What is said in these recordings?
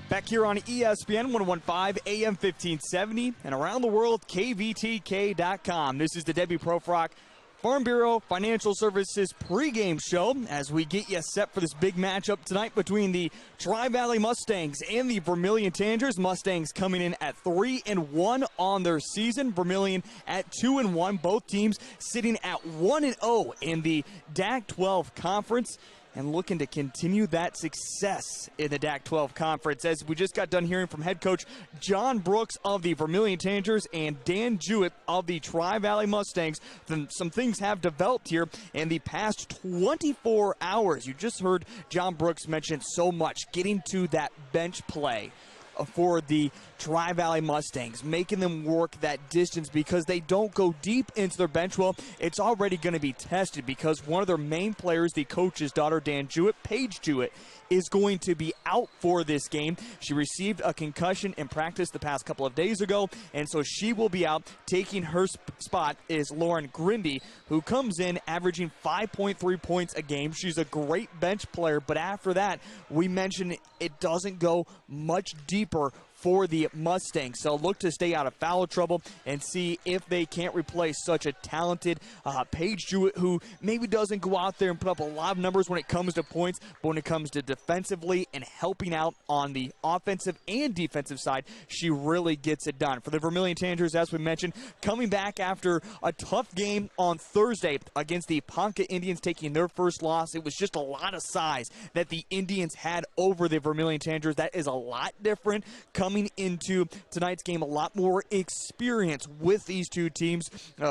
Back here on ESPN 1015 AM 1570 and around the world, KVTK.com. This is the Debbie Profrock Farm Bureau Financial Services pregame show as we get you set for this big matchup tonight between the Tri-Valley Mustangs and the Vermillion Tangers. Mustangs coming in at 3-1 on their season. Vermillion at 2-1. Both teams sitting at 1-0 in the DAC-12 conference, and looking to continue that success in the DAC-12 conference. As we just got done hearing from head coach John Brooks of the Vermillion Tangers and Dan Jewett of the Tri-Valley Mustangs, some things have developed here in the past 24 hours. You just heard John Brooks mention so much, getting to that bench play for the Tri-Valley Mustangs, making them work that distance because they don't go deep into their bench. Well, it's already going to be tested because one of their main players, the coach's daughter, Dan Jewett, Paige Jewett, is going to be out for this game. She received a concussion in practice the past couple of days ago, and so she will be out. Taking her spot is Lauren Grindy, who comes in averaging 5.3 points a game. She's a great bench player, but after that, we mentioned it doesn't go much deeper for the Mustangs. So look to stay out of foul trouble and see if they can't replace such a talented Paige Jewett, who maybe doesn't go out there and put up a lot of numbers when it comes to points, but when it comes to defensively and helping out on the offensive and defensive side, she really gets it done. For the Vermillion Tangers, as we mentioned, coming back after a tough game on Thursday against the Ponca Indians, taking their first loss. It was just a lot of size that the Indians had over the Vermillion Tangers. That is a lot different coming into tonight's game, a lot more experience with these two teams.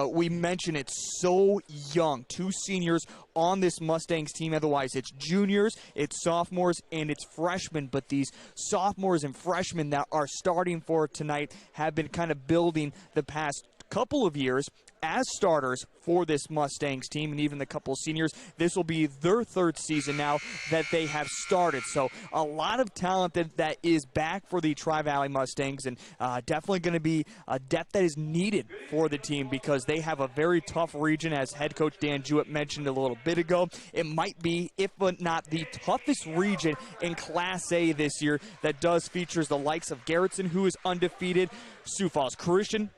We mentioned it's so young. Two seniors on this Mustangs team. Otherwise, it's juniors, it's sophomores, and it's freshmen. But these sophomores and freshmen that are starting for tonight have been kind of building the past couple of years as starters for this Mustangs team, and even the couple of seniors. This will be their third season now that they have started. So a lot of talent that is back for the Tri-Valley Mustangs, and definitely going to be a depth that is needed for the team because they have a very tough region, as head coach Dan Jewett mentioned a little bit ago. It might be, if not the toughest region in Class A this year, that does features the likes of Garrettson, who is undefeated, Sioux Falls Christian,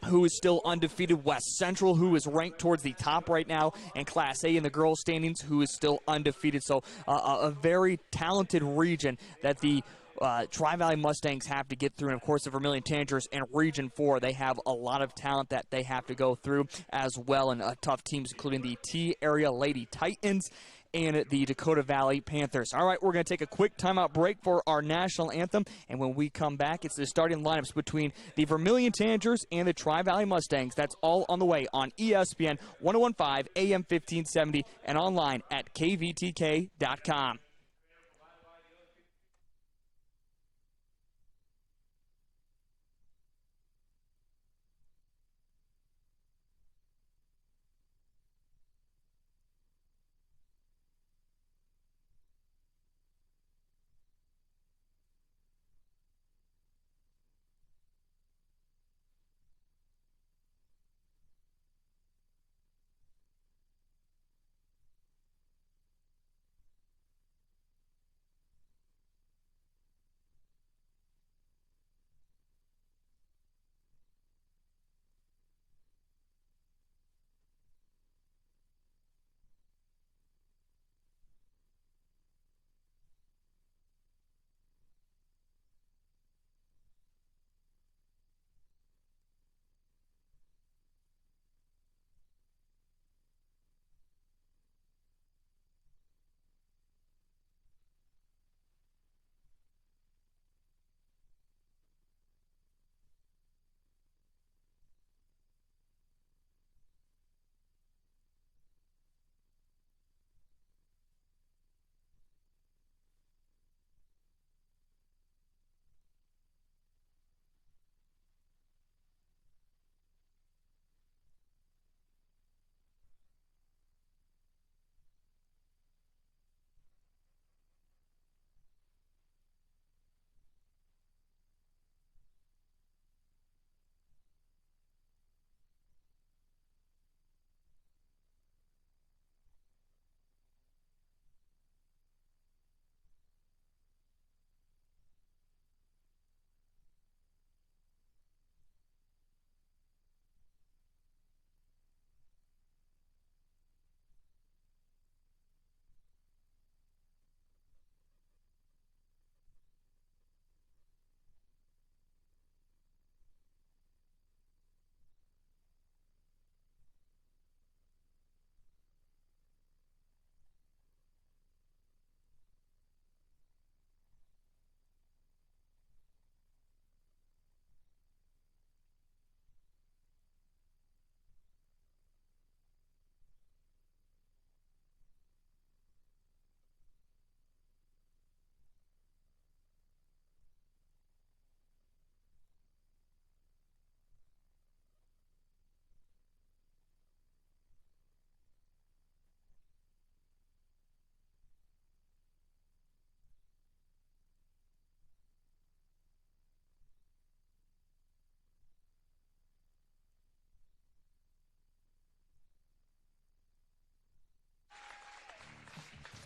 who is still undefeated, West Central, who is ranked towards the top right now in Class A in the girls' standings, who is still undefeated. So a very talented region that the Tri-Valley Mustangs have to get through. And, of course, the Vermillion Tangers in Region 4, they have a lot of talent that they have to go through as well, and tough teams, including the T-Area Lady Titans and the Dakota Valley Panthers. All right, we're going to take a quick timeout break for our national anthem, and when we come back, it's the starting lineups between the Vermillion Tangers and the Tri-Valley Mustangs. That's all on the way on ESPN 1015 AM 1570 and online at kvtk.com.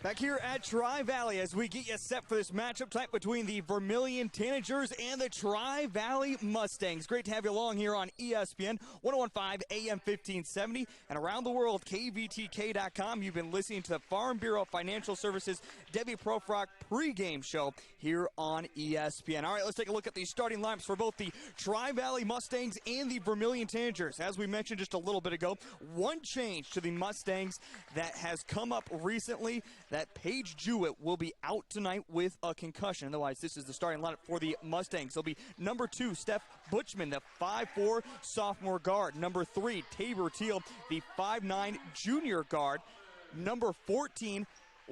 Back here at Tri-Valley as we get you set for this matchup tonight between the Vermillion Tanagers and the Tri-Valley Mustangs. Great to have you along here on ESPN 1015 AM 1570 and around the world, KVTK.com. You've been listening to the Farm Bureau Financial Services Debbie Profrock pregame show here on ESPN. All right, let's take a look at the starting lineups for both the Tri-Valley Mustangs and the Vermillion Tanagers. As we mentioned just a little bit ago, one change to the Mustangs that has come up recently, that Paige Jewett will be out tonight with a concussion. Otherwise, this is the starting lineup for the Mustangs. It'll be number 2, Steph Butchman, the 5'4" sophomore guard. Number 3, Tabor Teal, the 5'9" junior guard. Number 14,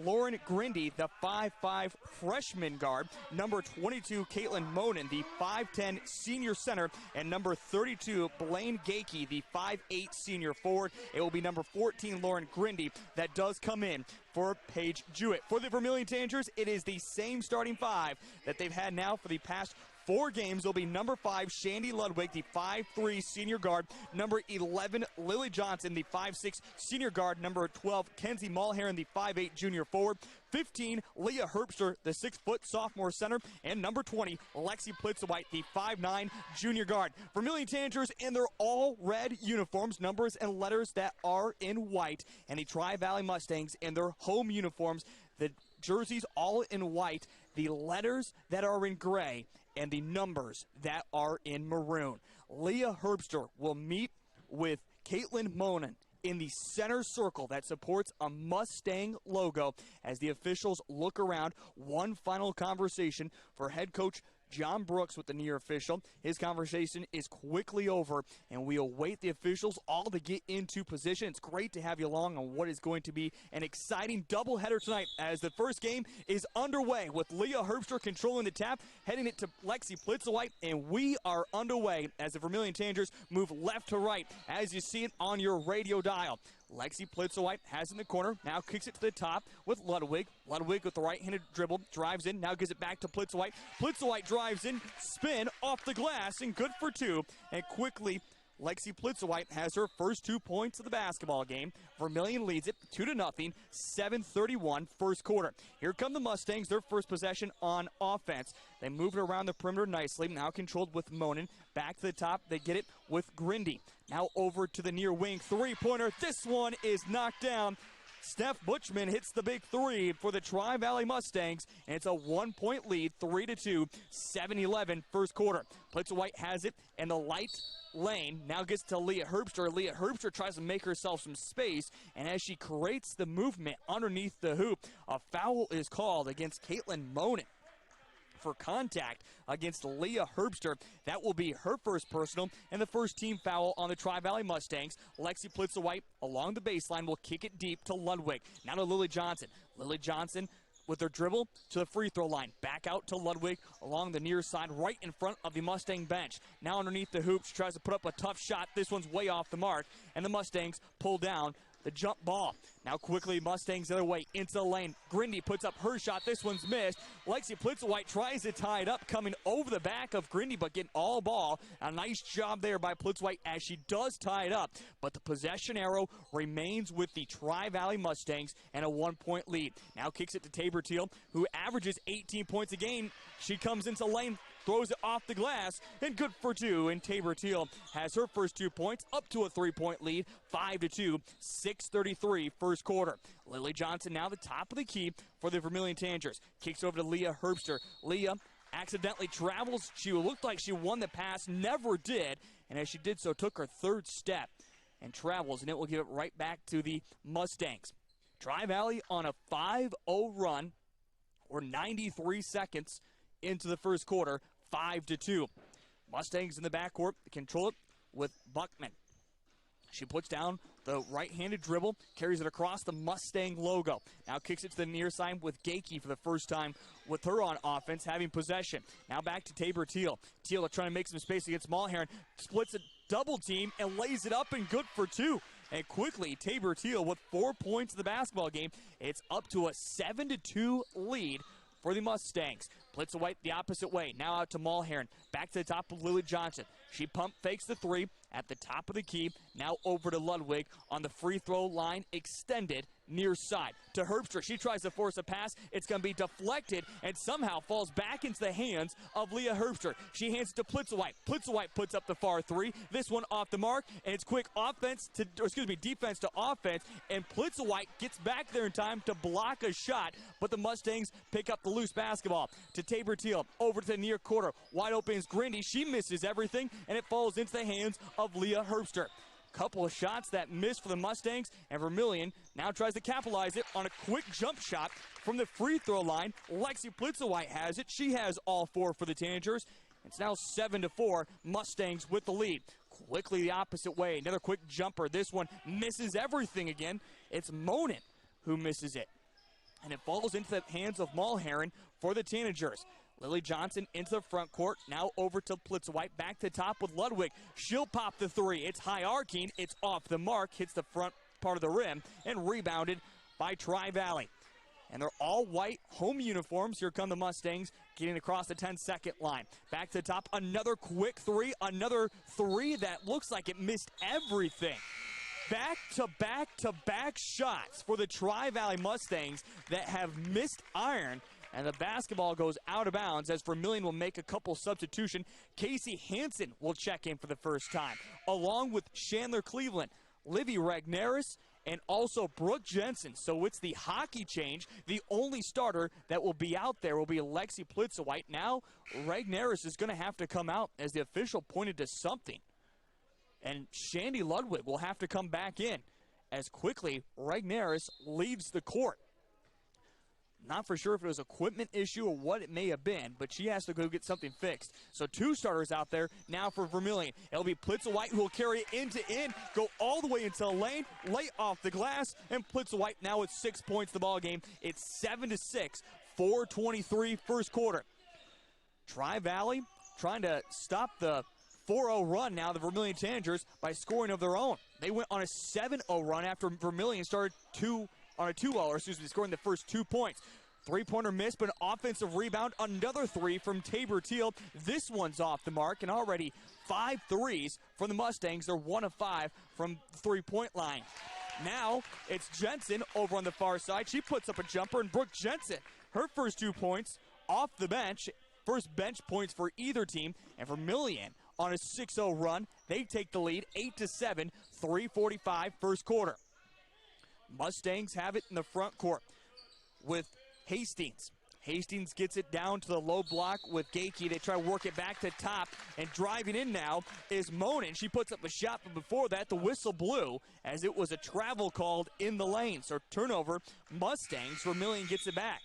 Lauren Grindy, the 5'5" freshman guard. Number 22, Caitlin Monin, the 5'10" senior center. And number 32, Blaine Gakey, the 5'8" senior forward. It will be number 14, Lauren Grindy, that does come in for Paige Jewett. For the Vermillion Tanagers, it is the same starting 5 that they've had now for the past 4 games. Will be number 5, Shandy Ludwig, the 5'3" senior guard. Number 11, Lily Johnson, the 5'6" senior guard. Number 12, Kenzie Mulheron, the 5'8" junior forward. 15, Leah Herbster, the 6' sophomore center. And number 20, Lexi Plitzowhite, the 5'9" junior guard. Vermillion Tanagers in their all red uniforms, numbers and letters that are in white. And the Tri-Valley Mustangs in their home uniforms, the jerseys all in white, the letters that are in gray, and the numbers that are in maroon. Leah Herbster will meet with Caitlin Monin in the center circle that supports a Mustang logo as the officials look around. One final conversation for head coach John Brooks with the near official. His conversation is quickly over, and we await the officials all to get into position. It's great to have you along on what is going to be an exciting doubleheader tonight as the first game is underway with Leah Herbster controlling the tap, heading it to Lexi Plitzowhite, and we are underway as the Vermillion Tanagers move left to right as you see it on your radio dial. Lexi Plitzowhite has it in the corner, now kicks it to the top with Ludwig. Ludwig with the right-handed dribble, drives in, now gives it back to Plitzowhite. Plitzowhite drives in, spin off the glass, and good for 2. And quickly, Lexi Plitzowhite has her first 2 points of the basketball game. Vermillion leads it 2-0, 7:31 first quarter. Here come the Mustangs, their first possession on offense. They move it around the perimeter nicely, now controlled with Monin. Back to the top, they get it with Grindy. Now over to the near wing, three-pointer. This one is knocked down. Steph Butchman hits the big 3 for the Tri-Valley Mustangs, and it's a 1-point lead, 3-2, 7-11 first quarter. Plitzowhite has it, and the light lane now gets to Leah Herbster. Leah Herbster tries to make herself some space, and as she creates the movement underneath the hoop, a foul is called against Caitlin Monin for contact against Leah Herbster. That will be her first personal and the first team foul on the Tri-Valley Mustangs. Lexi Plitzowhite along the baseline will kick it deep to Ludwig. Now to Lily Johnson. Lily Johnson with their dribble to the free throw line. Back out to Ludwig along the near side, right in front of the Mustang bench. Now underneath the hoop, she tries to put up a tough shot. This one's way off the mark, and the Mustangs pull down the jump ball. Now quickly, Mustangs the other way into the lane. Grindy puts up her shot. This one's missed. Lexi Plitzowhite tries to tie it up, coming over the back of Grindy, but getting all ball. A nice job there by Plitzowhite as she does tie it up. But the possession arrow remains with the Tri-Valley Mustangs and a 1-point lead. Now kicks it to Tabor Teal, who averages 18 points a game. She comes into lane, throws it off the glass, and good for 2. And Tabor Teal has her first 2 points, up to a 3-point lead, 5-2, 6:33 first quarter. Lily Johnson now the top of the key for the Vermillion Tanagers. Kicks over to Leah Herbster. Leah accidentally travels. She looked like she won the pass, never did, and as she did so, took her third step and travels, and it will give it right back to the Mustangs. Tri-Valley on a 5-0 run. We're 93 seconds into the first quarter, 5-2. Mustangs in the backcourt control it with Buckman. She puts down the right-handed dribble, carries it across the Mustang logo. Now kicks it to the near side with Gakey for the first time with her on offense, having possession. Now back to Tabor Teal. Teal trying to make some space against Mulheron. Splits a double team and lays it up, and good for 2. And quickly, Tabor Teal with 4 points in the basketball game. It's up to a 7-2 lead for the Mustangs. Plitzowhite the opposite way. Now out to Mulheron. Back to the top of Lily Johnson. She pump fakes the 3 at the top of the key. Now over to Ludwig on the free throw line extended. near side to Herbster. She tries to force a pass. It's going to be deflected and somehow falls back into the hands of Leah Herbster. She hands it to Plitzowite. Plitzowite puts up the far three. This one off the mark, and it's quick defense to offense, and Plitzowite gets back there in time to block a shot, but the Mustangs pick up the loose basketball. To Tabor Teal, over to the near quarter. Wide open is Grindy. She misses everything, and it falls into the hands of Leah Herbster. Couple of shots that missed for the Mustangs, and Vermillion now tries to capitalize it on a quick jump shot from the free throw line. Lexi Plitzowite has it. She has all four for the Tanagers. It's now 7-4, Mustangs with the lead. Quickly the opposite way, another quick jumper. This one misses everything again. It's Monin who misses it. And it falls into the hands of Mulherrin for the Tanagers. Lily Johnson into the front court, now over to Plitzowite, back to top with Ludwig. She'll pop the three. It's high arcing, it's off the mark, hits the front part of the rim, and rebounded by Tri-Valley. And they're all white home uniforms. Here come the Mustangs getting across the 10-second line. Back to the top, another quick three, another three that looks like it missed everything. Back-to-back shots for the Tri-Valley Mustangs that have missed iron. And the basketball goes out of bounds as Vermillion will make a couple substitution. Casey Hansen will check in for the first time, along with Chandler Cleveland, Livy Ragnaris, and also Brooke Jensen. So it's the hockey change. The only starter that will be out there will be Lexi Plitzowite. Now Ragnaris is going to have to come out as the official pointed to something. And Shandy Ludwig will have to come back in as quickly Ragnaris leaves the court. Not for sure if it was an equipment issue or what it may have been, but she has to go get something fixed. So two starters out there now for Vermillion. It'll be Plitzowite who will carry it end to end, go all the way into the lane, lay off the glass, and Plitzowite now with 6 points in the ball game. It's 7-6, 4:23 first quarter. Tri-Valley trying to stop the 4-0 run now, the Vermillion Tanagers, by scoring of their own. They went on a 7-0 run after Vermillion started scoring the first 2 points. Three-pointer miss, but an offensive rebound. Another three from Tabor Teal. This one's off the mark, and already 5 threes from the Mustangs. They're 1 of 5 from the three-point line. Now it's Jensen over on the far side. She puts up a jumper, and Brooke Jensen, her first 2 points off the bench. First bench points for either team, and Vermillion on a 6-0 run. They take the lead 8-7, 3:45 first quarter. Mustangs have it in the front court with Hastings. Hastings gets it down to the low block with Gakey. They try to work it back to top, and driving in now is Monin. She puts up a shot, but before that, the whistle blew as it was a travel called in the lane. So turnover, Mustangs. Vermillion gets it back.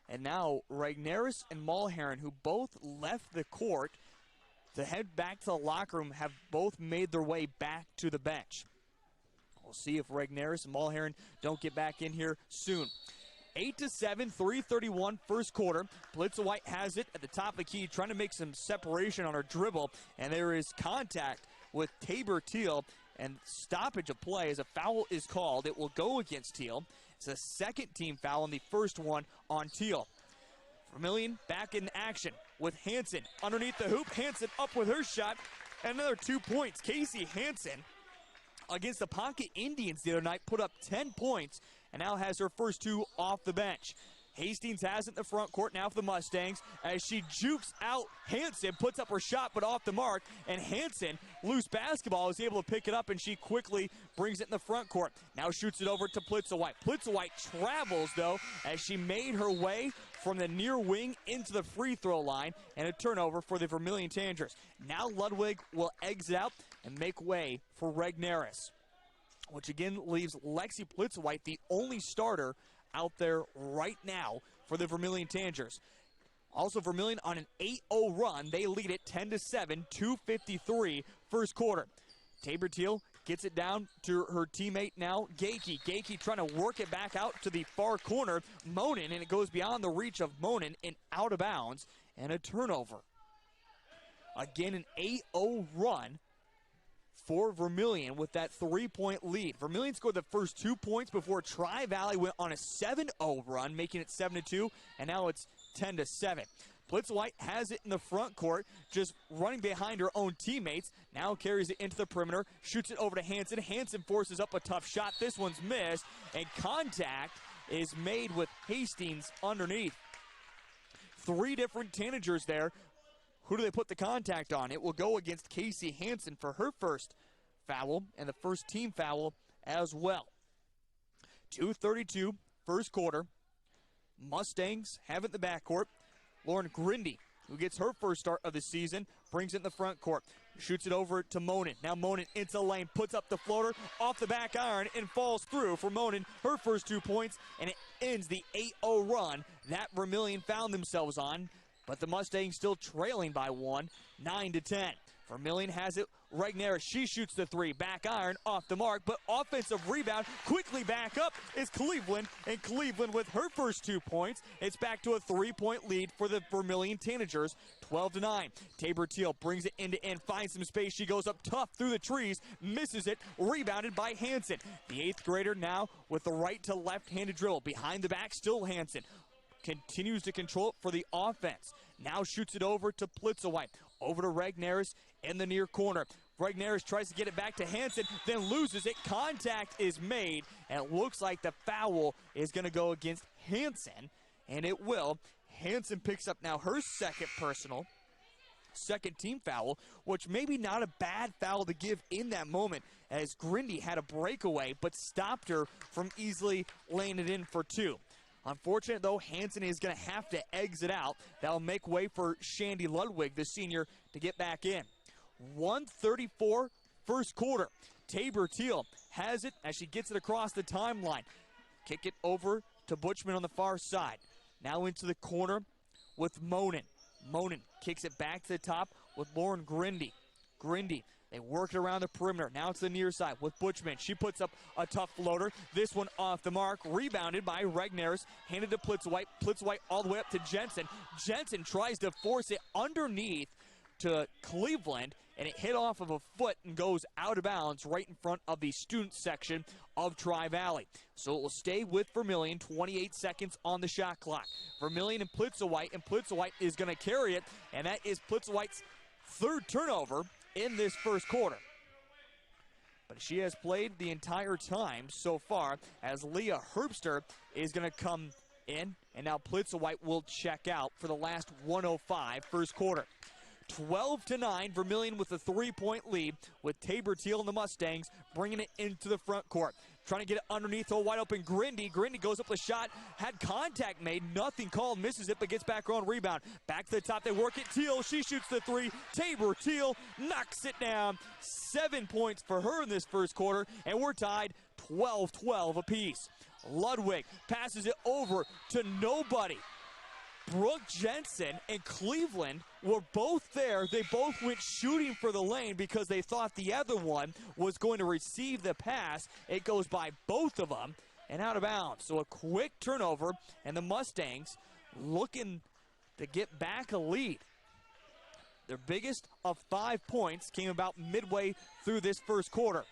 And now Ragnaris and Mulherrin, who both left the court to head back to the locker room, have both made their way back to the bench. We'll see if Ragnaris and Mulherrin don't get back in here soon. 8-7, 3:31 first quarter. Plitzowite has it at the top of the key, trying to make some separation on her dribble, and there is contact with Tabor Teal, and stoppage of play as a foul is called. It will go against Teal. It's a second team foul, and the first one on Teal. Vermillion back in action with Hansen underneath the hoop. Hansen up with her shot, and another 2 points. Casey Hansen against the Pocket Indians the other night put up 10 points and now has her first 2 off the bench. Hastings has it in the front court now for the Mustangs as she jukes out Hansen, puts up her shot but off the mark, and Hansen, loose basketball, is able to pick it up, and she quickly brings it in the front court. Now shoots it over to Plitzowite. Plitzowite travels, though, as she made her way from the near wing into the free throw line, and a turnover for the Vermillion Tanagers. Now Ludwig will exit out and make way for Ragnaris, which again leaves Lexi Plitzowite, the only starter out there right now for the Vermillion Tanagers. Also, Vermillion on an 8-0 run. They lead it 10-7, 2:53 first quarter. Tabor Teal gets it down to her teammate now, Gakey. Gakey trying to work it back out to the far corner. Monin, and it goes beyond the reach of Monin and out of bounds, and a turnover. Again, an 8-0 run for Vermillion with that 3-point lead. Vermillion scored the first 2 points before Tri-Valley went on a 7-0 run, making it 7-2, and now it's 10-7. Plitzwhite has it in the front court, just running behind her own teammates. Now carries it into the perimeter, shoots it over to Hansen. Hansen forces up a tough shot. This one's missed, and contact is made with Hastings underneath. 3 different tanagers there. Who do they put the contact on? It will go against Casey Hansen for her first foul, and the first team foul as well. 2:32, first quarter. Mustangs have it in the backcourt. Lauren Grindy, who gets her first start of the season, brings it in the front court. Shoots it over to Monin. Now Monin into the lane, puts up the floater, off the back iron, and falls through for Monin. Her first 2 points, and it ends the 8-0 run that Vermillion found themselves on. But the Mustangs still trailing by 1, 9-10. Vermillion has it. Regnerus, she shoots the 3. Back iron, off the mark, but offensive rebound. Quickly back up is Cleveland, and Cleveland with her first 2 points. It's back to a 3-point lead for the Vermillion Tanagers, 12-9. Tabor Teal brings it end to end, finds some space. She goes up tough through the trees, misses it, rebounded by Hansen. The 8th grader now with the right to left-handed dribble. Behind the back, still Hansen. Continues to control it for the offense. Now shoots it over to Plitzwhite. Over to Regnerus in the near corner. Regnerus tries to get it back to Hansen, then loses it. Contact is made, and it looks like the foul is going to go against Hansen, and it will. Hansen picks up now her second personal, second team foul, which maybe not a bad foul to give in that moment, as Grindy had a breakaway but stopped her from easily laying it in for 2. Unfortunate, though, Hansen is going to have to exit out. That'll make way for Shandy Ludwig, the senior, to get back in. 1:34, first quarter. Tabor Teal has it as she gets it across the timeline. Kick it over to Butchman on the far side. Now into the corner with Monin. Monin kicks it back to the top with Lauren Grindy. Grindy, they work it around the perimeter. Now it's the near side with Butchman. She puts up a tough floater. This one off the mark. Rebounded by Regnerus. Handed to Plitzwhite. Plitzwhite all the way up to Jensen. Jensen tries to force it underneath to Cleveland, and it hit off of a foot and goes out of bounds right in front of the student section of Tri-Valley. So it will stay with Vermillion. 28 seconds on the shot clock. Vermillion and Plitzwhite is going to carry it, and that is Plitzwhite's 3rd turnover in this first quarter. But she has played the entire time so far, as Leah Herbster is going to come in, and now Plitzwhite will check out for the last 1:05 first quarter. 12-9, Vermillion with a 3-point lead, with Tabor Teal and the Mustangs bringing it into the front court. Trying to get it underneath a wide open Grindy. Grindy goes up the shot, had contact made, nothing called, misses it, but gets back her own rebound. Back to the top, they work it. Teal, she shoots the 3. Tabor Teal knocks it down. 7 points for her in this first quarter, and we're tied 12-12 apiece. Ludwig passes it over to nobody. Brooke Jensen and Cleveland were both there. They both went shooting for the lane because they thought the other one was going to receive the pass. It goes by both of them and out of bounds. So a quick turnover, and the Mustangs looking to get back a lead. Their biggest of 5 points came about midway through this first quarter.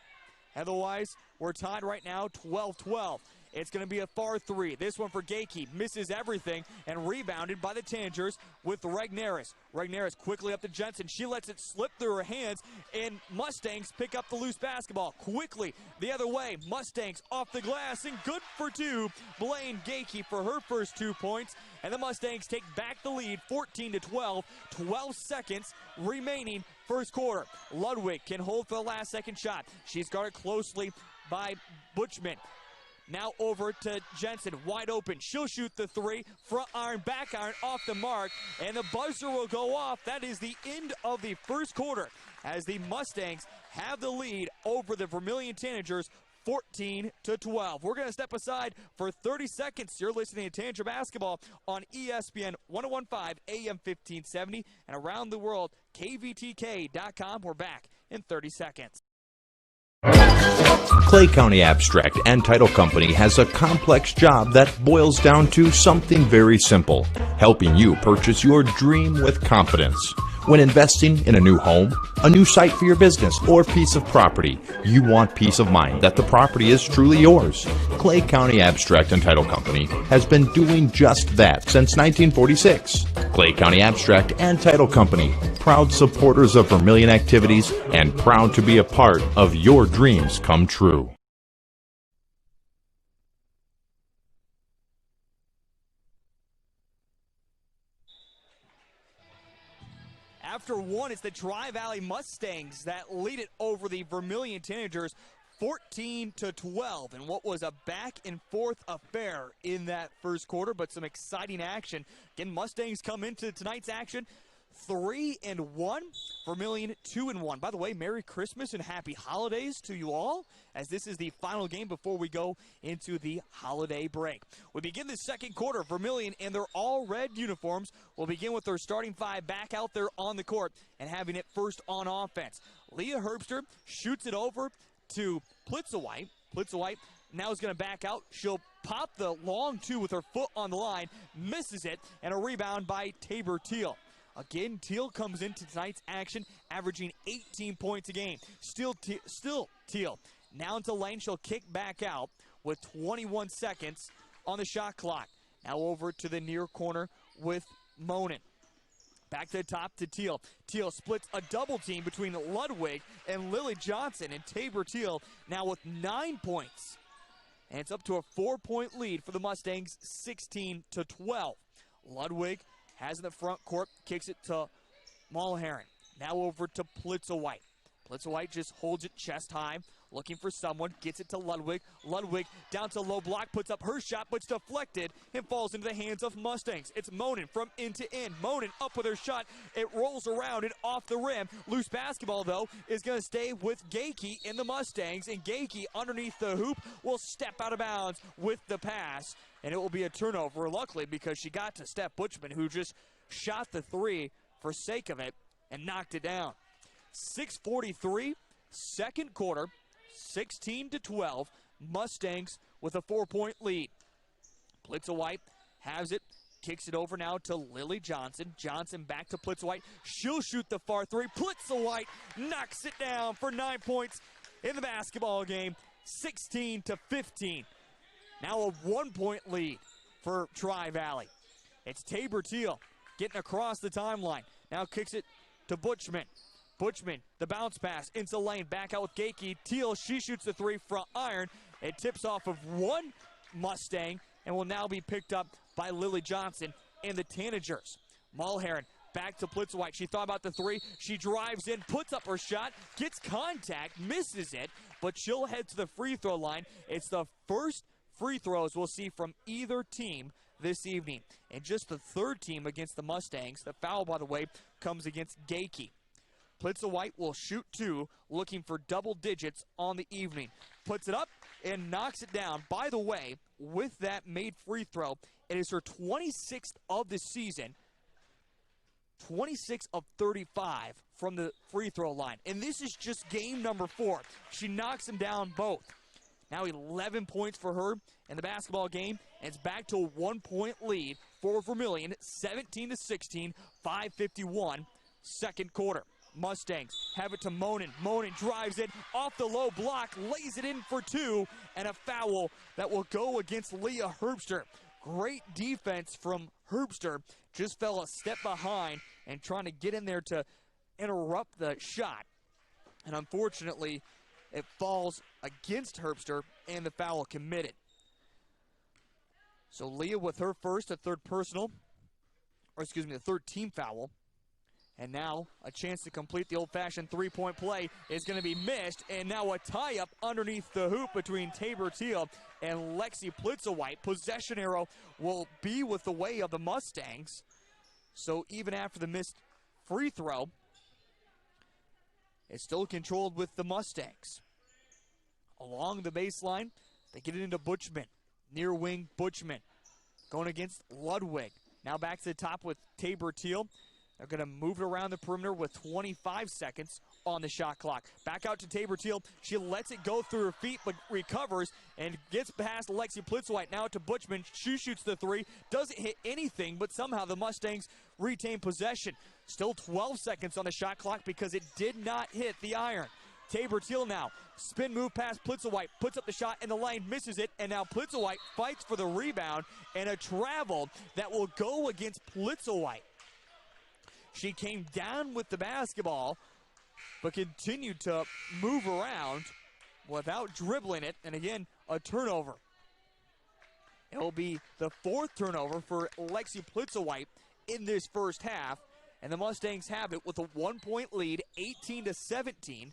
Otherwise, we're tied right now 12-12. It's going to be a far 3. This one for Gakey. Misses everything and rebounded by the Tanagers with Regnerus. Regnerus quickly up to Jensen. She lets it slip through her hands, and Mustangs pick up the loose basketball. Quickly the other way. Mustangs off the glass, and good for 2. Blaine Gakey for her first 2 points. And the Mustangs take back the lead 14-12. 12 seconds remaining first quarter. Ludwig can hold for the last second shot. She's guarded closely by Butchman. Now over to Jensen, wide open. She'll shoot the 3. Front iron, back iron, off the mark. And the buzzer will go off. That is the end of the first quarter, as the Mustangs have the lead over the Vermillion Tanagers, 14-12. We're going to step aside for 30 seconds. You're listening to Tanager Basketball on ESPN 1015 AM 1570 and around the world, kvtk.com. We're back in 30 seconds. Clay County Abstract and Title Company has a complex job that boils down to something very simple: helping you purchase your dream with confidence. When investing in a new home, a new site for your business, or piece of property, you want peace of mind that the property is truly yours. Clay County Abstract and Title Company has been doing just that since 1946. Clay County Abstract and Title Company, proud supporters of Vermillion activities and proud to be a part of your dreams come true. After one, it's the Tri-Valley Mustangs that lead it over the Vermillion Teenagers 14-12 in what was a back-and-forth affair in that first quarter, but some exciting action. Again, Mustangs come into tonight's action 3-1, Vermillion 2-1. By the way, Merry Christmas and Happy Holidays to you all, as this is the final game before we go into the holiday break. We begin the second quarter. Vermillion in their all-red uniforms will begin with their starting five back out there on the court and having it first on offense. Leah Herbster shoots it over to Plitzowite. Plitzowite now is going to back out. She'll pop the long two with her foot on the line, misses it, and a rebound by Tabor Teal. Again, Teal comes into tonight's action, averaging 18 points a game. Still Teal. Now into lane, she'll kick back out with 21 seconds on the shot clock. Now over to the near corner with Monin. Back to the top to Teal. Teal splits a double team between Ludwig and Lily Johnson, and Tabor Teal now with 9 points. And it's up to a 4-point lead for the Mustangs, 16-12. Ludwig has in the front court, kicks it to Mulherrin. Now over to Plitzowite. Plitzowite just holds it chest high, looking for someone, gets it to Ludwig. Ludwig down to low block, puts up her shot, but it's deflected and falls into the hands of Mustangs. It's Monin from end to end. Monin up with her shot. It rolls around and off the rim. Loose basketball, though, is going to stay with Gakey in the Mustangs, and Gakey underneath the hoop will step out of bounds with the pass, and it will be a turnover, luckily, because she got to Steph Butchman, who just shot the three for sake of it and knocked it down. 6:43, second quarter, 16-12, Mustangs with a 4-point lead. Plitzowite has it, kicks it over now to Lily Johnson. Johnson back to Plitzowite. She'll shoot the far three. Plitzowite knocks it down for 9 points in the basketball game, 16-15. Now a 1-point lead for Tri-Valley. It's Tabor Teal getting across the timeline. Now kicks it to Butchman. Butchman, the bounce pass into the lane, back out with Gakey. Teal, she shoots the three, front iron. It tips off of one Mustang and will now be picked up by Lily Johnson and the Tanagers. Mulherrin back to Plitzowite. She thought about the three. She drives in, puts up her shot, gets contact, misses it, but she'll head to the free throw line. It's the first free throws we'll see from either team this evening, and just the third team against the Mustangs. The foul, by the way, comes against Gakey. Plitzowite will shoot two, looking for double digits on the evening. Puts it up and knocks it down. By the way, with that made free throw, it is her 26th of the season, 26 of 35 from the free throw line. And this is just game number 4. She knocks them down both. Now 11 points for her in the basketball game, and it's back to a 1-point lead for Vermillion, 17-16, 5:51, second quarter. Mustangs have it to Monin. Monin drives it off the low block, lays it in for two, and a foul that will go against Leah Herbster. Great defense from Herbster. Just fell a step behind and trying to get in there to interrupt the shot. And unfortunately, it falls against Herbster and the foul committed. So Leah with her first, a third personal, or excuse me, the third team foul. And now a chance to complete the old-fashioned three-point play is going to be missed. And now a tie-up underneath the hoop between Tabor Teal and Lexi Plitzowite. Possession arrow will be with the way of the Mustangs. So even after the missed free throw, it's still controlled with the Mustangs. Along the baseline, they get it into Butchman. Near wing Butchman going against Ludwig. Now back to the top with Tabor Teal. They're going to move it around the perimeter with 25 seconds on the shot clock. Back out to Tabor Teal. She lets it go through her feet, but recovers and gets past Lexi Plitzowite. Now to Butchman. She shoots the three. Doesn't hit anything, but somehow the Mustangs retain possession. Still 12 seconds on the shot clock because it did not hit the iron. Tabor Teal now, spin move past Plitzowite, puts up the shot in the lane, misses it, and now Plitzowite fights for the rebound and a travel that will go against Plitzowite. She came down with the basketball, but continued to move around without dribbling it, and again, a turnover. It will be the 4th turnover for Lexi Plitzowite in this first half, and the Mustangs have it with a 1-point lead, 18-17,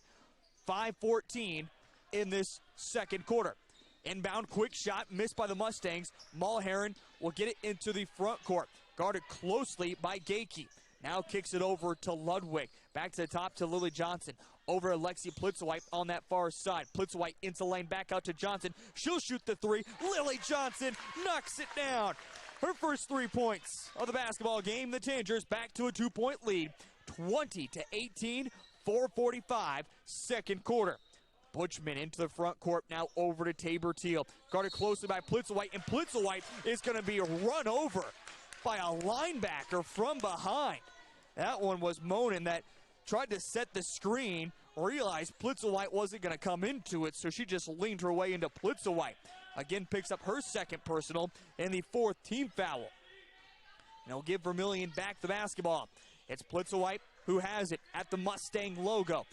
5-14 in this second quarter. Inbound quick shot missed by the Mustangs. Mulherron will get it into the front court, guarded closely by Gakey. Now kicks it over to Ludwig. Back to the top to Lily Johnson. Over to Lexi Plitzowite on that far side. Plitzowite into lane, back out to Johnson. She'll shoot the 3. Lily Johnson knocks it down. Her first 3 points of the basketball game. The Tangers back to a 2-point lead. 20-18, 4:45, second quarter. Butchman into the front court, now over to Tabor Teal. Guarded closely by Plitzowite, and Plitzowite is going to be run over by a linebacker from behind. That one was Monin that tried to set the screen, realized Plitzowite wasn't going to come into it, so she just leaned her way into Plitzowite. Again, picks up her second personal and the 4th team foul. And it'll give Vermillion back the basketball. It's Plitzowite who has it at the Mustang logo.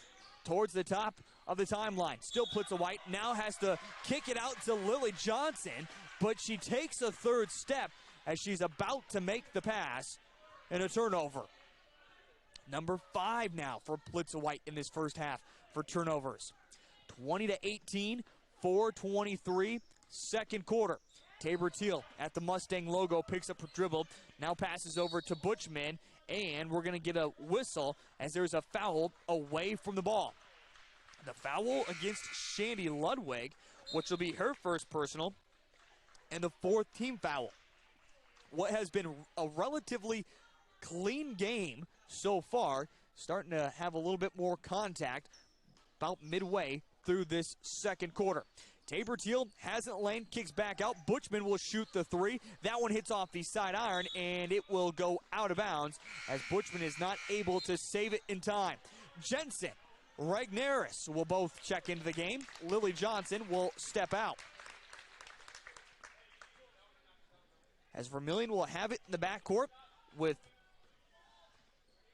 Towards the top of the timeline. Still Plitzowite, now has to kick it out to Lily Johnson, but she takes a 3rd step as she's about to make the pass, and a turnover. Number 5 now for Plitzowite in this first half for turnovers. 20-18, 4:23, second quarter. Tabor Teal at the Mustang logo picks up her dribble, now passes over to Butchman, and we're going to get a whistle as there's a foul away from the ball. The foul against Shandy Ludwig, which will be her first personal, and the 4th team foul. What has been a relatively clean game so far, starting to have a little bit more contact about midway through this second quarter. Tabor Teal hasn't lane, kicks back out. Butchman will shoot the 3. That one hits off the side iron, and it will go out of bounds as Butchman is not able to save it in time. Jensen, Regneris will both check into the game. Lily Johnson will step out. As Vermillion will have it in the backcourt with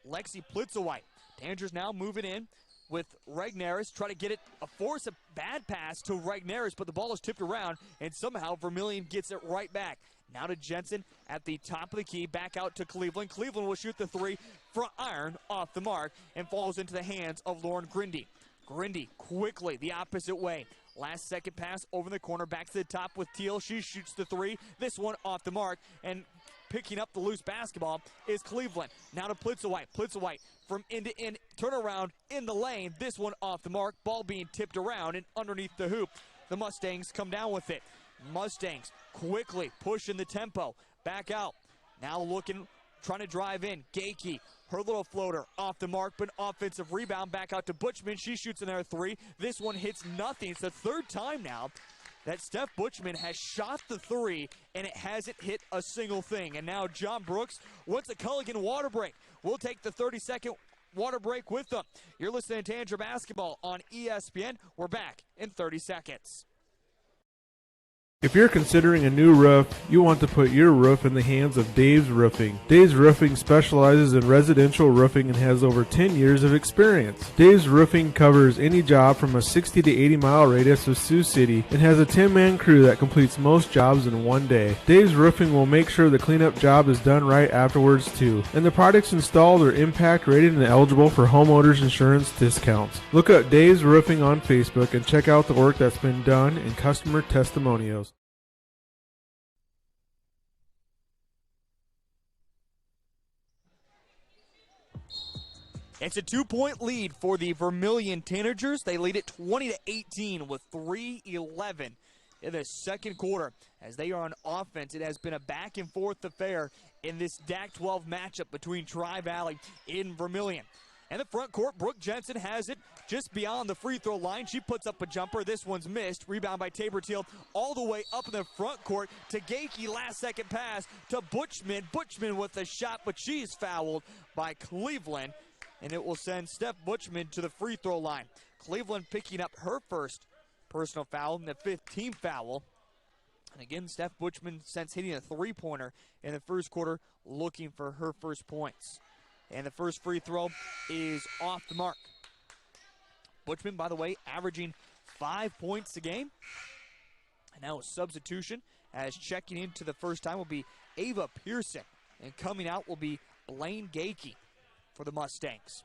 Lexi Plitzowite. Tangers now moving in with Regneris. Try to get it, force a bad pass to Regneris, but the ball is tipped around, and somehow Vermillion gets it right back. Now to Jensen at the top of the key, back out to Cleveland. Cleveland will shoot the 3, front iron off the mark, and falls into the hands of Lauren Grindy. Grindy quickly the opposite way. Last second pass over the corner, back to the top with Teal. She shoots the 3. This one off the mark, and picking up the loose basketball is Cleveland. Now to Plitzowite. Plitzowite from end to end, turnaround in the lane. This one off the mark, ball being tipped around and underneath the hoop. The Mustangs come down with it. Mustangs quickly pushing the tempo. Back out. Now looking, trying to drive in. Gakey, her little floater off the mark, but offensive rebound back out to Butchman. She shoots in there 3. This one hits nothing. It's the 3rd time now that Steph Butchman has shot the 3, and it hasn't hit a single thing. And now John Brooks wants a Culligan water break. We'll take the 30-second water break with them. You're listening to Tanger Basketball on ESPN. We're back in 30 seconds. If you're considering a new roof, you want to put your roof in the hands of Dave's Roofing. Dave's Roofing specializes in residential roofing and has over 10 years of experience. Dave's Roofing covers any job from a 60 to 80 mile radius of Sioux City and has a 10-man crew that completes most jobs in one day. Dave's Roofing will make sure the cleanup job is done right afterwards too. And the products installed are impact rated and eligible for homeowners insurance discounts. Look up Dave's Roofing on Facebook and check out the work that's been done and customer testimonials. It's a 2-point lead for the Vermillion Teenagers. They lead it 20-18 with 3:11 in the second quarter. As they are on offense, it has been a back-and-forth affair in this DAC-12 matchup between Tri-Valley and Vermillion. And the front court, Brooke Jensen has it, just beyond the free throw line. She puts up a jumper. This one's missed. Rebound by Tabor Teal all the way up in the front court to Gakey. Last second pass to Butchman. Butchman with a shot, but she's fouled by Cleveland. And it will send Steph Butchman to the free throw line. Cleveland picking up her first personal foul and the 5th team foul. And again, Steph Butchman, since hitting a three-pointer in the first quarter, looking for her first points. And the first free throw is off the mark. Butchman, by the way, averaging 5 points a game. And now a substitution, as checking into the first time will be Ava Pearson. And coming out will be Blaine Gakey for the Mustangs.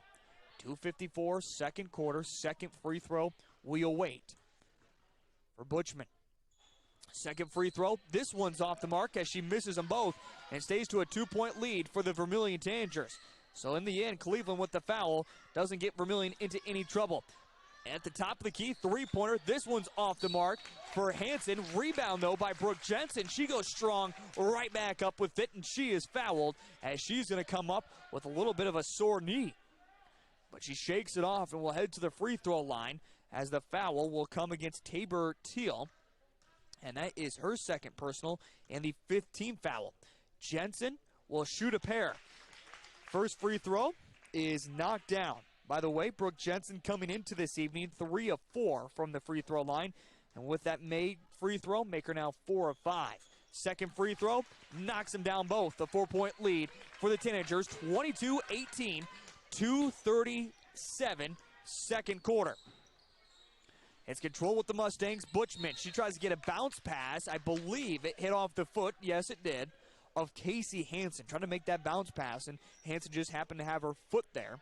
2:54, second quarter, second free throw. We'll wait for Butchman. Second free throw. This one's off the mark as she misses them both and stays to a 2-point lead for the Vermillion Tanagers. So in the end, Cleveland with the foul doesn't get Vermillion into any trouble. At the top of the key, three-pointer. This one's off the mark for Hansen. Rebound, though, by Brooke Jensen. She goes strong right back up with it, and she is fouled as she's going to come up with a little bit of a sore knee. But she shakes it off and will head to the free throw line as the foul will come against Tabor Teal. And that is her second personal and the 5th team foul. Jensen will shoot a pair. First free throw is knocked down. By the way, Brooke Jensen coming into this evening 3 of 4 from the free throw line. And with that made free throw, make her now 4 of 5. Second free throw knocks them down both. The 4-point lead for the Tanagers, 22-18, 2:37, second quarter. It's control with the Mustangs. Butchman, she tries to get a bounce pass. I believe it hit off the foot. Yes, it did. Of Casey Hansen. Trying to make that bounce pass, and Hansen just happened to have her foot there.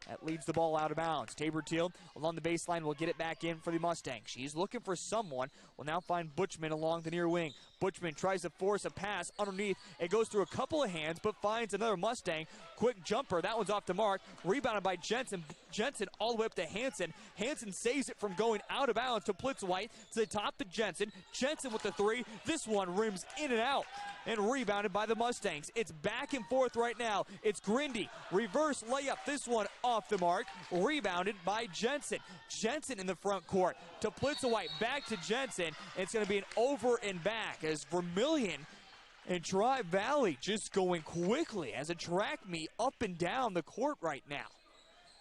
That leads the ball out of bounds. Tabor Teal along the baseline will get it back in for the Mustangs. She's looking for someone. Will now find Butchman along the near wing. Butchman tries to force a pass underneath. It goes through a couple of hands, but finds another Mustang. Quick jumper. That one's off the mark. Rebounded by Jensen. Jensen all the way up to Hansen. Hansen saves it from going out of bounds to Plitzwhite. To the top to Jensen. Jensen with the three. This one rims in and out. And rebounded by the Mustangs. It's back and forth right now. It's Grindy. Reverse layup. This one off the mark. Rebounded by Jensen. Jensen in the front court to Plitzwhite. Back to Jensen. It's going to be an over and back as Vermillion and Tri-Valley just going quickly as a track meet up and down the court right now.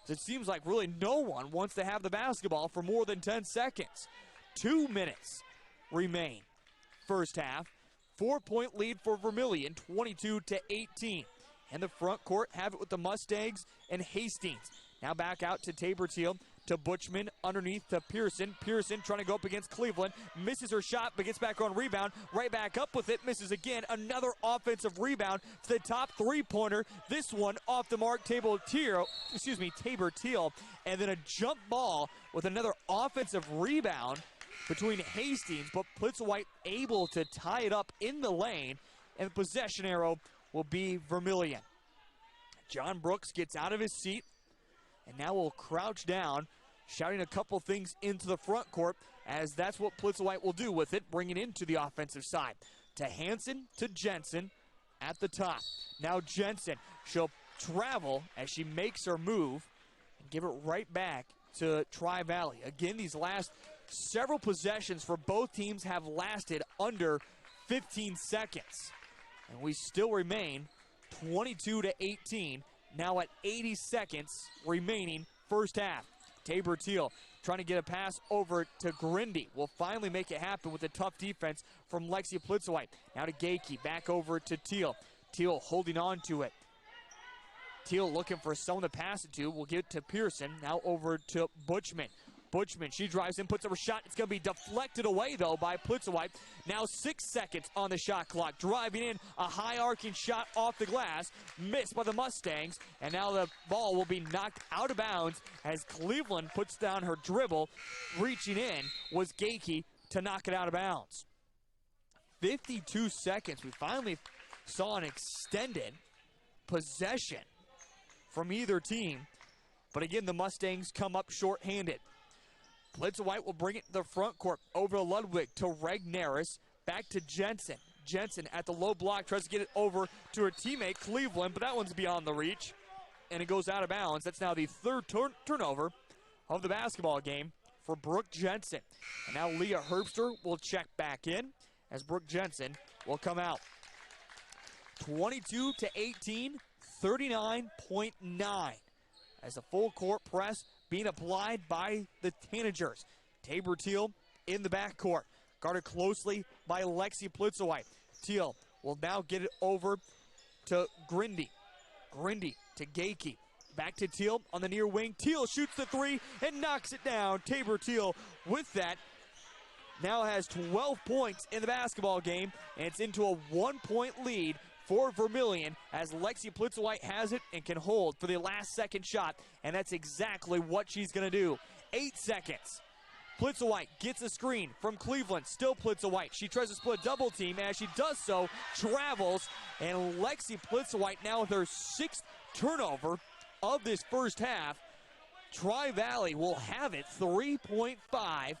It seems like really no one wants to have the basketball for more than 10 seconds. 2 minutes remain. First half. 4-point lead for Vermillion, 22-18. And the front court have it with the Mustangs and Hastings. Now back out to Tabor Teal, to Butchman, underneath to Pearson. Pearson trying to go up against Cleveland. Misses her shot, but gets back on rebound. Right back up with it. Misses again. Another offensive rebound to the top three-pointer. This one off the mark. Tabor Teal. And then a jump ball with another offensive rebound between Hastings, but Plitzwhite able to tie it up in the lane, and the possession arrow will be Vermillion. John Brooks gets out of his seat, and now will crouch down, shouting a couple things into the front court, as that's what Plitzwhite will do with it, bringing it into the offensive side. To Hansen, to Jensen at the top. Now Jensen, she'll travel as she makes her move and give it right back to Tri-Valley. Again, these last several possessions for both teams have lasted under 15 seconds. And we still remain 22-18, now at 80 seconds remaining first half. Tabor Teal trying to get a pass over to Grindy. Will finally make it happen with a tough defense from Lexi Plitzwhite. Now to Gakey, back over to Teal. Teal holding on to it. Teal looking for someone to pass it to. We'll get it to Pearson. Now over to Butchman. Butchman, she drives in, puts up a shot. It's going to be deflected away, though, by Plitzwhite. Now 6 seconds on the shot clock. Driving in, a high arcing shot off the glass. Missed by the Mustangs. And now the ball will be knocked out of bounds as Cleveland puts down her dribble. Reaching in was Gakey to knock it out of bounds. 52 seconds. We finally saw an extended possession from either team. But again, the Mustangs come up short-handed. Plitzwhite will bring it to the front court over to Ludwig, to Regneris, back to Jensen. Jensen at the low block tries to get it over to her teammate Cleveland, but that one's beyond the reach, and it goes out of bounds. That's now the third turnover of the basketball game for Brooke Jensen. And now Leah Herbster will check back in as Brooke Jensen will come out. 22-18, 39.9 as a full court press being applied by the Tanagers. Tabor Teal in the backcourt, guarded closely by Lexi Plitzowite. Teal will now get it over to Grindy. Grindy to Gakey. Back to Teal on the near wing. Teal shoots the three and knocks it down. Tabor Teal with that now has 12 points in the basketball game, and it's into a 1-point lead for Vermillion as Lexi Plitzowite has it and can hold for the last second shot, and that's exactly what she's going to do. 8 seconds. Plitzowite gets a screen from Cleveland, still Plitzowite. She tries to split double team, and as she does so, travels, and Lexi Plitzowite now with her 6th turnover of this first half. Tri-Valley will have it. 3.5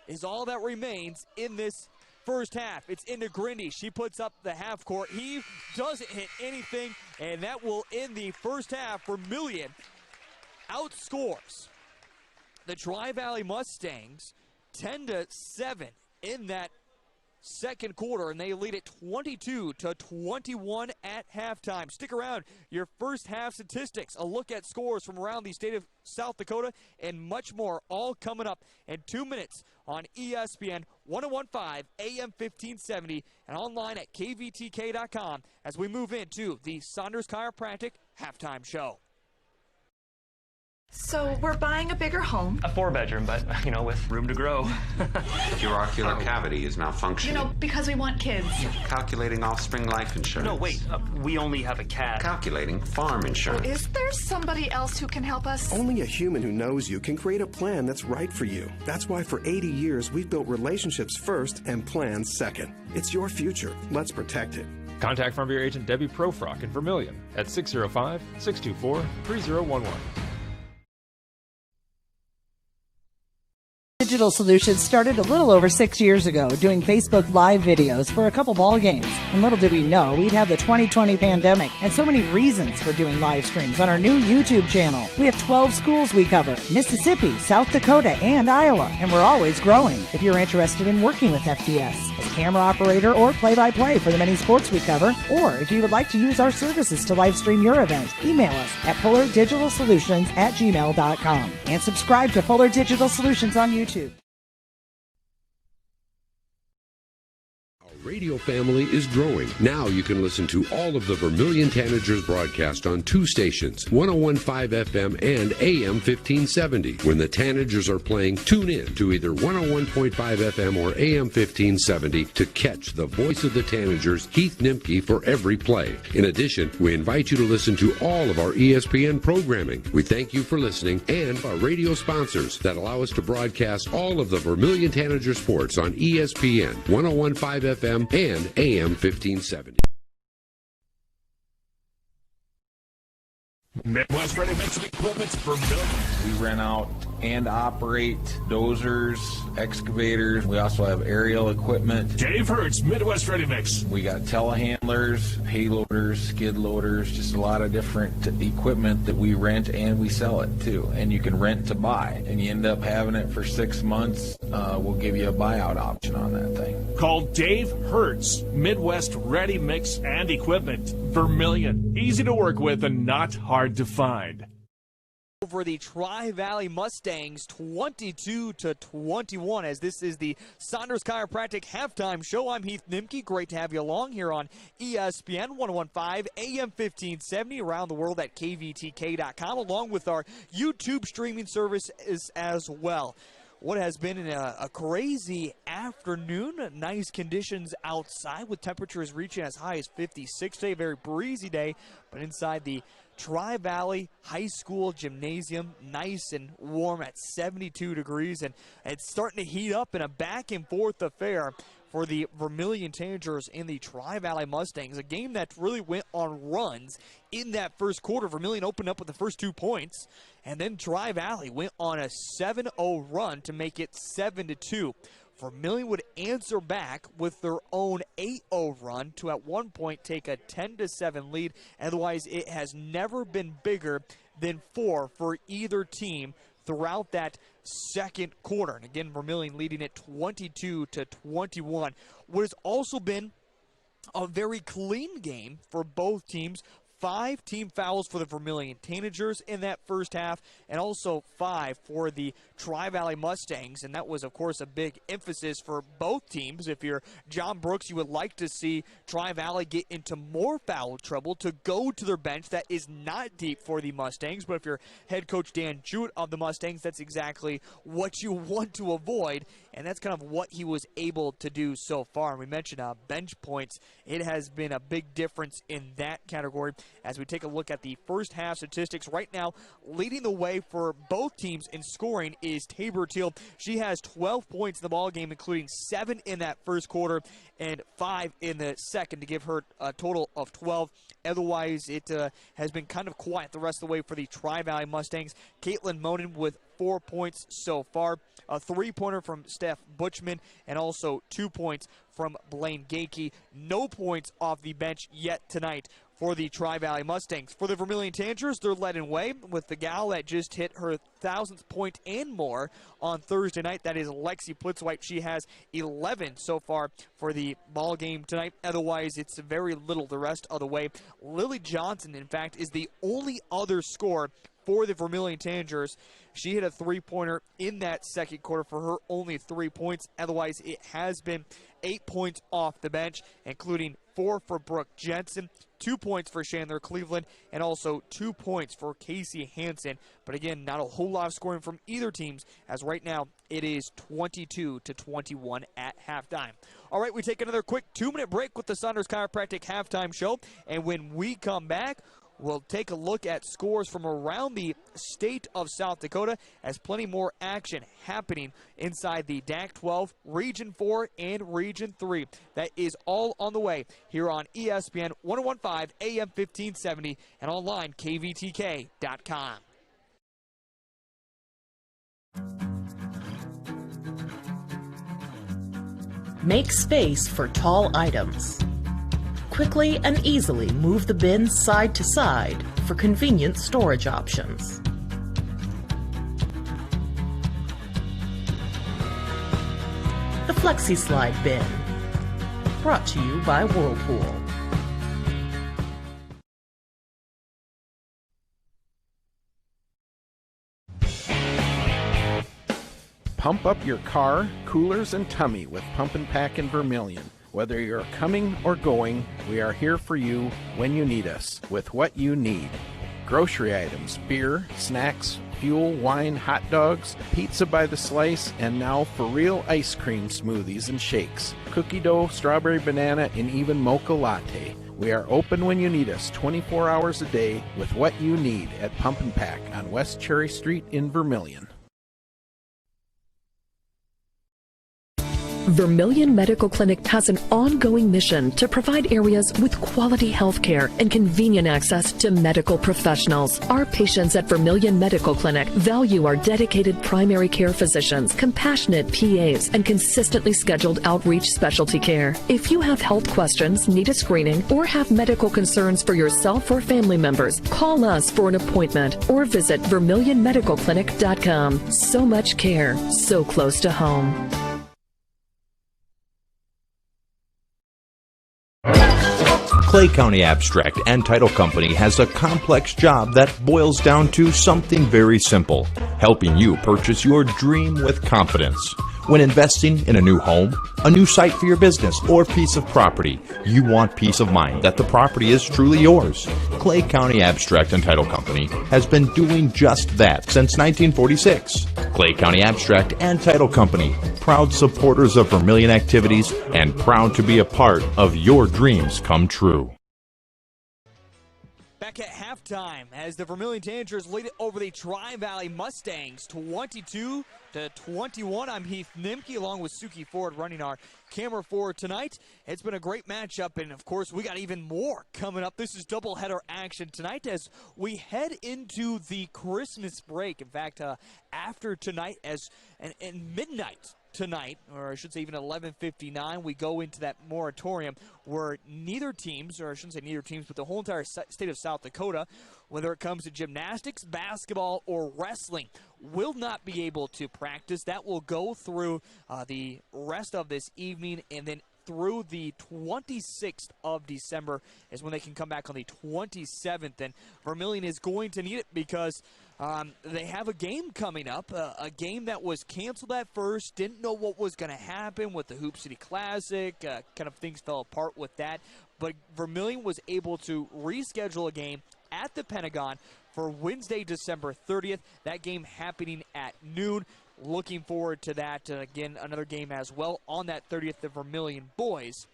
is all that remains in this first half. It's into Grindy. She puts up the half-court heave, doesn't hit anything, and that will end the first half. Vermillion outscores the Tri-Valley Mustangs 10-7 in that second quarter, and they lead it 22-21 at halftime. Stick around. Your first half statistics, a look at scores from around the state of South Dakota, and much more, all coming up in 2 minutes on ESPN 1015 AM 1570 and online at kvtk.com as we move into the Saunders Chiropractic halftime show. So we're buying a bigger home. A 4-bedroom, but, with room to grow. Your ocular cavity is malfunctioning. Because we want kids. Calculating offspring life insurance. No, wait, we only have a cat. Calculating farm insurance. Is there somebody else who can help us? Only a human who knows you can create a plan that's right for you. That's why for 80 years we've built relationships first and plans second. It's your future. Let's protect it. Contact Farm Bureau Agent Debbie Profrock in Vermillion at 605-624-3011. Digital Solutions started a little over 6 years ago doing Facebook Live videos for a couple ball games. And little did we know we'd have the 2020 pandemic and so many reasons for doing live streams on our new YouTube channel. We have 12 schools we cover: Mississippi, South Dakota, and Iowa. And we're always growing. If you're interested in working with FDS as camera operator or play-by-play for the many sports we cover, or if you would like to use our services to live stream your event, email us at fullerdigitalsolutions@gmail.com and subscribe to Fuller Digital Solutions on YouTube. Radio family is growing. Now you can listen to all of the Vermillion Tanagers broadcast on 2 stations, 1015 FM and AM 1570. When the Tanagers are playing, tune in to either 101.5 FM or AM 1570 to catch the voice of the Tanagers, Heath Nimke, for every play. In addition, we invite you to listen to all of our ESPN programming. We thank you for listening and our radio sponsors that allow us to broadcast all of the Vermillion Tanager sports on ESPN 101.5 FM and AM 1570. Midwest Ready Mix Equipment for Vermillion. We rent out and operate dozers, excavators. We also have aerial equipment. Dave Hertz, Midwest Ready Mix. We got telehandlers, hay loaders, skid loaders, just a lot of different equipment that we rent and we sell it too. And you can rent to buy. And you end up having it for 6 months. We'll give you a buyout option on that thing. Call Dave Hertz, Midwest Ready Mix and Equipment, Vermillion. Easy to work with and not hard to find. Over the Tri-Valley Mustangs 22-21 as this is the Saunders Chiropractic halftime show. I'm Heath Nimke. Great to have you along here on ESPN 1015 AM 1570 around the world at kvtk.com along with our YouTube streaming service as well. What has been a crazy afternoon. Nice conditions outside with temperatures reaching as high as 56 today. Very breezy day, but inside the Tri-Valley High School Gymnasium, nice and warm at 72 degrees, and it's starting to heat up in a back-and-forth affair for the Vermillion Tanagers and the Tri-Valley Mustangs, a game that really went on runs in that first quarter. Vermillion opened up with the first 2 points, and then Tri-Valley went on a 7-0 run to make it 7-2. Vermillion would answer back with their own 8-0 run to at one point take a 10-7 lead. Otherwise, it has never been bigger than 4 for either team throughout that second quarter. And again, Vermillion leading it 22-21. What has also been a very clean game for both teams. 5 team fouls for the Vermillion Tanagers in that first half, and also 5 for the Tri-Valley Mustangs, and that was, of course, a big emphasis for both teams. If you're John Brooks, you would like to see Tri-Valley get into more foul trouble to go to their bench. That is not deep for the Mustangs, but if you're head coach Dan Jewett of the Mustangs, that's exactly what you want to avoid, and that's kind of what he was able to do so far. And we mentioned bench points. It has been a big difference in that category. As we take a look at the first half statistics, right now, leading the way for both teams in scoring is Tabor Teal. She has 12 points in the ballgame, including 7 in that first quarter and 5 in the second, to give her a total of 12. Otherwise, it has been kind of quiet the rest of the way for the Tri-Valley Mustangs. Caitlin Monin with 4 points so far, a 3-pointer from Steph Butchman, and also 2 points from Blaine Gakey. No points off the bench yet tonight for the Tri-Valley Mustangs. For the Vermillion Tanagers, they're led in way with the gal that just hit her 1,000th point and more on Thursday night. That is Lexi Plitzwhite. She has 11 so far for the ball game tonight. Otherwise, it's very little the rest of the way. Lily Johnson, in fact, is the only other scorer for the Vermillion Tanagers. She hit a 3-pointer in that second quarter for her only 3 points. Otherwise, it has been 8 points off the bench, including 4 for Brooke Jensen, 2 points for Chandler Cleveland, and also 2 points for Casey Hansen. But again, not a whole lot of scoring from either teams, as right now it is 22-21 at halftime. All right, we take another quick 2-minute break with the Saunders Chiropractic halftime show, and when we come back, we'll take a look at scores from around the state of South Dakota, as plenty more action happening inside the DAC 12, Region 4, and Region 3. That is all on the way here on ESPN 1015 AM 1570 and online kvtk.com. Make space for tall items. Quickly and easily move the bins side to side for convenient storage options. The Flexi Slide Bin, brought to you by Whirlpool. Pump up your car, coolers, and tummy with Pump and Pack in Vermillion. Whether you're coming or going, we are here for you when you need us, with what you need. Grocery items, beer, snacks, fuel, wine, hot dogs, pizza by the slice, and now for real ice cream smoothies and shakes, cookie dough, strawberry banana, and even mocha latte. We are open when you need us 24 hours a day with what you need at Pump and Pack on West Cherry Street in Vermillion. Vermillion Medical Clinic has an ongoing mission to provide areas with quality health care and convenient access to medical professionals. Our patients at Vermillion Medical Clinic value our dedicated primary care physicians, compassionate PAs, and consistently scheduled outreach specialty care. If you have health questions, need a screening, or have medical concerns for yourself or family members, call us for an appointment or visit VermillionMedicalClinic.com. So much care, so close to home. Clay County Abstract and Title Company has a complex job that boils down to something very simple: helping you purchase your dream with confidence. When investing in a new home, a new site for your business, or piece of property, you want peace of mind that the property is truly yours. Clay County Abstract and Title Company has been doing just that since 1946. Clay County Abstract and Title Company, proud supporters of Vermillion activities and proud to be a part of your dreams come true. Back at halftime as the Vermillion Tanagers lead it over the Tri-Valley Mustangs 22-21. I'm Heath Nimke along with Suki Ford running our camera for tonight. It's been a great matchup, and of course we got even more coming up. This is doubleheader action tonight as we head into the Christmas break. In fact, after tonight and midnight tonight, or I should say even 11:59, we go into that moratorium where neither teams, or I shouldn't say neither teams, but the whole entire state of South Dakota, whether it comes to gymnastics, basketball, or wrestling, will not be able to practice. That will go through the rest of this evening, and then through the 26th of December is when they can come back on the 27th. And Vermillion is going to need it because they have a game coming up, a game that was canceled at first, didn't know what was going to happen with the Hoop City Classic, kind of things fell apart with that. But Vermillion was able to reschedule a game at the Pentagon for Wednesday, December 30th. That game happening at noon. Looking forward to that. Again, another game as well on that 30th. The Vermillion boys,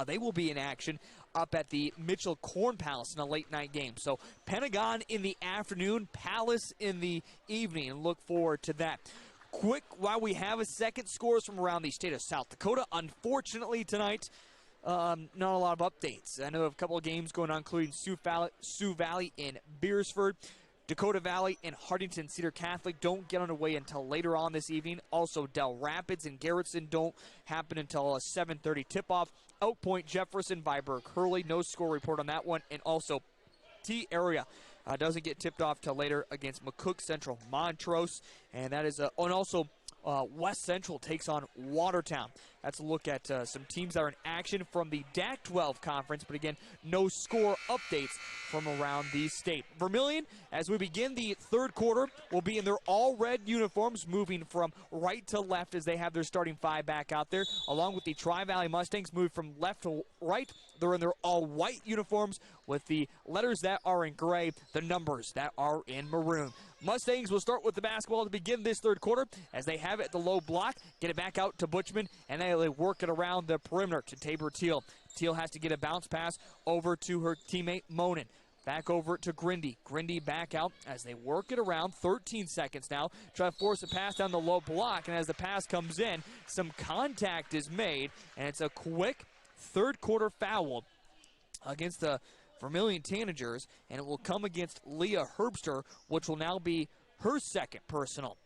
they will be in action up at the Mitchell Corn Palace in a late night game. So Pentagon in the afternoon, Palace in the evening, and look forward to that. Quick, while we have a second, scores from around the state of South Dakota. Unfortunately tonight, not a lot of updates. I know a couple of games going on, including Sioux Valley in Beersford. Dakota Valley and Hardington Cedar Catholic don't get underway until later on this evening. Also, Del Rapids and Garrettson don't happen until a 7:30 tip-off. Oak Point, Jefferson, Viborg, Hurley, no score report on that one. And also, T-Area doesn't get tipped off till later against McCook Central Montrose. And that is, and also West Central takes on Watertown. That's a look at some teams that are in action from the DAC-12 conference, but again, no score updates from around the state. Vermillion, as we begin the third quarter, will be in their all-red uniforms, moving from right to left as they have their starting five back out there, along with the Tri-Valley Mustangs move from left to right. They're in their all-white uniforms with the letters that are in gray, the numbers that are in maroon. Mustangs will start with the basketball to begin this third quarter as they have it at the low block, get it back out to Butchman, and they work it around the perimeter to Tabor Teal. Teal has to get a bounce pass over to her teammate Monin. Back over to Grindy. Grindy back out as they work it around. 13 seconds now. Try to force a pass down the low block, and as the pass comes in, some contact is made, and it's a quick third quarter foul against the Vermillion Tanagers, and it will come against Leah Herbster, which will now be her second personal.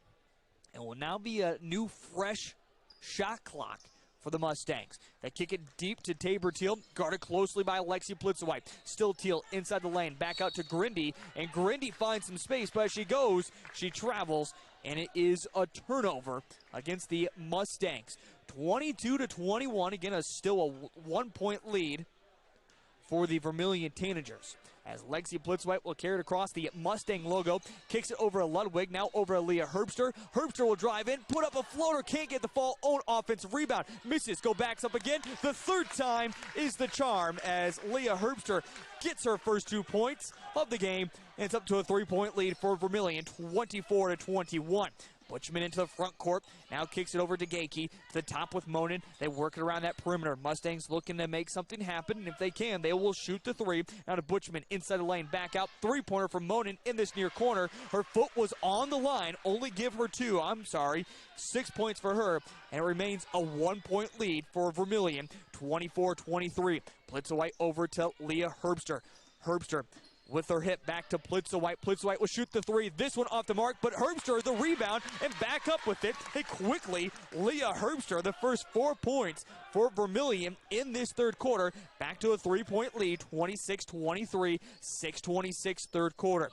It will now be a new, fresh shot clock for the Mustangs. They kick it deep to Tabor Teal, guarded closely by Alexi Plitzowite. Still Teal inside the lane, back out to Grindy, and Grindy finds some space, but as she goes, she travels, and it is a turnover against the Mustangs. 22-21, again, still a 1-point lead for the Vermillion Tanagers. As Lexi Plitzwhite will carry it across the Mustang logo, kicks it over to Ludwig, now over to Leah Herbster. Herbster will drive in, put up a floater, can't get the fall, own offensive rebound, misses, go backs up again. The third time is the charm as Leah Herbster gets her first 2 points of the game, and it's up to a 3-point lead for Vermillion, 24-21. Butchman into the front court, now kicks it over to Gakey, to the top with Monin. They work it around that perimeter. Mustangs looking to make something happen, and if they can, they will shoot the three. Now to Butchman, inside the lane, back out, three-pointer from Monin in this near corner. Her foot was on the line, only give her 6 points for her, and it remains a 1-point lead for Vermillion, 24-23. Plitzowite over to Leah Herbster. Herbster with her hit back to Plitzowite. Plitzowite will shoot the three. This one off the mark, but Herbster the rebound and back up with it. Hey, quickly, Leah Herbster, the first 4 points for Vermillion in this third quarter. Back to a 3-point lead, 26-23, 6:26 third quarter.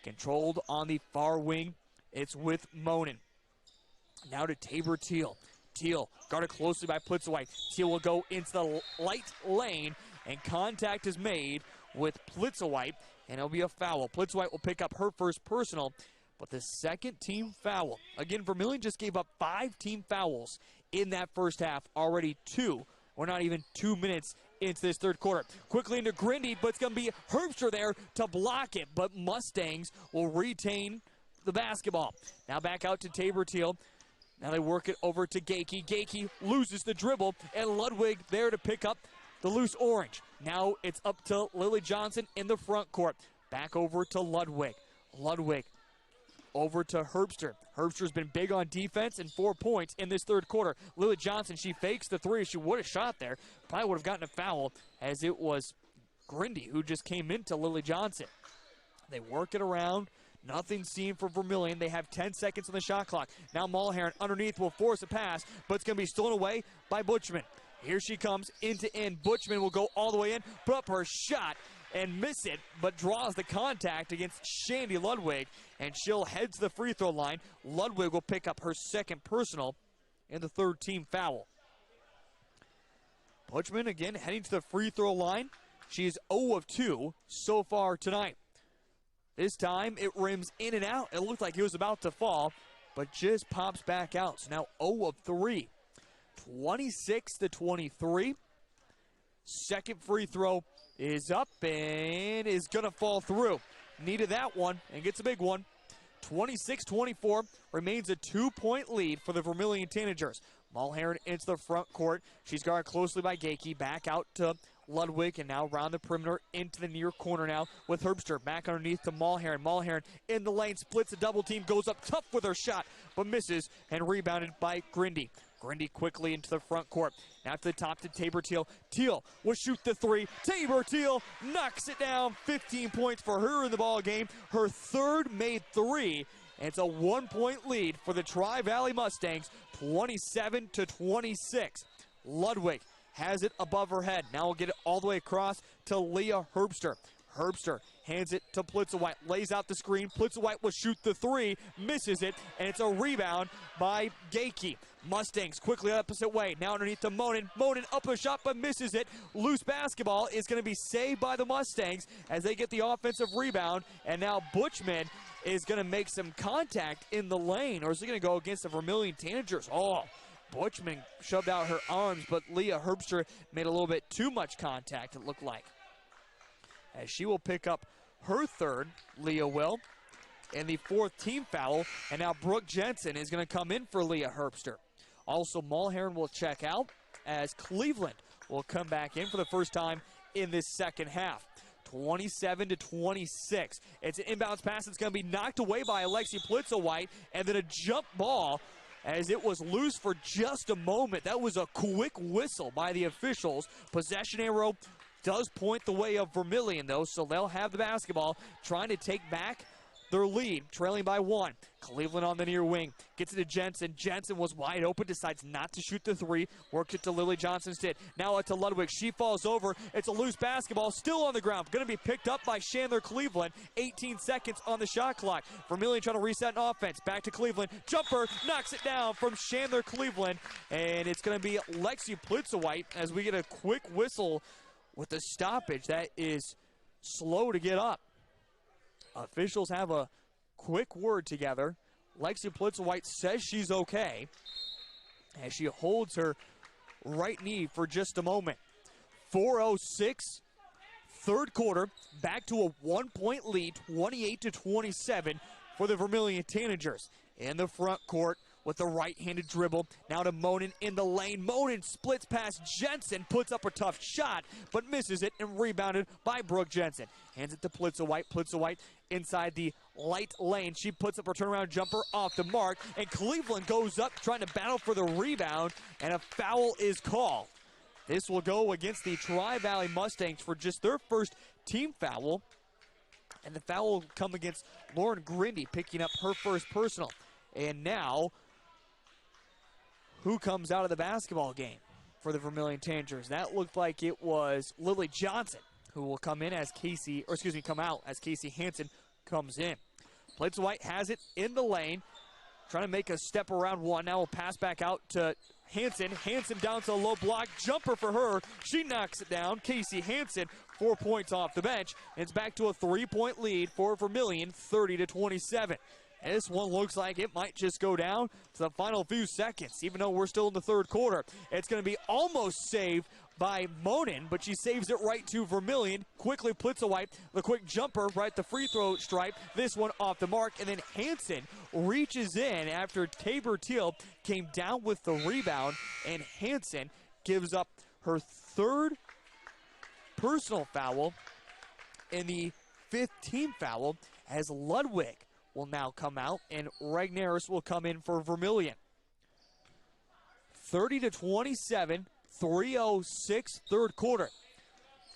Controlled on the far wing, it's with Monin. Now to Tabor Teal. Teal guarded closely by Plitzowite. Teal will go into the light lane, and contact is made with Plitzowite, and it'll be a foul. Plitzowite will pick up her first personal, but the second team foul. Again, Vermillion just gave up 5 team fouls in that first half, already 2. We're not even 2 minutes into this third quarter. Quickly into Grindy, but it's going to be Herbster there to block it, but Mustangs will retain the basketball. Now back out to Tabor Teal. Now they work it over to Gakey. Gakey loses the dribble, and Ludwig there to pick up the loose orange. Now it's up to Lily Johnson in the front court. Back over to Ludwig. Ludwig over to Herbster. Herbster's been big on defense and 4 points in this third quarter. Lily Johnson, she fakes the three. She would have shot there. Probably would have gotten a foul as it was Grindy who just came into Lily Johnson. They work it around. Nothing seen for Vermillion. They have 10 seconds on the shot clock. Now Mulherrin underneath will force a pass, but it's going to be stolen away by Butchman. Here she comes, end to end. Butchman will go all the way in, put up her shot, and miss it, but draws the contact against Shandy Ludwig, and she'll head to the free throw line. Ludwig will pick up her second personal and the third team foul. Butchman again heading to the free throw line. She is 0 of 2 so far tonight. This time it rims in and out. It looked like it was about to fall, but just pops back out. So now 0 of 3. 26-23. Second free throw is up and is going to fall through. Needed that one and gets a big one. 26-24, remains a 2-point lead for the Vermillion Tanagers. Mulherrin into the front court. She's guarded closely by Gakey. Back out to Ludwig, and now around the perimeter into the near corner now with Herbster. Back underneath to Mulherrin. Mulherrin in the lane, splits a double team, goes up tough with her shot, but misses, and rebounded by Grindy. Grindy quickly into the front court. Now to the top to Tabor Teal. Teal will shoot the three. Tabor Teal knocks it down. 15 points for her in the ball game. Her third made three. And it's a 1-point lead for the Tri-Valley Mustangs, 27-26. Ludwig has it above her head. Now we'll get it all the way across to Leah Herbster. Herbster hands it to Plitzowhite, lays out the screen. Plitzowhite will shoot the three, misses it, and it's a rebound by Gakey. Mustangs quickly opposite way, now underneath to Monin. Monin up a shot but misses it. Loose basketball is going to be saved by the Mustangs as they get the offensive rebound, and now Butchman is going to make some contact in the lane, or is he going to go against the Vermillion Tanagers? Oh, Butchman shoved out her arms, but Leah Herbster made a little bit too much contact, it looked like. As she will pick up her third, Leah will, and the fourth team foul. And now Brooke Jensen is going to come in for Leah Herbster. Also, Mulherrin will check out as Cleveland will come back in for the first time in this second half. 27-26. It's an inbounds pass that's going to be knocked away by Alexi Plitzowhite, and then a jump ball as it was loose for just a moment. That was a quick whistle by the officials. Possession arrow does point the way of Vermillion, though, so they'll have the basketball, trying to take back their lead, trailing by 1. Cleveland on the near wing, gets it to Jensen. Jensen was wide open, decides not to shoot the three, works it to Lily Johnson instead. Now to Ludwig, she falls over. It's a loose basketball, still on the ground, going to be picked up by Chandler Cleveland. 18 seconds on the shot clock. Vermillion trying to reset an offense, back to Cleveland. Jumper, knocks it down from Chandler Cleveland, and it's going to be Lexi Plitzowhite as we get a quick whistle with the stoppage. That is slow to get up. Officials have a quick word together. Lexi Plitzowhite says she's okay as she holds her right knee for just a moment. 4:06, third quarter, back to a 1-point lead, 28-27 for the Vermillion Tanagers. In the front court with the right-handed dribble. Now to Monin in the lane. Monin splits past Jensen, puts up a tough shot, but misses it and rebounded by Brooke Jensen. Hands it to Plitzowhite. Plitzowhite inside the light lane. She puts up her turnaround jumper off the mark, and Cleveland goes up trying to battle for the rebound, and a foul is called. This will go against the Tri-Valley Mustangs for just their first team foul, and the foul will come against Lauren Grindy, picking up her first personal. And now, who comes out of the basketball game for the Vermillion Tanagers? That looked like it was Lily Johnson, who will come in as come out as Casey Hansen comes in. Plitzowhite has it in the lane, trying to make a step around one. Now we'll pass back out to Hansen. Hansen down to a low block. Jumper for her. She knocks it down. Casey Hansen, 4 points off the bench. And it's back to a 3-point lead for Vermillion, 30-27. This one looks like it might just go down to the final few seconds, even though we're still in the third quarter. It's going to be almost saved by Monin, but she saves it right to Vermillion. Quickly Plitzowhite, the quick jumper right at the free throw stripe. This one off the mark, and then Hansen reaches in after Tabor Teal came down with the rebound, and Hansen gives up her third personal foul and the 5th team foul as Ludwig will now come out, and Regnaris will come in for Vermillion. 30-27, 3:06 third quarter.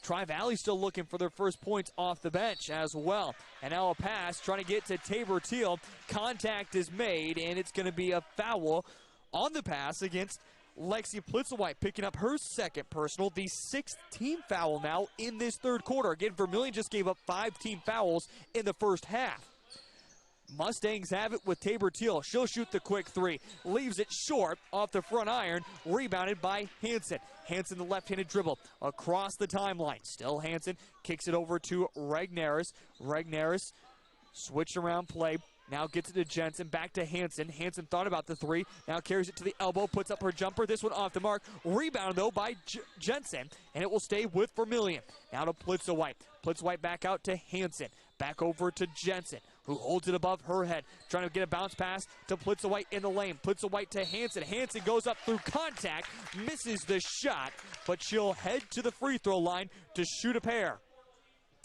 Tri-Valley still looking for their first points off the bench as well. And now a pass trying to get to Tabor Teal. Contact is made, and it's going to be a foul on the pass against Lexi Plitzowhite, picking up her second personal, the 6th team foul now in this third quarter. Again, Vermillion just gave up 5 team fouls in the first half. Mustangs have it with Tabor Teal. She'll shoot the quick three. Leaves it short off the front iron. Rebounded by Hansen. Hansen, the left-handed dribble across the timeline. Still Hansen. Kicks it over to Regnaris. Regnaris, switch around play. Now gets it to Jensen. Back to Hansen. Hansen thought about the three. Now carries it to the elbow. Puts up her jumper. This one off the mark. Rebound, though, by Jensen. And it will stay with Vermillion. Now to Plitzowhite. Plitzowhite back out to Hansen. Back over to Jensen, who holds it above her head. Trying to get a bounce pass to Plitzowhite in the lane. Plitzowhite to Hansen. Hansen goes up through contact. Misses the shot. But she'll head to the free throw line to shoot a pair.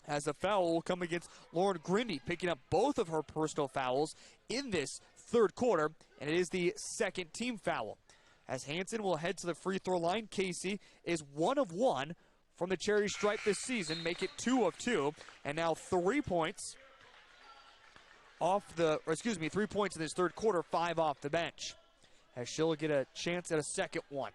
As a foul will come against Lauren Grindy, picking up both of her personal fouls in this third quarter, and it is the second team foul. As Hansen will head to the free throw line, Casey is 1 of 1 from the charity stripe this season, make it 2 of 2, and now 3 points off the, 3 points in this third quarter, 5 off the bench. As she'll get a chance at a second one.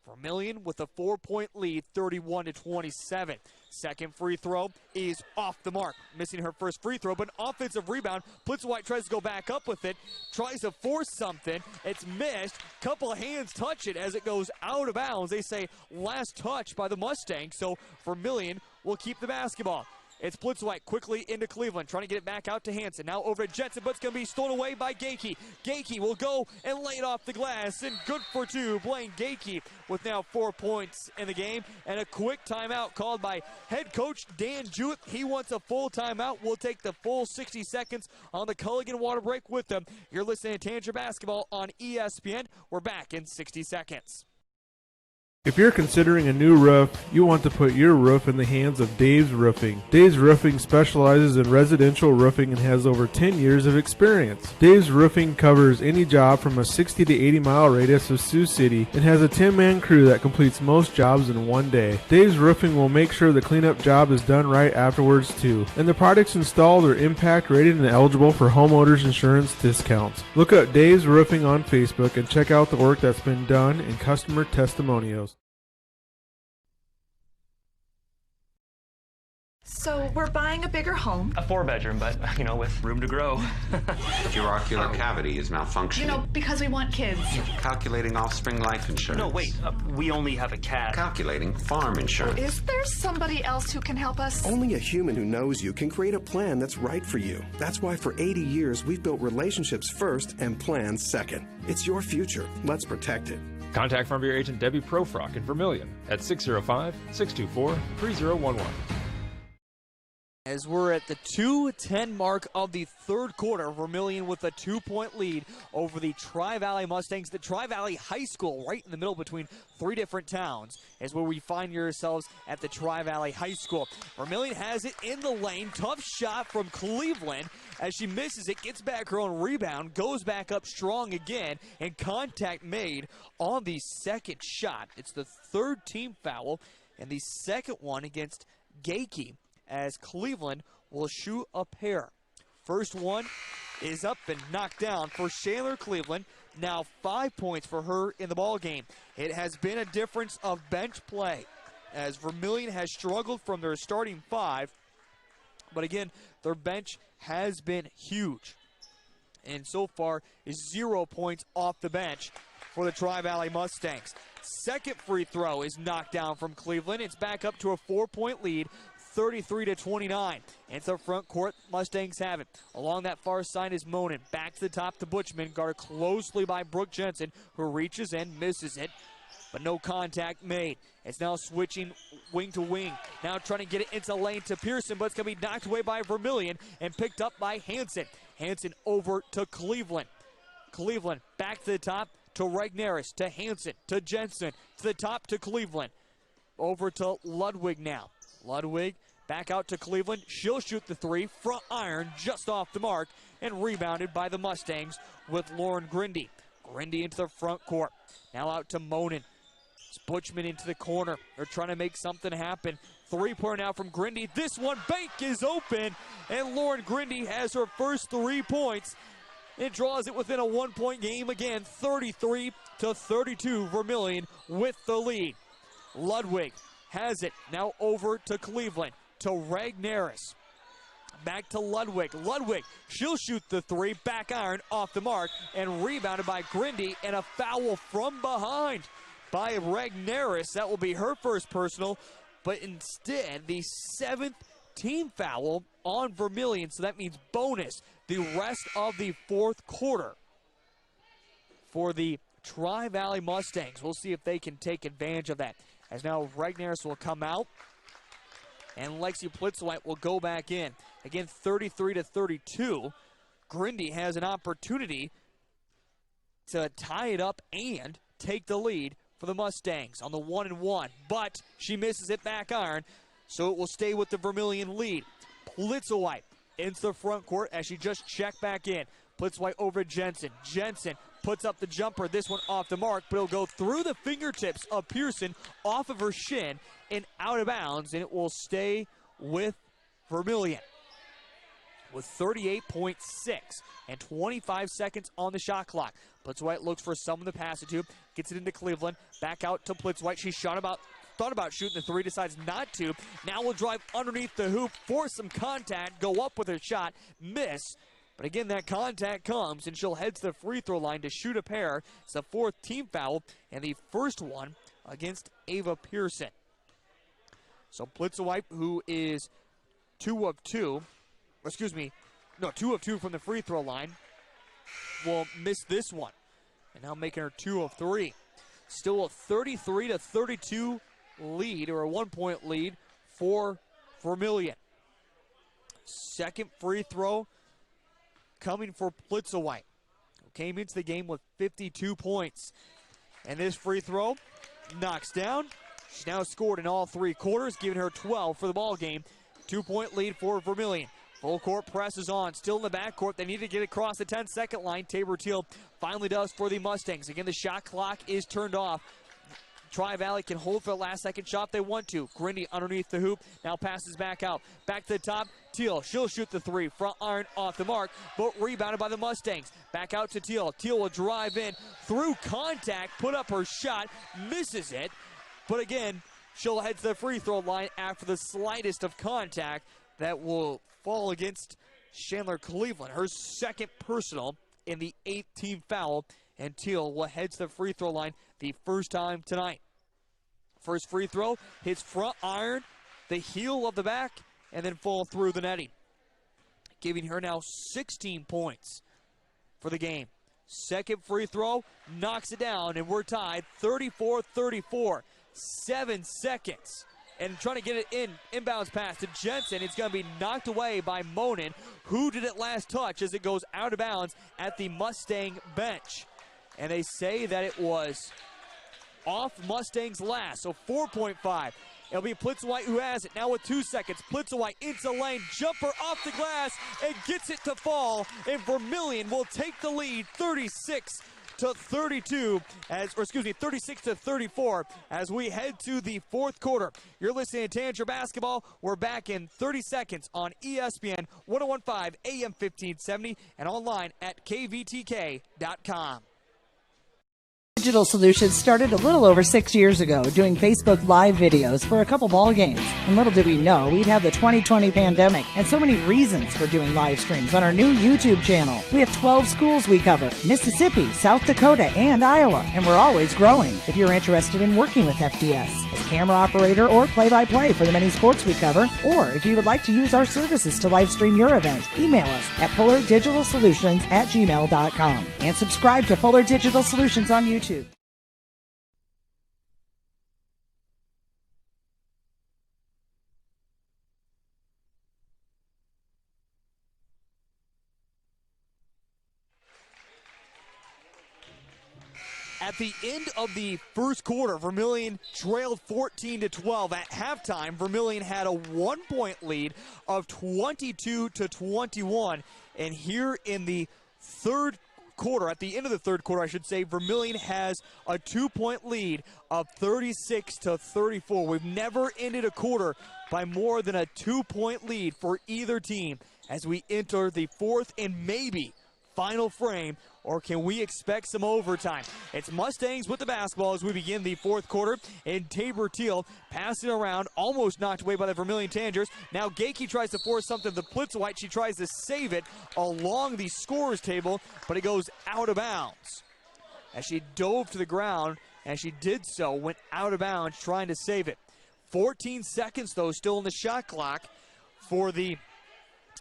Vermillion with a 4-point lead, 31-27. Second free throw is off the mark. Missing her first free throw, but an offensive rebound. Plitzowhite tries to go back up with it. Tries to force something. It's missed. Couple of hands touch it as it goes out of bounds. They say last touch by the Mustangs, so Vermillion will keep the basketball. It's Plitzowhite quickly into Cleveland, trying to get it back out to Hansen. Now over to Jensen, but it's going to be stolen away by Gakey. Gakey will go and lay it off the glass, and good for 2. Blaine Gakey with now 4 points in the game, and a quick timeout called by head coach Dan Jewett. He wants a full timeout. We'll take the full 60 seconds on the Culligan water break with them. You're listening to Tanager Basketball on ESPN. We're back in 60 seconds. If you're considering a new roof, you want to put your roof in the hands of Dave's Roofing. Dave's Roofing specializes in residential roofing and has over 10 years of experience. Dave's Roofing covers any job from a 60 to 80 mile radius of Sioux City and has a 10-man crew that completes most jobs in one day. Dave's Roofing will make sure the cleanup job is done right afterwards too. And the products installed are impact rated and eligible for homeowners insurance discounts. Look up Dave's Roofing on Facebook and check out the work that's been done and customer testimonials. So we're buying a bigger home. A 4-bedroom, but, with room to grow. Your ocular cavity is malfunctioning. Because we want kids. Calculating offspring life insurance. No, wait. We only have a cat. Calculating farm insurance. Is there somebody else who can help us? Only a human who knows you can create a plan that's right for you. That's why for 80 years we've built relationships first and plans second. It's your future. Let's protect it. Contact Farm Bureau Agent Debbie Profrock in Vermillion at 605-624-3011. As we're at the 2:10 mark of the third quarter, Vermillion with a 2-point lead over the Tri-Valley Mustangs. The Tri-Valley High School, right in the middle between 3 different towns, is where we find yourselves at the Tri-Valley High School. Vermillion has it in the lane. Tough shot from Cleveland. As she misses it, gets back her own rebound, goes back up strong again, and contact made on the second shot. It's the third team foul, and the second one against Gakey, as Cleveland will shoot a pair. First one is up and knocked down for Shaler Cleveland. Now 5 points for her in the ball game. It has been a difference of bench play, as Vermillion has struggled from their starting 5. But again, their bench has been huge. And so far is 0 points off the bench for the Tri-Valley Mustangs. Second free throw is knocked down from Cleveland. It's back up to a 4-point lead, 33-29. Into the front court, Mustangs have it. Along that far side is Monin. Back to the top to Butchman, guarded closely by Brooke Jensen, who reaches and misses it, but no contact made. It's now switching wing to wing. Now trying to get it into the lane to Pearson, but it's going to be knocked away by Vermillion and picked up by Hansen. Hansen over to Cleveland. Cleveland back to the top to Regnaris, to Hansen, to Jensen, to the top to Cleveland. Over to Ludwig now. Ludwig back out to Cleveland. She'll shoot the three. Front iron just off the mark and rebounded by the Mustangs with Lauren Grindy. Grindy into the front court. Now out to Monin. It's Butchman into the corner. They're trying to make something happen. Three-pointer now from Grindy. This one, bank is open, and Lauren Grindy has her first 3 points. It draws it within a 1-point game again, 33-32. Vermillion with the lead. Ludwig has it now over to Cleveland, to Ragnaris. Back to Ludwig. Ludwig, she'll shoot the three, back iron off the mark, and rebounded by Grindy, and a foul from behind by Ragnaris. That will be her first personal, but instead the 7th team foul on Vermillion, so that means bonus the rest of the 4th quarter for the Tri-Valley Mustangs. We'll see if they can take advantage of that, as now Ragnaris will come out, and Lexi Plitzwhite will go back in. Again, 33-32. Grindy has an opportunity to tie it up and take the lead for the Mustangs on the 1-1, but she misses it back iron, so it will stay with the Vermillion lead. Plitzwhite into the front court as she just checked back in. Plitzwhite over Jensen. Jensen puts up the jumper, this one off the mark, but it'll go through the fingertips of Pearson, off of her shin, and out of bounds, and it will stay with Vermillion with 38.6 and 25 seconds on the shot clock. Plitzwhite looks for someone to pass it to, gets it into Cleveland, back out to Plitzwhite. She thought about shooting the three, decides not to. Now will drive underneath the hoop, force some contact, go up with her shot, miss. But again, that contact comes, and she'll head to the free throw line to shoot a pair. It's the 4th team foul, and the first one against Ava Pearson. So Plitzwhite, who is 2 of 2 from the free throw line, will miss this one. And now making her 2 of 3. Still a 33-32 lead, or a 1-point lead for Vermillion. Second free throw coming for Plitzwhite, who came into the game with 52 points. And this free throw knocks down. She's now scored in all 3 quarters, giving her 12 for the ball game. 2-point lead for Vermillion. Full court press is on. Still in the backcourt. They need to get across the 10-second line. Tabor Teal finally does for the Mustangs. Again, the shot clock is turned off. Tri-Valley can hold for the last second shot if they want to. Grindy underneath the hoop. Now passes back out. Back to the top. Teal, she'll shoot the three. Front iron off the mark, but rebounded by the Mustangs. Back out to Teal. Teal will drive in through contact, put up her shot, misses it. But again, she'll head to the free throw line after the slightest of contact. That will fall against Chandler Cleveland. Her second personal in the 8th team foul. And Teal will head to the free throw line the first time tonight. First free throw hits front iron, the heel of the back, and then fall through the netting. Giving her now 16 points for the game. Second free throw knocks it down, and we're tied 34-34. 7 seconds. And trying to get it inbounds pass to Jensen. It's going to be knocked away by Monin, who did it last touch as it goes out of bounds at the Mustang bench. And they say that it was off Mustang's last, so 4.5. It'll be Plitzwhite who has it now with 2 seconds. Plitzwhite into lane, jumper off the glass, and gets it to fall. And Vermillion will take the lead 36-34 as we head to the 4th quarter. You're listening to Tanager Basketball. We're back in 30 seconds on ESPN 101.5 AM 1570 and online at kvtk.com. Digital Solutions started a little over 6 years ago doing Facebook Live videos for a couple ball games. And little did we know we'd have the 2020 pandemic and so many reasons for doing live streams on our new YouTube channel. We have 12 schools we cover: Mississippi, South Dakota, and Iowa. And we're always growing. If you're interested in working with FDS as camera operator or play-by-play for the many sports we cover, or if you would like to use our services to live stream your event, email us at fullerdigitalsolutions@gmail.com and subscribe to Fuller Digital Solutions on YouTube. At the end of the first quarter, Vermillion trailed 14-12. At halftime, Vermillion had a 1-point lead of 22-21. And here in the third quarter, at the end of the third quarter, I should say, Vermillion has a 2-point lead of 36-34. We've never ended a quarter by more than a 2-point lead for either team as we enter the fourth and maybe final frame, or can we expect some overtime? It's Mustangs with the basketball as we begin the fourth quarter, and Tabor Teal passing around, almost knocked away by the Vermillion Tanagers. Now Gakey tries to force something to Plitzwhite. She tries to save it along the scorer's table, but it goes out of bounds. As she dove to the ground, and she did so, went out of bounds trying to save it. 14 seconds, though, still in the shot clock for the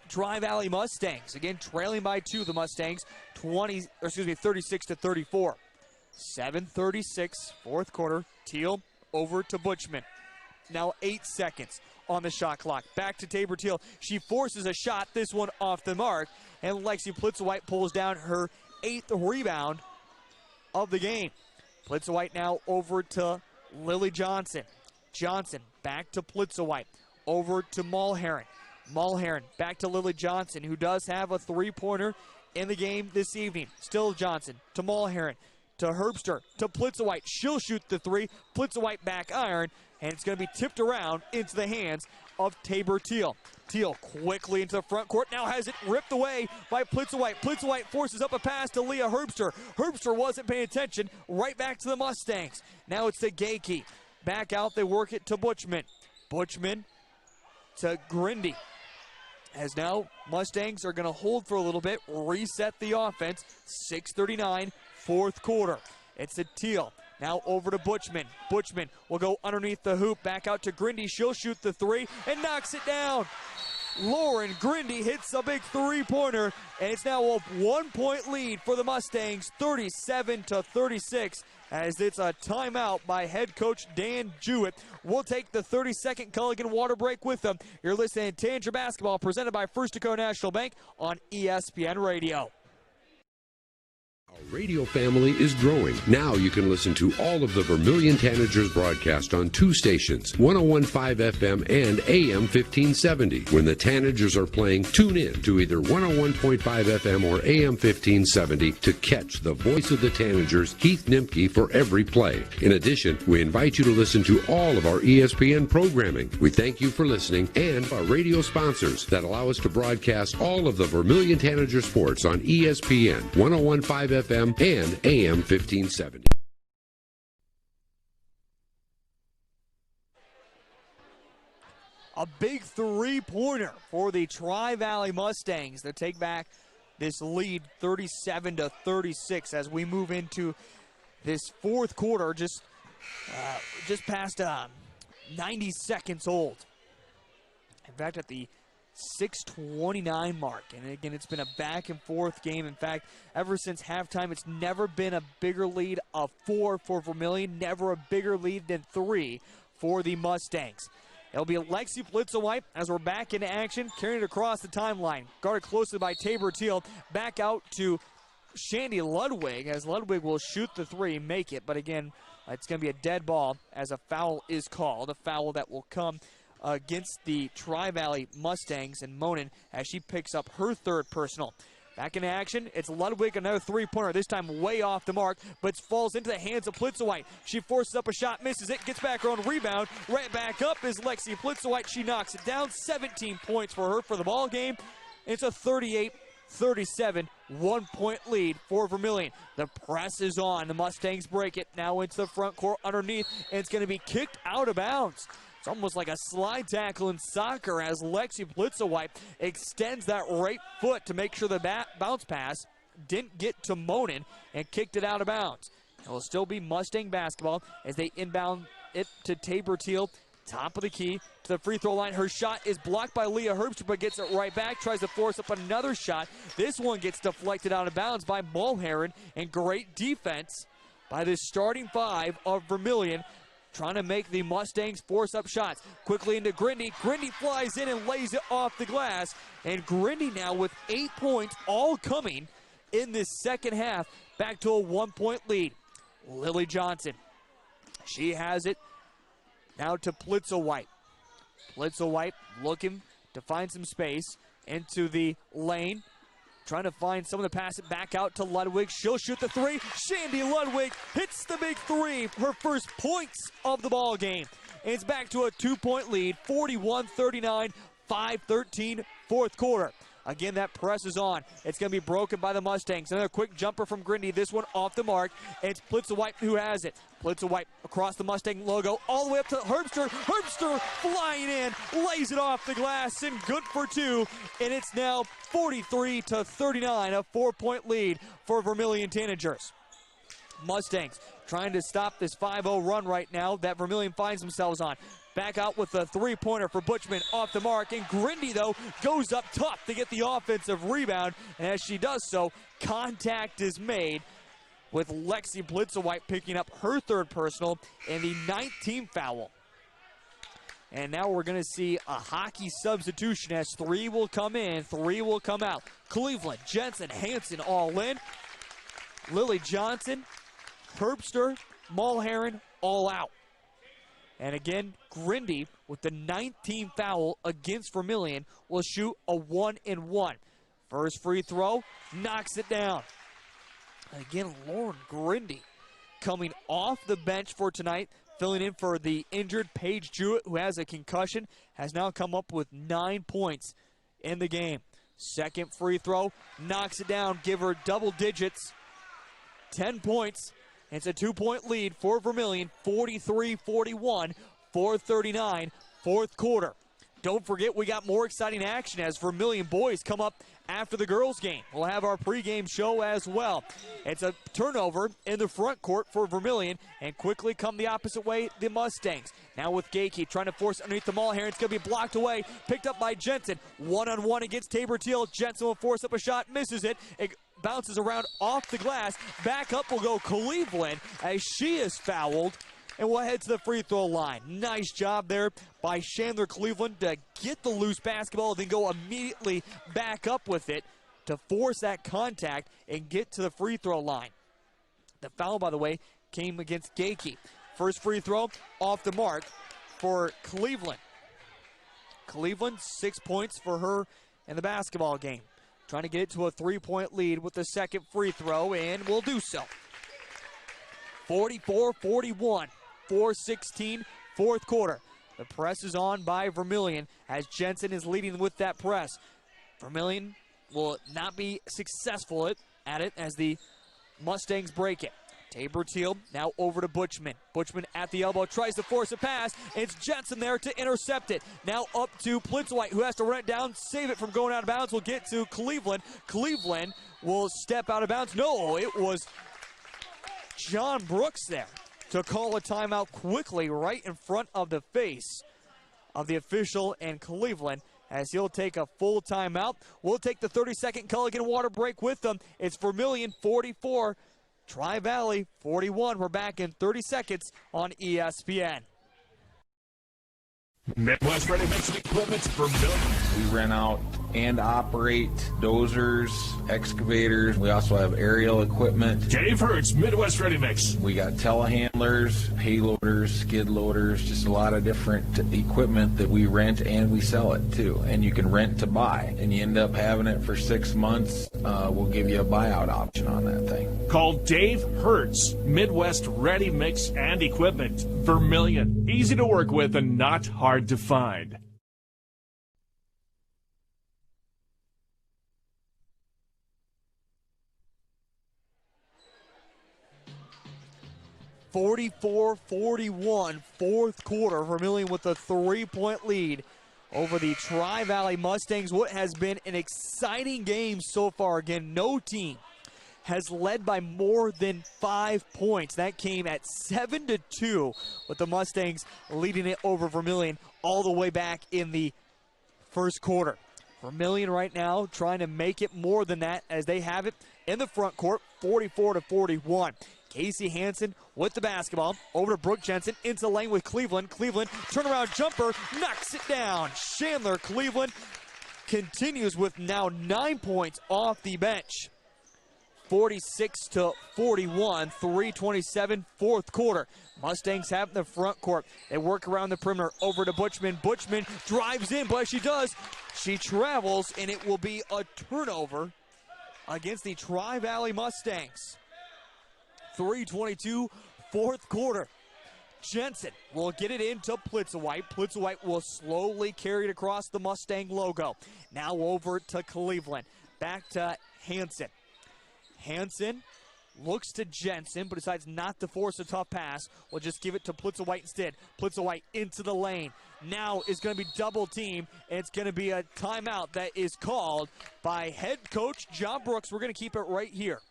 Tri-Valley Mustangs. Again, trailing by 2, the Mustangs, 36-34. 7:36, fourth quarter. Teal over to Butchman. Now 8 seconds on the shot clock. Back to Tabor Teal. She forces a shot, this one off the mark, and Lexi Plitzwhite pulls down her 8th rebound of the game. Plitzwhite now over to Lily Johnson. Johnson back to Plitzwhite. Over to Mulherron. Mulherron back to Lily Johnson, who does have a three-pointer in the game this evening. Still Johnson to Mulherron, to Herbster, to Plitzwhite. She'll shoot the three. Plitzwhite back iron, and it's going to be tipped around into the hands of Tabor Teal. Teal quickly into the front court, now has it ripped away by Plitzwhite. Plitzwhite forces up a pass to Leah Herbster. Herbster wasn't paying attention, right back to the Mustangs. Now it's to Gakey. Back out, they work it to Butchman. Butchman to Grindy. As now Mustangs are going to hold for a little bit, reset the offense. 6:39, fourth quarter. It's a Teal. Now over to Butchman. Butchman will go underneath the hoop, back out to Grindy. She'll shoot the three and knocks it down. Lauren Grindy hits a big three-pointer, and it's now a 1-point lead for the Mustangs, 37-36, as it's a timeout by head coach Dan Jewett. We'll take the 30-second Culligan water break with them. You're listening to Tanager Basketball, presented by First Dakota National Bank on ESPN Radio. Our radio family is growing. Now you can listen to all of the Vermillion Tanagers broadcast on 2 stations, 101.5 FM and AM 1570. When the Tanagers are playing, tune in to either 101.5 FM or AM 1570 to catch the voice of the Tanagers, Keith Nimke, for every play. In addition, we invite you to listen to all of our ESPN programming. We thank you for listening and our radio sponsors that allow us to broadcast all of the Vermillion Tanager sports on ESPN, 101.5 FM and AM 1570. A big three-pointer for the Tri-Valley Mustangs to take back this lead 37-36 as we move into this fourth quarter, just past 90 seconds old. In fact, at the 6:29 mark, and again, it's been a back-and-forth game. In fact, ever since halftime, it's never been a bigger lead of 4 for Vermillion, never a bigger lead than 3 for the Mustangs. It'll be Lexi Plitzwhite as we're back into action, carrying it across the timeline. Guarded closely by Tabor Teal. Back out to Shandy Ludwig, as Ludwig will shoot the three, make it, but again, it's going to be a dead ball as a foul is called, a foul that will come against the Tri-Valley Mustangs, and Monin as she picks up her third personal. Back in action, it's Ludwig, another three-pointer, this time way off the mark, but falls into the hands of Plitzwhite. She forces up a shot, misses it, gets back her own rebound. Right back up is Lexi Plitzwhite. She knocks it down. 17 points for her for the ball game. It's a 38-37 1-point lead for Vermillion. The press is on. The Mustangs break it. Now into the front court underneath, and it's going to be kicked out of bounds. It's almost like a slide tackle in soccer as Lexi Plitzwhite extends that right foot to make sure the bounce pass didn't get to Monin and kicked it out of bounds. It will still be Mustang basketball as they inbound it to Tabor Teal. Top of the key to the free throw line. Her shot is blocked by Leah Herbster, but gets it right back. Tries to force up another shot. This one gets deflected out of bounds by Mulherron, and great defense by the starting 5 of Vermillion, trying to make the Mustangs force up shots. Quickly into Grindy. Grindy flies in and lays it off the glass. And Grindy now with 8 points, all coming in this second half. Back to a 1-point lead. Lily Johnson. She has it now to Plitzwhite. Plitzwhite looking to find some space into the lane. trying to find someone to pass it back out to Ludwig. She'll shoot the three. Shandy Ludwig hits the big three, her first points of the ball game. And it's back to a 2-point lead, 41-39, 5-13, fourth quarter. Again, that press is on. It's going to be broken by the Mustangs. Another quick jumper from Grindy. This one off the mark. It's Plitzewhite who has it. Plitzewhite across the Mustang logo all the way up to Herbster. Herbster flying in, lays it off the glass, and good for two. And it's now 43-39, a 4-point lead for Vermillion Tanagers. Mustangs trying to stop this 5-0 run right now that Vermillion finds themselves on. Back out with a three-pointer for Butchman off the mark. And Grindy, though, goes up tough to get the offensive rebound. And as she does so, contact is made with Lexi Plitzewhite picking up her third personal and the 19th foul. And now we're going to see a hockey substitution as three will come in, three will come out. Cleveland, Jensen, Hansen all in. Lily Johnson, Herbster, Mulherron all out. And again, Grindy with the 19th foul against Vermillion will shoot a 1-and-1. First free throw, knocks it down. Again, Lauren Grindy coming off the bench for tonight, filling in for the injured Paige Jewett, who has a concussion, has now come up with 9 points in the game. Second free throw, knocks it down, give her double digits, 10 points. It's a 2-point lead for Vermillion, 43-41, 4:39, fourth quarter. Don't forget, we got more exciting action as Vermillion boys come up after the girls' game. We'll have our pregame show as well. It's a turnover in the front court for Vermillion, and quickly come the opposite way, the Mustangs. Now with Gakey trying to force underneath the Mulherron. It's going to be blocked away, picked up by Jensen. One-on-one against Tabor Teal. Jensen will force up a shot, misses it. It bounces around off the glass. Back up will go Cleveland as she is fouled. And we'll head to the free throw line. Nice job there by Chandler Cleveland to get the loose basketball, then go immediately back up with it to force that contact and get to the free throw line. The foul, by the way, came against Gakey. First free throw off the mark for Cleveland. Cleveland, 6 points for her in the basketball game. Trying to get it to a 3-point lead with the second free throw, and will do so. 44-41. 4:16, fourth quarter. The press is on by Vermillion as Jensen is leading with that press. Vermillion will not be successful at it as the Mustangs break it. Tabor Teal now over to Butchman. Butchman at the elbow, tries to force a pass. It's Jensen there to intercept it. Now up to Plitzewhite, who has to run it down, save it from going out of bounds. Will get to Cleveland. Cleveland will step out of bounds. No, it was John Brooks there to call a timeout quickly right in front of the face of the official in Cleveland as he'll take a full timeout. We'll take the 30-second Culligan water break with them. It's Vermillion 44, Tri-Valley 41. We're back in 30 seconds on ESPN. Midwest Ready Mix Equipment Vermillion. We rent out and operate dozers, excavators. We also have aerial equipment. Dave Hertz, Midwest Ready Mix. We got telehandlers, hay loaders, skid loaders, just a lot of different equipment that we rent and we sell it too. And you can rent to buy. And you end up having it for 6 months. We'll give you a buyout option on that thing. Call Dave Hertz, Midwest Ready Mix and Equipment. Vermillion. Easy to work with and not hard to find. (44-41), fourth quarter. Vermillion with a 3-point lead over the Tri-Valley Mustangs. What has been an exciting game so far. Again, no team has led by more than 5 points. That came at 7-2 with the Mustangs leading it over Vermillion all the way back in the first quarter. Vermillion right now trying to make it more than that as they have it in the front court, 44-41. Casey Hansen with the basketball, over to Brooke Jensen, into the lane with Cleveland. Cleveland, turnaround jumper, knocks it down. Chandler Cleveland continues with now 9 points off the bench. 46-41, 3:27, fourth quarter. Mustangs have in the front court. They work around the perimeter, over to Butchman. Butchman drives in, but as she does, she travels, and it will be a turnover against the Tri-Valley Mustangs. 3:22, fourth quarter. Jensen will get it into Plitzowite. Plitzowite will slowly carry it across the Mustang logo. Now over to Cleveland. Back to Hansen. Hansen looks to Jensen, but decides not to force a tough pass. We'll just give it to Plitzowite instead. Plitzowite into the lane. Now is going to be double team, and it's going to be a timeout that is called by head coach John Brooks. We're going to keep it right here.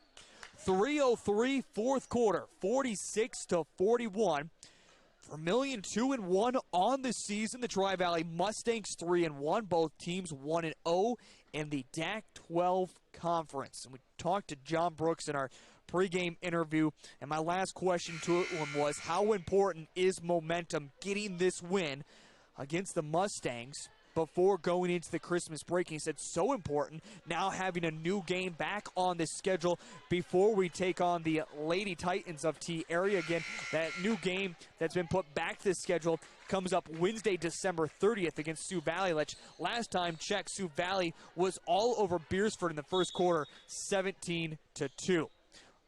3:03, fourth quarter, 46-41. Vermillion 2-1 on the season. The Tri-Valley Mustangs 3-1. Both teams 1-0 in the DAC-12 conference. And we talked to John Brooks in our pregame interview, and my last question to him was, how important is momentum getting this win against the Mustangs before going into the Christmas break? And he said, so important now having a new game back on the schedule before we take on the Lady Titans of T area again. That new game that's been put back to the schedule comes up Wednesday, December 30th against Sioux Valley. Last time checked, Sioux Valley was all over Beersford in the first quarter, 17-2.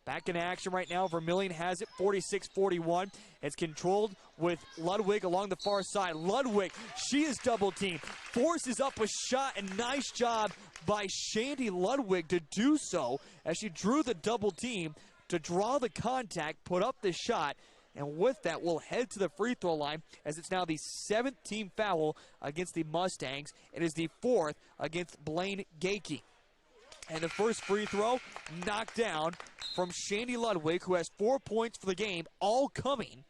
Back in action right now. Vermillion has it 46-41. It's controlled with Ludwig along the far side. Ludwig, she is double teamed. Forces up a shot, and nice job by Shandy Ludwig to do so as she drew the double team to draw the contact, put up the shot, and with that we'll head to the free throw line as it's now the 7th team foul against the Mustangs. It is the 4th against Blaine Gakey. And the first free throw knocked down from Shandy Ludwig, who has 4 points for the game, all coming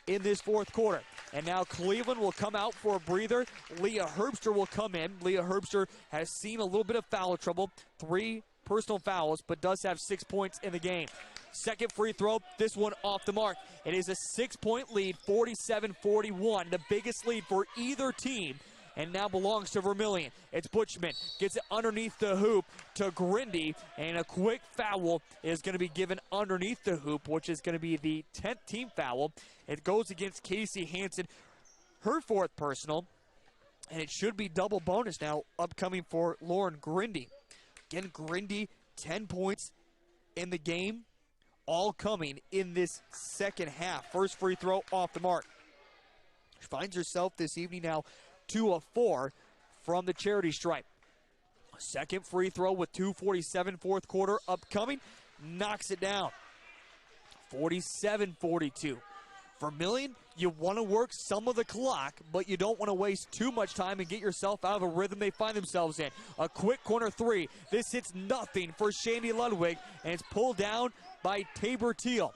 in this fourth quarter. And now Cleveland will come out for a breather. Leah Herbster will come in. Leah Herbster has seen a little bit of foul trouble, 3 personal fouls, but does have 6 points in the game. Second free throw, this one off the mark. It is a 6-point lead, 47-41, the biggest lead for either team, and now belongs to Vermillion. It's Butchman, gets it underneath the hoop to Grindy, and a quick foul is going to be given underneath the hoop, which is going to be the 10th team foul. It goes against Casey Hansen, her 4th personal, and it should be double bonus now upcoming for Lauren Grindy. Again, Grindy, 10 points in the game, all coming in this second half. First free throw off the mark. She finds herself this evening now 2 of 4 from the charity stripe. Second free throw with 2:47 fourth quarter upcoming. Knocks it down. 47-42. Vermillion, you want to work some of the clock, but you don't want to waste too much time and get yourself out of a rhythm they find themselves in. A quick corner 3. This hits nothing for Shandy Ludwig, and it's pulled down by Tabor Teal.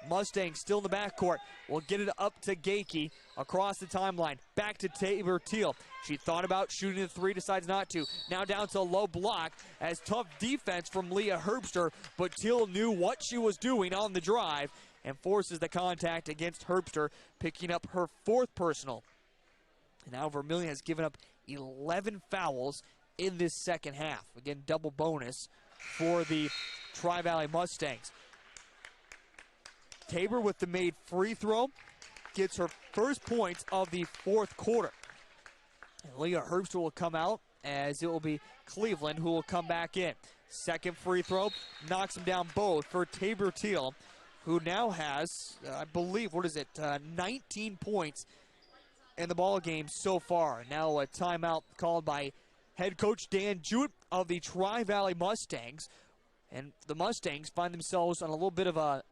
Mustangs still in the backcourt. Will get it up to Gakey across the timeline. Back to Tabor Teal. She thought about shooting the 3, decides not to. Now down to a low block as tough defense from Leah Herbster, but Teal knew what she was doing on the drive and forces the contact against Herbster, picking up her 4th personal. And now Vermillion has given up 11 fouls in this second half. Again, double bonus for the Tri-Valley Mustangs. Tabor with the made free throw gets her first points of the fourth quarter. And Leah Herbster will come out as it will be Cleveland who will come back in. Second free throw knocks them down both for Tabor Teal, who now has, I believe, 19 points in the ball game so far. Now a timeout called by head coach Dan Jewett of the Tri-Valley Mustangs. And the Mustangs find themselves on a little bit of a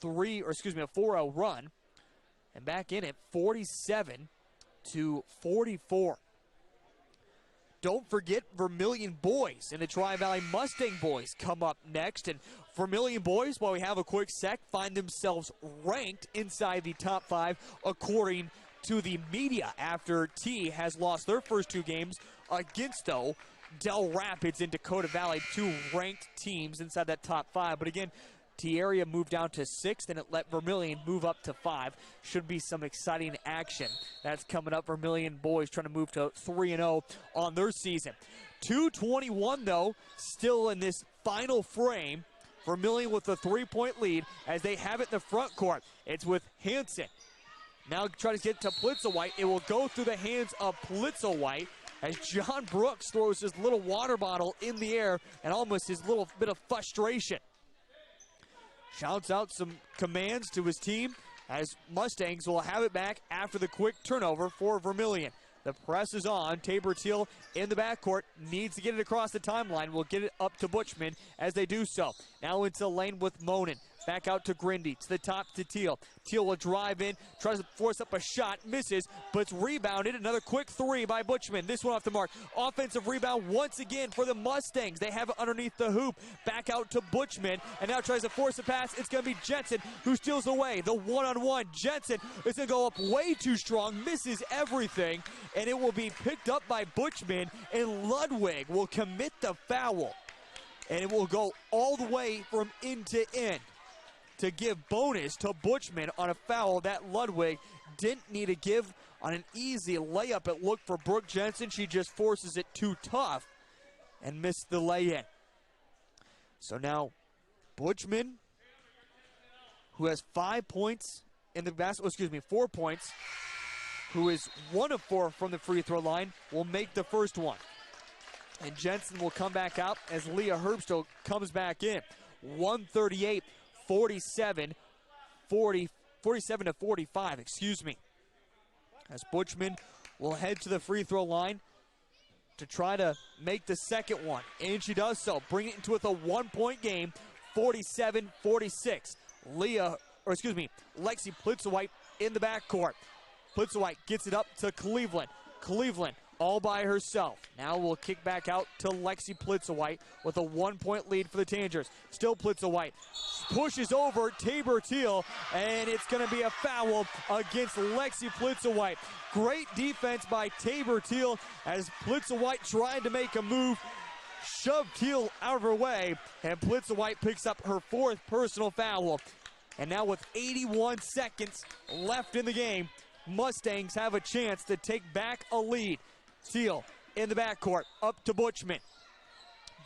4-0 run. And back in it, 47-44. Don't forget Vermillion boys and the Tri-Valley Mustang boys come up next. And Vermillion boys, while we have a quick sec, find themselves ranked inside the top 5 according to the media after T has lost their first 2 games against, though, Del Rapids and Dakota Valley, 2 ranked teams inside that top 5. But again, T-Area moved down to 6th, and it let Vermillion move up to 5. Should be some exciting action. That's coming up. Vermillion boys trying to move to 3-0 on their season. 2:21, though, still in this final frame. Vermillion with a 3-point lead as they have it in the front court. It's with Hansen. Now try to get to Plitzowite. It will go through the hands of Plitzowite. as John Brooks throws his little water bottle in the air and almost his little bit of frustration. Shouts out some commands to his team as Mustangs will have it back after the quick turnover for Vermillion. The press is on. Tabor Teal in the backcourt needs to get it across the timeline. Will get it up to Butchman as they do so. Now into the lane with Monin. Back out to Grindy, to the top to Teal. Teal will drive in, tries to force up a shot, misses, but it's rebounded. Another quick three by Butchman. This one off the mark. Offensive rebound once again for the Mustangs. They have it underneath the hoop. Back out to Butchman, and now tries to force a pass. It's going to be Jensen who steals away. The one-on-one. Jensen is going to go up way too strong, misses everything, and it will be picked up by Butchman, and Ludwig will commit the foul. And it will go all the way from end to end to give bonus to Butchman on a foul that Ludwig didn't need to give on an easy layup. It looked for Brooke Jensen. She just forces it too tough and missed the lay-in. So now Butchman, who has 5 points in the basketball, 4 points, who is 1 of 4 from the free throw line, will make the first one. And Jensen will come back out as Leah Herbstow comes back in. 138 47 to 45, as Butchman will head to the free throw line to try to make the second one, and she does so, bring it into with a 1-point game, 47-46. Lexi Plitzowite in the backcourt. Plitzowite gets it up to Cleveland. Cleveland all by herself. Now we'll kick back out to Lexi Plitzowite with a 1-point lead for the Tangers. Still Plitzowite pushes over Tabor Teal, and it's going to be a foul against Lexi Plitzowite. Great defense by Tabor Teal as Plitzowite tried to make a move, shoved Teal out of her way, and Plitzowite picks up her 4th personal foul. And now with 81 seconds left in the game, Mustangs have a chance to take back a lead. Teal in the backcourt, up to Butchman.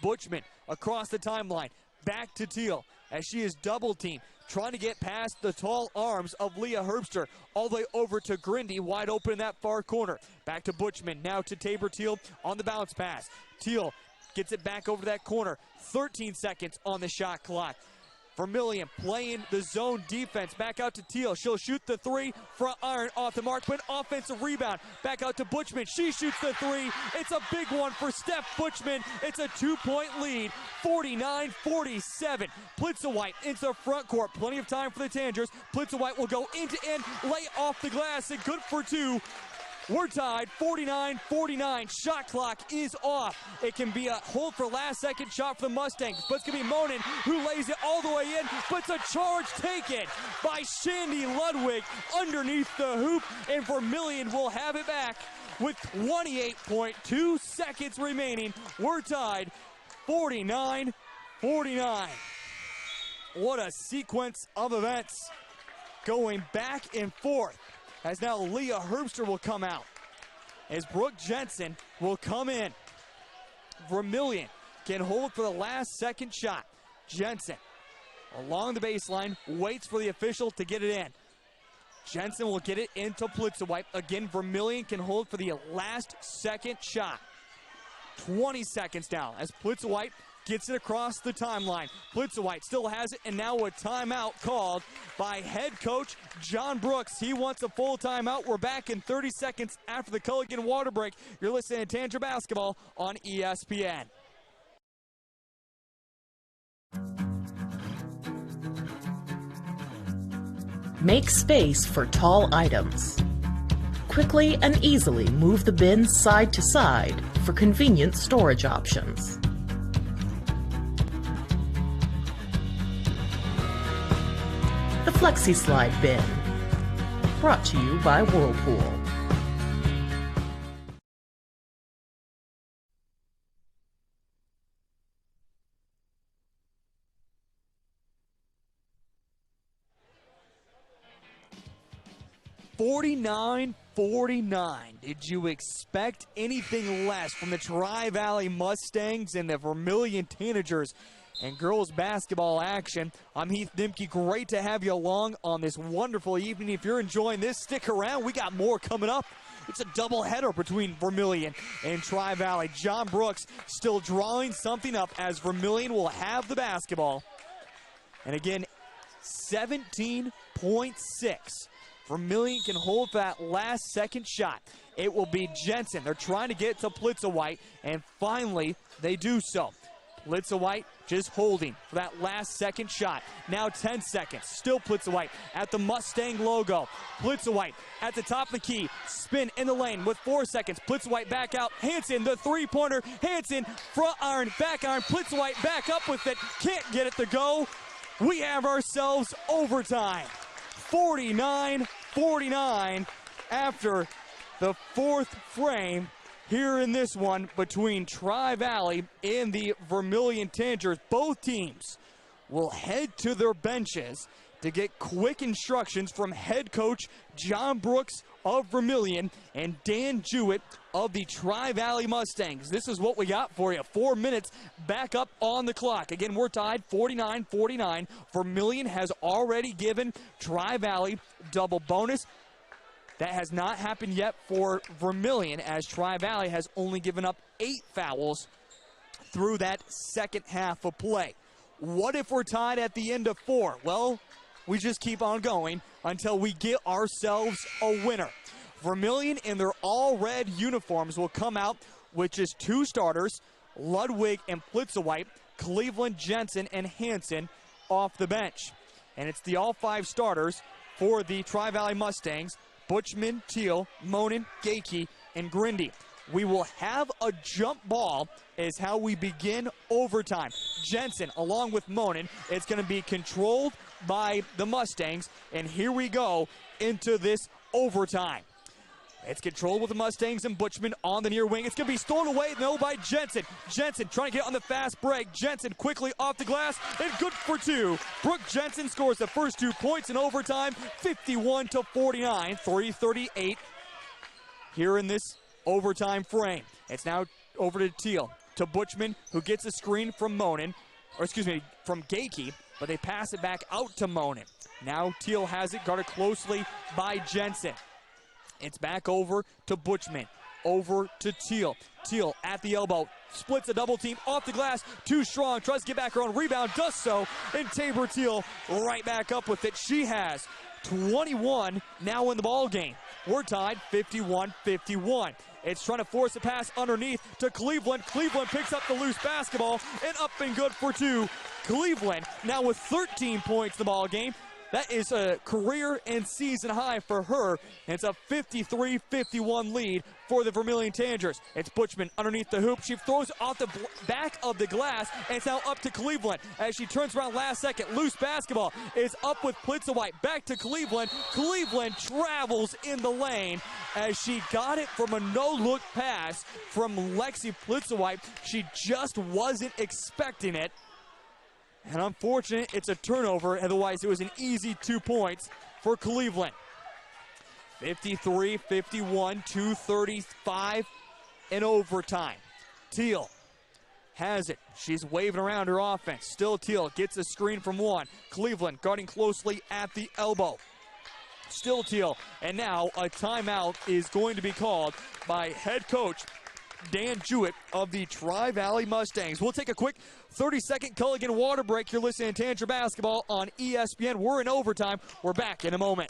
Butchman across the timeline, back to Teal as she is double-teamed, trying to get past the tall arms of Leah Herbster, all the way over to Grindy, wide open in that far corner. Back to Butchman, now to Tabor Teal on the bounce pass. Teal gets it back over that corner, 13 seconds on the shot clock. Vermillion playing the zone defense. Back out to Teal. She'll shoot the three. Front iron off the mark, but offensive rebound. Back out to Butchman. She shoots the three. It's a big one for Steph Butchman. It's a 2-point lead, 49-47. Plitzowite into the front court. Plenty of time for the Tangers. Plitzowite will go end to end, lay off the glass, and good for 2. We're tied, 49-49. Shot clock is off. It can be a hold for last second shot for the Mustangs, but it's going to be Monin who lays it all the way in, but it's a charge taken by Shandy Ludwig underneath the hoop, and Vermillion will have it back with 28.2 seconds remaining. We're tied, 49-49. What a sequence of events going back and forth. As now Leah Herbster will come out, as Brooke Jensen will come in. Vermillion can hold for the last second shot. Jensen along the baseline, waits for the official to get it in. Jensen will get it into Plitzowite. Again, Vermillion can hold for the last second shot. 20 seconds now as Plitzowite gets it across the timeline. Plitzowite still has it, and now a timeout called by head coach John Brooks. He wants a full timeout. We're back in 30 seconds after the Culligan water break. You're listening to Tanger Basketball on ESPN. Make space for tall items. Quickly and easily move the bins side to side for convenient storage options. The Flexi Slide Bin, brought to you by Whirlpool. $49-49. Did you expect anything less from the Tri-Valley Mustangs and the Vermillion Tanagers and girls basketball action? I'm Heath Nimke. Great to have you along on this wonderful evening. If you're enjoying this, stick around. We got more coming up It's a doubleheader between Vermillion and Tri-Valley. John Brooks still drawing something up as Vermillion will have the basketball. And again, 17.6. Vermillion can hold that last second shot. It will be Jensen. They're trying to get to Plitzowite, and finally they do so. Plitzowite just holding for that last second shot. Now 10 seconds. Still Plitzowite at the Mustang logo. Plitzowite at the top of the key. Spin in the lane with 4 seconds. Plitzowite back out. Hansen, the three-pointer. Hansen, front iron, back iron. Plitzowite back up with it. Can't get it to go. We have ourselves overtime. 49-49 after the fourth frame here in this one between Tri-Valley and the Vermillion Tanagers. Both teams will head to their benches to get quick instructions from head coach John Brooks of Vermillion and Dan Jewett of the Tri-Valley Mustangs. This is what we got for you. 4 minutes back up on the clock. Again, we're tied 49-49. Vermillion has already given Tri-Valley double bonus. That has not happened yet for Vermillion, as Tri-Valley has only given up 8 fouls through that second half of play. What if we're tied at the end of 4? Well, we just keep on going until we get ourselves a winner. Vermillion in their all-red uniforms will come out with just 2 starters, Ludwig and Plitzowite, Cleveland, Jensen, and Hansen off the bench. And it's the all-5 starters for the Tri-Valley Mustangs: Butchman, Teal, Monin, Gakey, and Grindy. We will have a jump ball is how we begin overtime. Jensen, along with Monin, it's going to be controlled by the Mustangs, and here we go into this overtime. It's controlled with the Mustangs and Butchman on the near wing. It's going to be stolen away, though, by Jensen. Jensen trying to get on the fast break. Jensen quickly off the glass, and good for 2. Brooke Jensen scores the first 2 points in overtime, 51-49, 3:38 here in this overtime frame. It's now over to Teal, to Butchman, who gets a screen from Monin, or excuse me, from Gakey, but they pass it back out to Monin. Now Teal has it guarded closely by Jensen. It's back over to Butchman, over to Teal. Teal at the elbow, splits a double team off the glass, too strong, tries to get back her own rebound, does so, and Tabor Teal right back up with it. She has 21 now in the ball game. We're tied 51-51. It's trying to force a pass underneath to Cleveland. Cleveland picks up the loose basketball, and up and good for 2. Cleveland now with 13 points in the ball game. That is a career and season high for her. And it's a 53-51 lead for the Vermillion Tanagers. It's Butchman underneath the hoop. She throws off the back of the glass, and it's now up to Cleveland as she turns around last second. Loose basketball is up with Plitzowite. Back to Cleveland. Cleveland travels in the lane as she got it from a no-look pass from Lexi Plitzowite. She just wasn't expecting it. And unfortunate, it's a turnover. Otherwise, it was an easy 2 points for Cleveland. 53-51, 2:35 in overtime. Teal has it. She's waving around her offense. Still Teal gets a screen from 1. Cleveland guarding closely at the elbow. Still Teal. And now a timeout is going to be called by head coach Dan Jewett of the Tri-Valley Mustangs. We'll take a quick 30-second Culligan water break. You're listening to Tanager Basketball on ESPN. We're in overtime. We're back in a moment.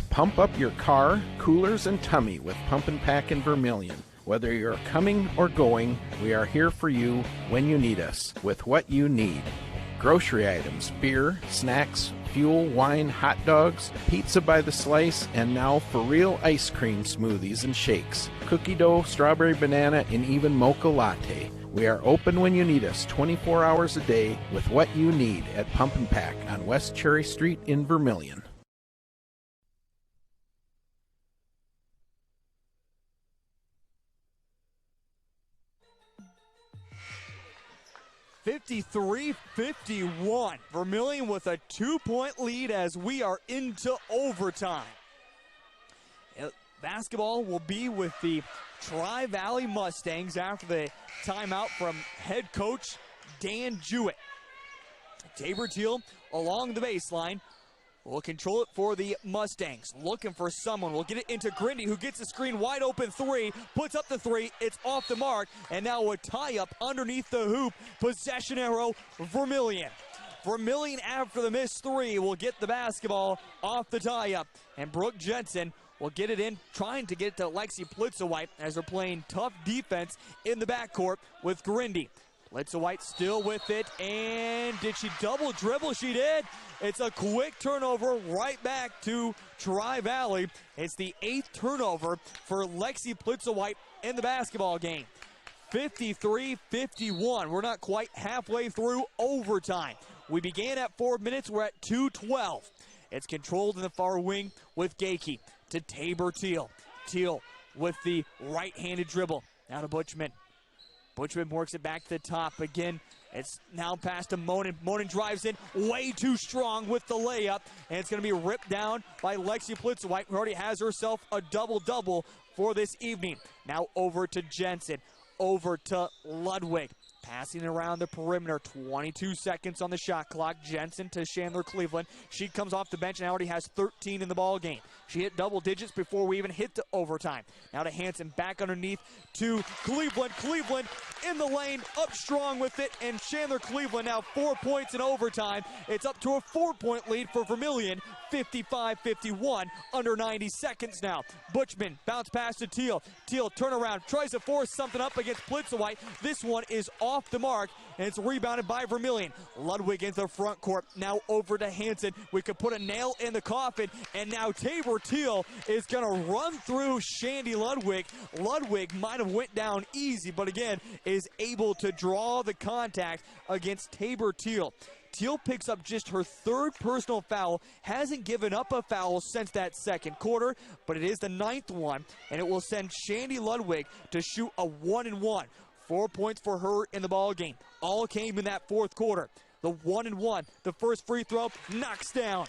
Pump up your car, coolers, and tummy with Pump and Pack in Vermillion. Whether you're coming or going, we are here for you when you need us with what you need. Grocery items, beer, snacks, fuel, wine, hot dogs, pizza by the slice, and now for real ice cream smoothies and shakes, cookie dough, strawberry banana, and even mocha latte. We are open when you need us 24 hours a day with what you need at Pump and Pack on West Cherry Street in Vermillion. (53-51). Vermillion with a 2-point lead as we are into overtime. Basketball will be with the Tri-Valley Mustangs after the timeout from head coach Dan Jewett. Tabor Teal along the baseline will control it for the Mustangs. Looking for someone. We'll get it into Grindy, who gets the screen wide open three, puts up the three. It's off the mark, and now a tie-up underneath the hoop. Possession arrow, Vermillion. Vermillion, after the missed three, will get the basketball off the tie-up. And Brooke Jensen will get it in, trying to get it to Lexi Plitzowite as they're playing tough defense in the backcourt with Grindy. Plitzowite still with it, and did she double dribble? She did. It's a quick turnover right back to Tri-Valley. It's the 8th turnover for Lexi Plitzowite in the basketball game. 53-51. We're not quite halfway through overtime. We began at 4 minutes. We're at 2:12. It's controlled in the far wing with Gakey to Tabor Teal. Teal with the right-handed dribble. Now to Butchman. Butchman works it back to the top again. It's now past to Monin. Monin drives in way too strong with the layup, and it's going to be ripped down by Lexi Plitzowite, who already has herself a double-double for this evening. Now over to Jensen. Over to Ludwig. Passing around the perimeter, 22 seconds on the shot clock. Jensen to Chandler Cleveland. She comes off the bench and already has 13 in the ball game. She hit double digits before we even hit the overtime. Now to Hanson, back underneath to Cleveland. Cleveland in the lane, up strong with it, and Chandler Cleveland now 4 points in overtime. It's up to a 4-point lead for Vermillion, 55-51, under 90 seconds now. Butchman, bounce pass to Teal. Teal, turnaround, tries to force something up against Plitzowite. This one is off the mark, and it's rebounded by Vermillion. Ludwig into the front court, now over to Hanson. We could put a nail in the coffin, and now Tabor Teal is going to run through Shandy Ludwig. Ludwig might have went down easy, but again, is able to draw the contact against Tabor Teal. Teal picks up just her 3rd personal foul, hasn't given up a foul since that second quarter, but it is the 9th one, and it will send Shandy Ludwig to shoot a 1-and-1. 4 points for her in the ball game. All came in that 4th quarter. The 1-and-1, the first free throw, knocks down.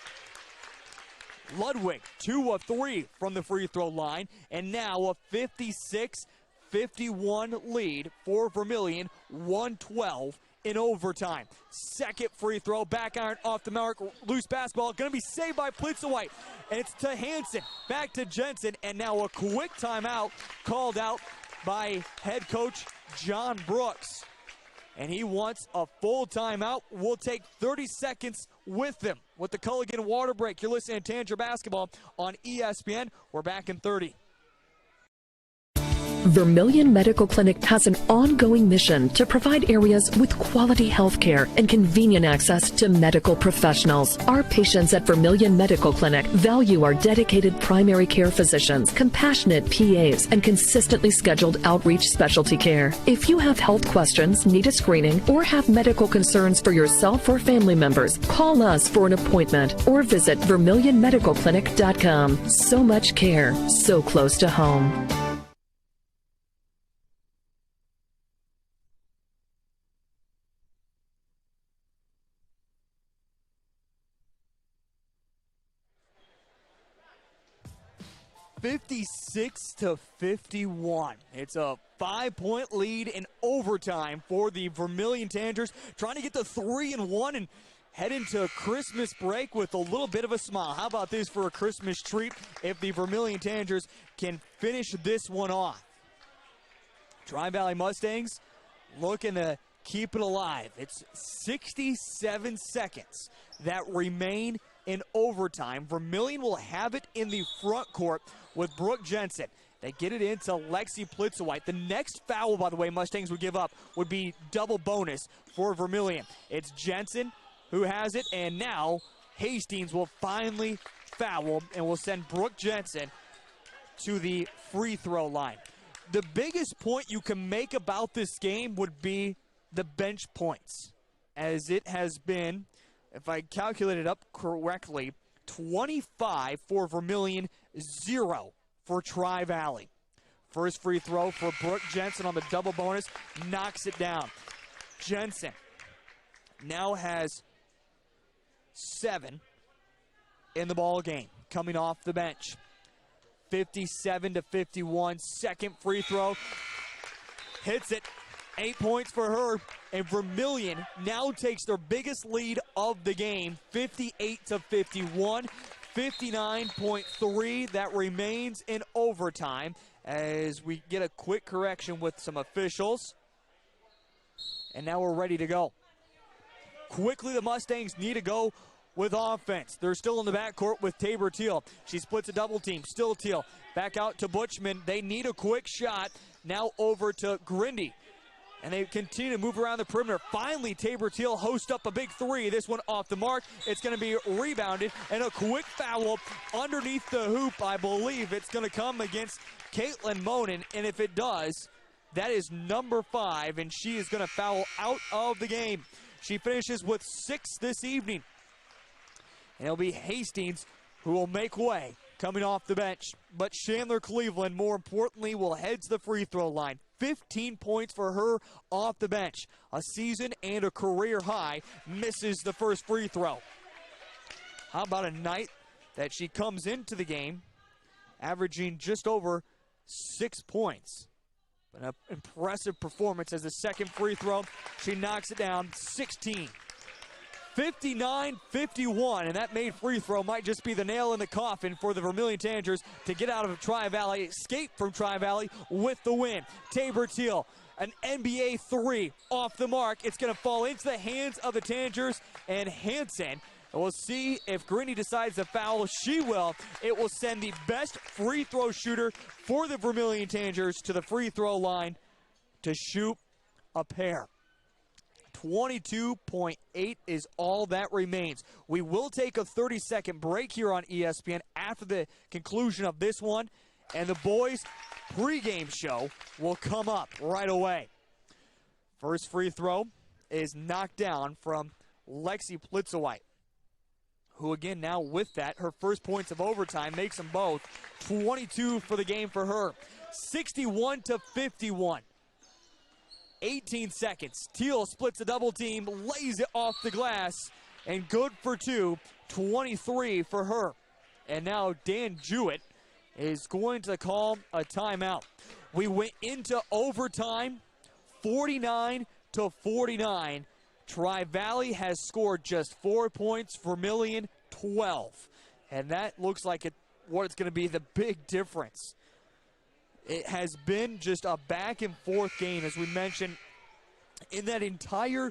Ludwig, 2 of 3 from the free throw line, and now a 56-51 lead for Vermillion, 1:12 in overtime. Second free throw, back iron off the mark, loose basketball, going to be saved by Plitzowite. And it's to Hanson, back to Jensen, and now a quick timeout called out by head coach John Brooks. And he wants a full timeout. We'll take 30 seconds with him with the Culligan water break. You're listening to Tanager Basketball on ESPN. We're back in 30. Vermillion Medical Clinic has an ongoing mission to provide areas with quality health care and convenient access to medical professionals. Our patients at Vermillion Medical Clinic value our dedicated primary care physicians, compassionate PAs, and consistently scheduled outreach specialty care. If you have health questions, need a screening, or have medical concerns for yourself or family members, call us for an appointment or visit VermillionMedicalClinic.com. So much care, so close to home. (56-51). It's a 5-point lead in overtime for the Vermillion Tanagers, trying to get the 3-1 and head into Christmas break with a little bit of a smile. How about this for a Christmas treat if the Vermillion Tanagers can finish this one off? Tri-Valley Mustangs looking to keep it alive. It's 67 seconds that remain in overtime. Vermillion will have it in the front court with Brooke Jensen. They get it into Lexi Plitzowite. The next foul, by the way, Mustangs would give up would be double bonus for Vermillion. It's Jensen who has it, and now Hastings will finally foul and will send Brooke Jensen to the free throw line. The biggest point you can make about this game would be the bench points, as it has been, if I calculate it up correctly, 25 for Vermillion, 0 for Tri-Valley. First free throw for Brooke Jensen on the double bonus, knocks it down. Jensen now has 7 in the ball game, coming off the bench. 57-51, second free throw, hits it. 8 points for her, and Vermillion now takes their biggest lead of the game, 58-51, 59.3. That remains in overtime as we get a quick correction with some officials. And now we're ready to go. Quickly, the Mustangs need to go with offense. They're still in the backcourt with Tabor Teal. She splits a double team. Still Teal. Back out to Butchman. They need a quick shot. Now over to Grindy. And they continue to move around the perimeter. Finally, Tabor Teal hosts up a big three. This one off the mark. It's going to be rebounded. And a quick foul underneath the hoop. I believe it's going to come against Caitlin Monin. And if it does, that is number 5. And she is going to foul out of the game. She finishes with 6 this evening. And it'll be Hastings who will make way coming off the bench. But Chandler Cleveland, more importantly, will head to the free throw line. 15 points for her off the bench. A season and a career high. Misses the first free throw. How about a night that she comes into the game averaging just over 6 points. An impressive performance as the second free throw. She knocks it down, 16. 59-51, and that made free throw might just be the nail in the coffin for the Vermillion Tanagers to get out of Tri-Valley, escape from Tri-Valley with the win. Tabor Teal, an NBA 3 off the mark. It's going to fall into the hands of the Tanagers and Hansen. And we'll see if Grindy decides to foul. She will. It will send the best free throw shooter for the Vermillion Tanagers to the free throw line to shoot a pair. 22.8 is all that remains. We will take a 30-second break here on ESPN after the conclusion of this one, and the boys' pregame show will come up right away. First free throw is knocked down from Lexi Plitzowite, who again now with that, her first points of overtime makes them both. 22 for the game for her. 61-51. 18 seconds. Teal splits a double team, lays it off the glass, and good for 2. 23 for her. And now Dan Jewett is going to call a timeout. We went into overtime, 49-49. Tri-Valley has scored just 4 points, Vermillion 12. And that looks like what it's going to be the big difference. It has been just a back and forth game, as we mentioned, in that entire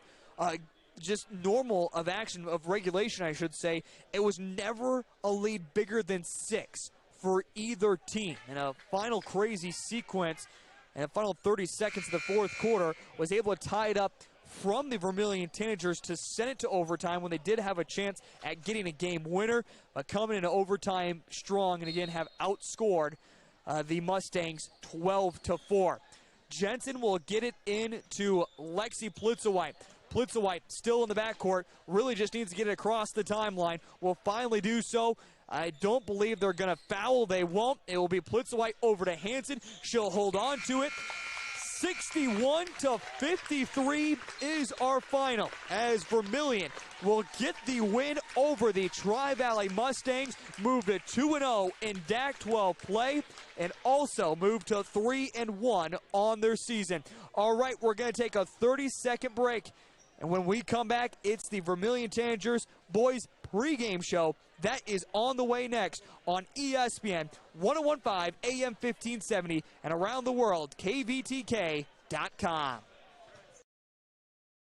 just normal of action, of regulation, I should say. It was never a lead bigger than 6 for either team. In a final crazy sequence, and the final 30 seconds of the fourth quarter, was able to tie it up from the Vermillion Tanagers to send it to overtime when they did have a chance at getting a game winner, but coming into overtime strong and again have outscored the Mustangs 12-4. Jensen will get it into Lexi Plitzowite. Plitzowite still in the backcourt, really just needs to get it across the timeline. Will finally do so. I don't believe they're going to foul. They won't. It will be Plitzowite over to Hansen. She'll hold on to it. 61-53 is our final, as Vermillion will get the win over the Tri-Valley Mustangs, move to 2-0 in DAC 12 play, and also move to 3-1 on their season. All right, we're going to take a 30-second break, and when we come back, it's the Vermillion Tanagers boys pregame show. That is on the way next on ESPN 101.5 AM 1570 and around the world, KVTK.com.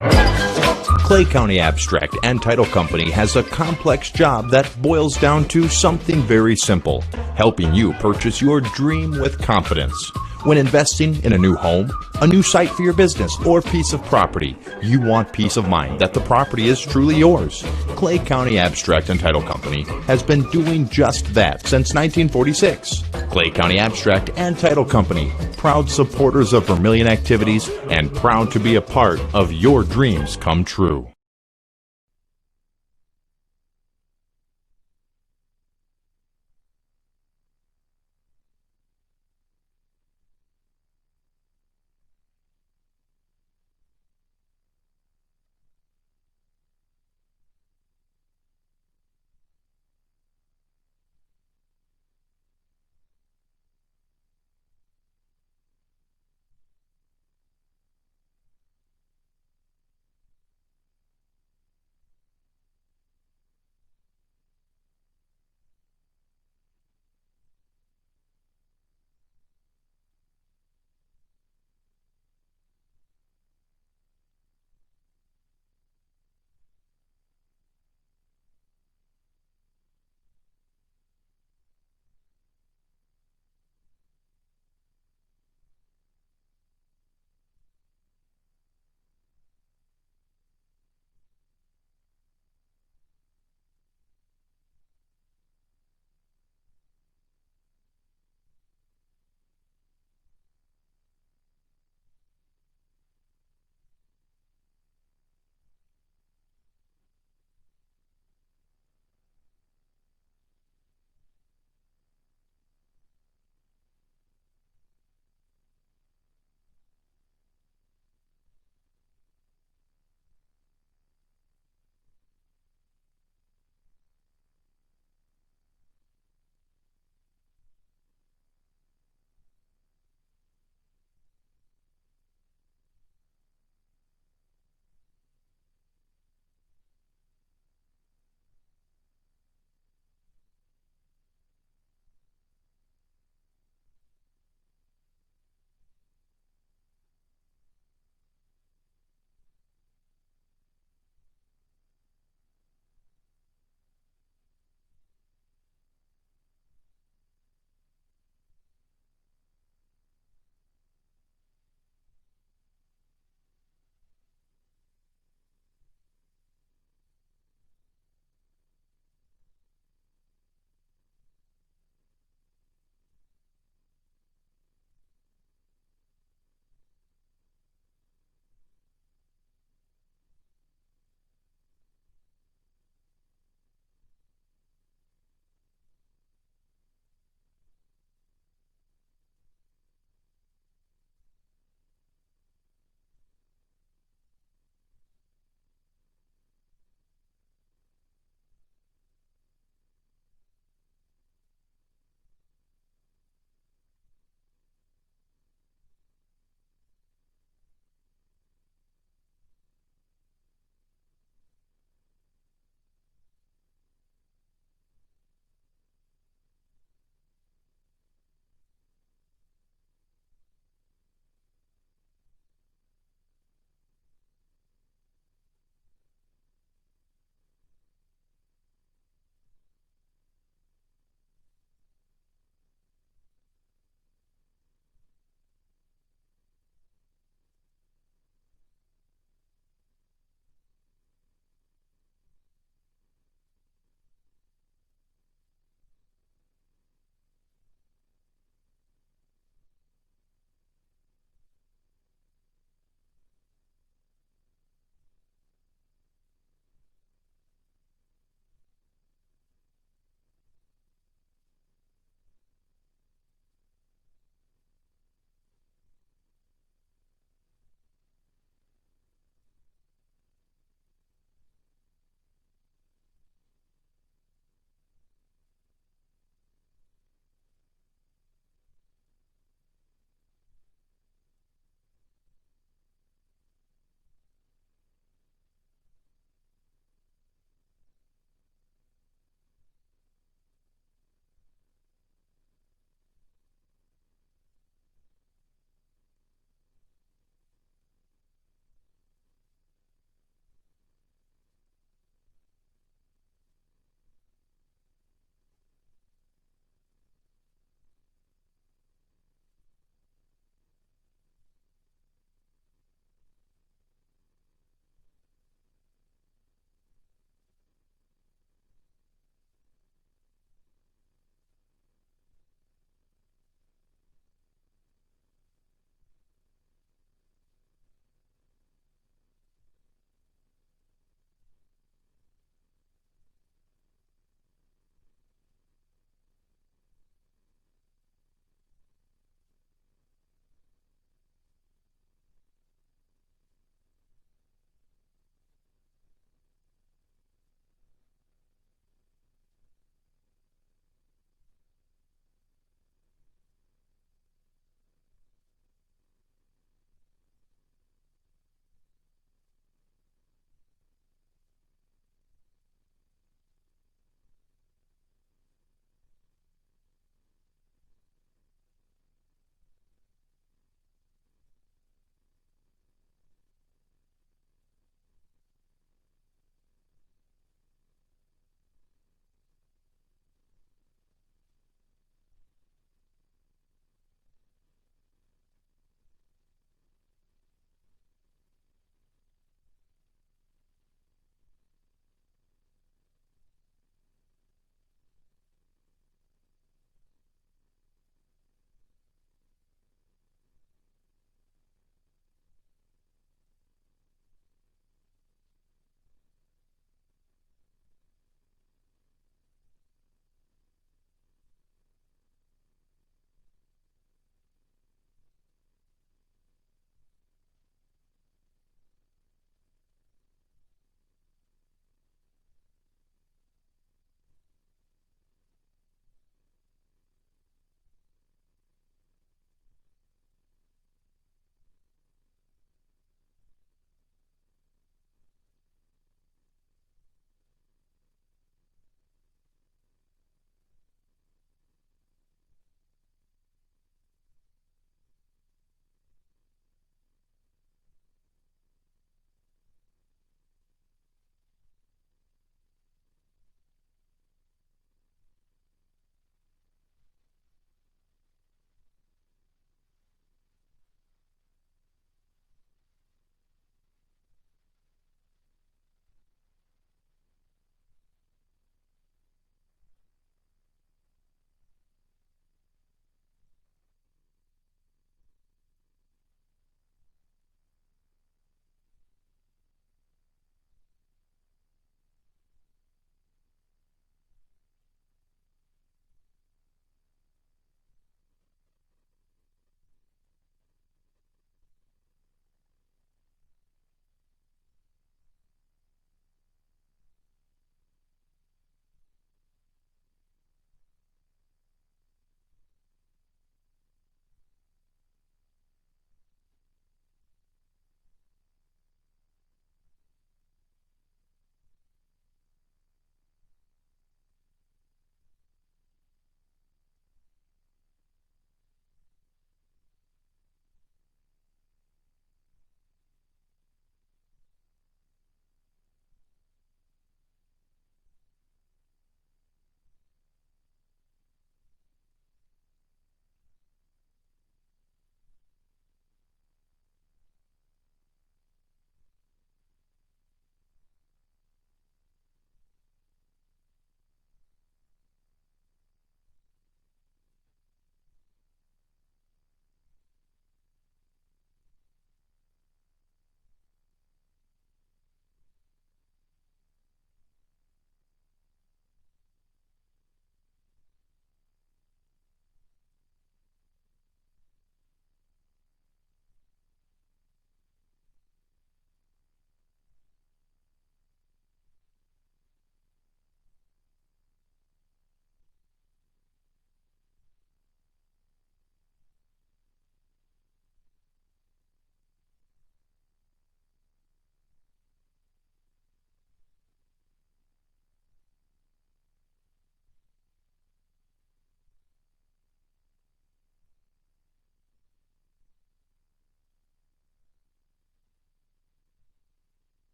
Clay County Abstract and Title Company has a complex job that boils down to something very simple: helping you purchase your dream with confidence. When investing in a new home, a new site for your business, or piece of property, you want peace of mind that the property is truly yours. Clay County Abstract and Title Company has been doing just that since 1946. Clay County Abstract and Title Company, proud supporters of Vermillion activities and proud to be a part of your dreams come true.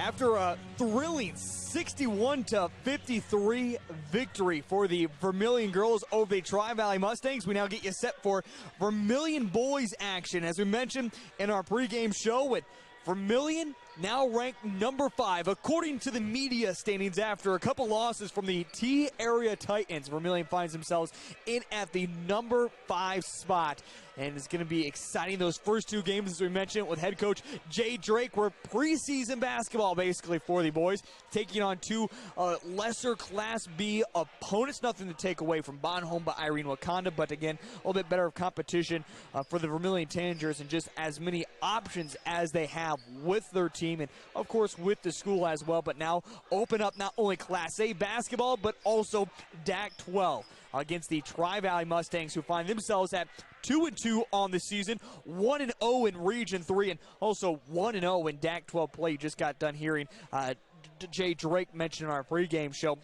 After a thrilling 61-53 victory for the Vermillion girls over the Tri-Valley Mustangs, we now get you set for Vermillion boys action. As we mentioned in our pregame show, with Vermillion now ranked number 5 according to the media standings after a couple losses from the T-Area Titans. Vermillion finds themselves in at the number 5 spot. And it's going to be exciting. Those first 2 games, as we mentioned, with head coach Jay Drake, were preseason basketball basically for the boys, taking on 2 lesser Class B opponents. Nothing to take away from Bonhomme by Irene Wakanda, but again, a little bit better of competition for the Vermillion Tanagers and just as many options as they have with their team and, of course, with the school as well. But now open up not only Class A basketball, but also DAC 12 against the Tri-Valley Mustangs, who find themselves at 2-2 on the season, 1-0 in Region 3, and also 1-0 in DAC 12 play. You just got done hearing Jay Drake mention in our pregame show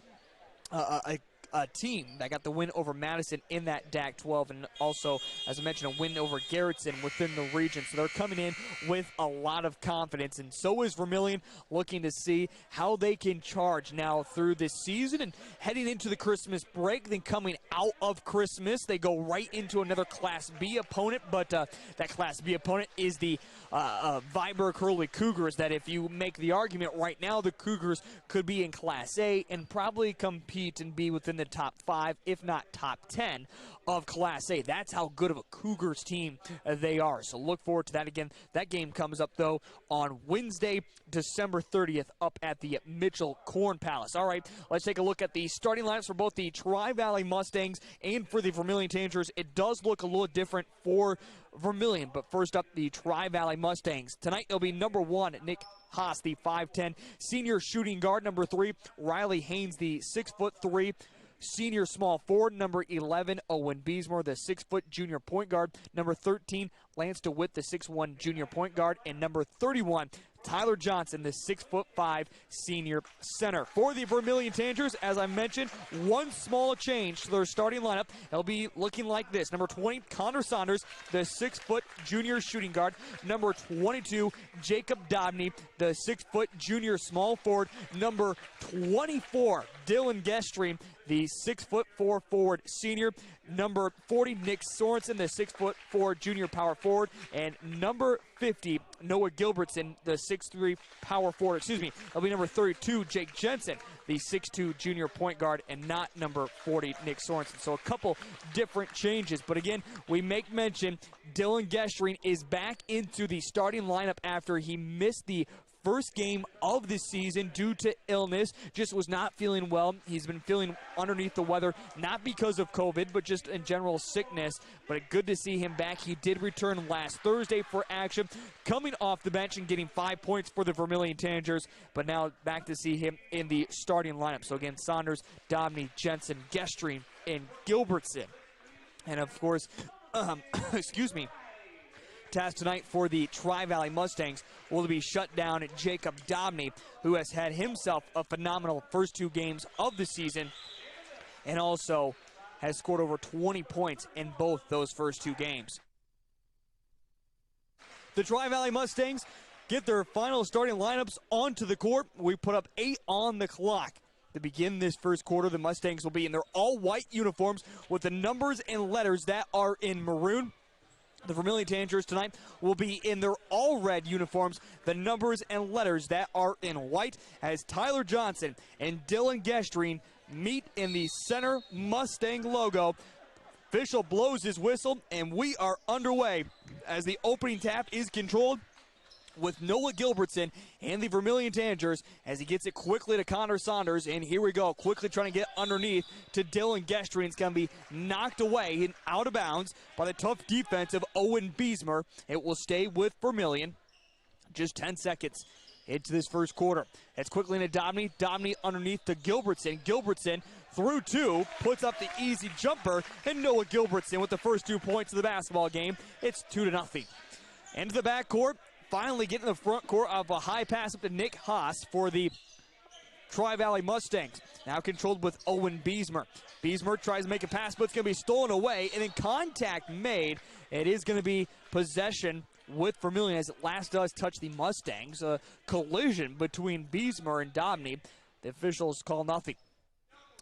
a team that got the win over Madison in that DAC 12, and also, as I mentioned, a win over Garrettson within the region. So they're coming in with a lot of confidence, and so is Vermillion, looking to see how they can charge now through this season and heading into the Christmas break. Then coming out of Christmas, they go right into another Class B opponent, but that Class B opponent is the Viber Curly Cougars, that if you make the argument right now, the Cougars could be in Class A and probably compete and be within the top 5, if not top 10 of Class A. That's how good of a Cougars team they are. So look forward to that again. That game comes up, though, on Wednesday, December 30th, up at the Mitchell Corn Palace. All right, let's take a look at the starting lineups for both the Tri-Valley Mustangs and for the Vermillion Tanagers. It does look a little different for Vermillion, but first up, the Tri-Valley Mustangs. Tonight, it'll be number 1, Nick Haas, the 5'10" senior shooting guard. Number 3, Riley Haynes, the 6'3" senior small forward. Number 11, Owen Beesmore, the 6-foot junior point guard. Number 13, Lance DeWitt, the 6'1" junior point guard. And number 31, Tyler Johnson, the 6'5" senior center. For the Vermillion Tanagers, as I mentioned, one small change to their starting lineup. It'll be looking like this. Number 20, Connor Saunders, the 6-foot junior shooting guard. Number 22, Jacob Dobney, the 6-foot junior small forward. Number 24, Dylan Gestream, the 6'4" forward senior. Number 40, Nick Sorensen, the 6'4" junior power forward. And number 50, Noah Gilbertson, the 6'3" power forward. Excuse me, it'll be number 32, Jake Jensen, the 6'2" junior point guard, and not number 40, Nick Sorensen. So a couple different changes. But again, we make mention Dylan Gestream is back into the starting lineup after he missed the first game of the season due to illness. Just was not feeling well. He's been feeling underneath the weather, not because of COVID, but just in general sickness. But good to see him back. He did return last Thursday for action, coming off the bench and getting 5 points for the Vermillion Tanagers, but now back to see him in the starting lineup. So again, Saunders, Dobney, Jensen, Gestream, and Gilbertson. And of course, excuse me, task tonight for the Tri-Valley Mustangs will be shut down at Jacob Dobney, who has had himself a phenomenal first 2 games of the season and also has scored over 20 points in both those first 2 games. The Tri-Valley Mustangs get their final starting lineups onto the court. We put up 8 on the clock. To begin this first quarter, the Mustangs will be in their all-white uniforms with the numbers and letters that are in maroon. The Vermillion Tanagers tonight will be in their all-red uniforms, the numbers and letters that are in white, as Tyler Johnson and Dylan Gestream meet in the center Mustang logo. Official blows his whistle, and we are underway as the opening tap is controlled with Noah Gilbertson and the Vermillion Tanagers as he gets it quickly to Connor Saunders. And here we go, quickly trying to get underneath to Dylan Gestream. It's going to be knocked away and out of bounds by the tough defense of Owen Beesmer. It will stay with Vermillion. Just 10 seconds into this first quarter. It's quickly into Dobney. Dobney underneath to Gilbertson. Gilbertson through 2, puts up the easy jumper, and Noah Gilbertson with the first 2 points of the basketball game. It's 2-0. Into the backcourt. Finally getting the front court of a high pass up to Nick Haas for the Tri-Valley Mustangs. Now controlled with Owen Beesmer. Beesmer tries to make a pass, but it's going to be stolen away, and then contact made. It is going to be possession with Vermillion as it last does touch the Mustangs. A collision between Beesmer and Dobney. The officials call nothing.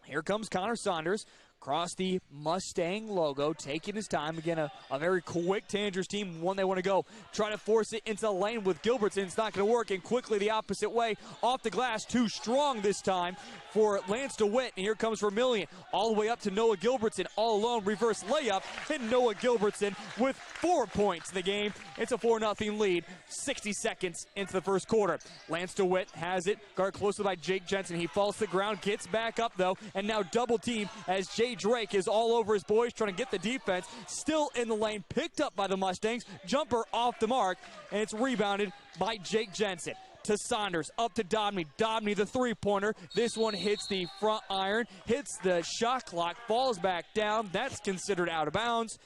Here comes Connor Saunders across the Mustang logo, taking his time. Again, a very quick Tanagers team, one they want to go. Try to force it into the lane with Gilbertson. It's not going to work, and quickly the opposite way. Off the glass, too strong this time for Lance DeWitt. And here comes Vermillion, all the way up to Noah Gilbertson, all alone, reverse layup. And Noah Gilbertson with 4 points in the game. It's a 4-0 lead, 60 seconds into the first quarter. Lance DeWitt has it, guarded closely by Jake Jensen. He falls to the ground, gets back up, though, and now double teamed as Jay Drake is all over his boys trying to get the defense. Still in the lane, picked up by the Mustangs. Jumper off the mark, and it's rebounded by Jake Jensen. To Saunders, up to Dobney. Dobney, the three-pointer. This one hits the front iron, hits the shot clock, falls back down. That's considered out of bounds,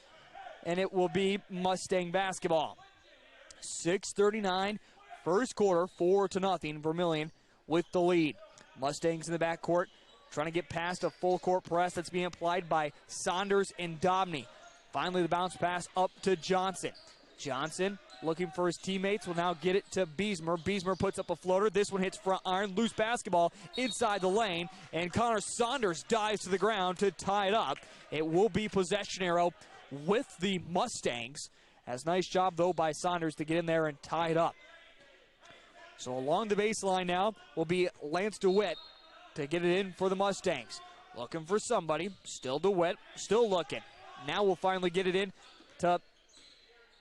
and it will be Mustang basketball. 6:39, first quarter, 4-0. Vermillion with the lead. Mustangs in the backcourt, trying to get past a full court press that's being applied by Saunders and Dobney. Finally, the bounce pass up to Johnson. Johnson, looking for his teammates, will now get it to Beesmer. Beesmer puts up a floater. This one hits front iron. Loose basketball inside the lane, and Connor Saunders dives to the ground to tie it up. It will be possession arrow with the Mustangs. As nice job, though, by Saunders to get in there and tie it up. So along the baseline now will be Lance DeWitt to get it in for the Mustangs. Looking for somebody. Still DeWitt. Still looking. Now we'll finally get it in to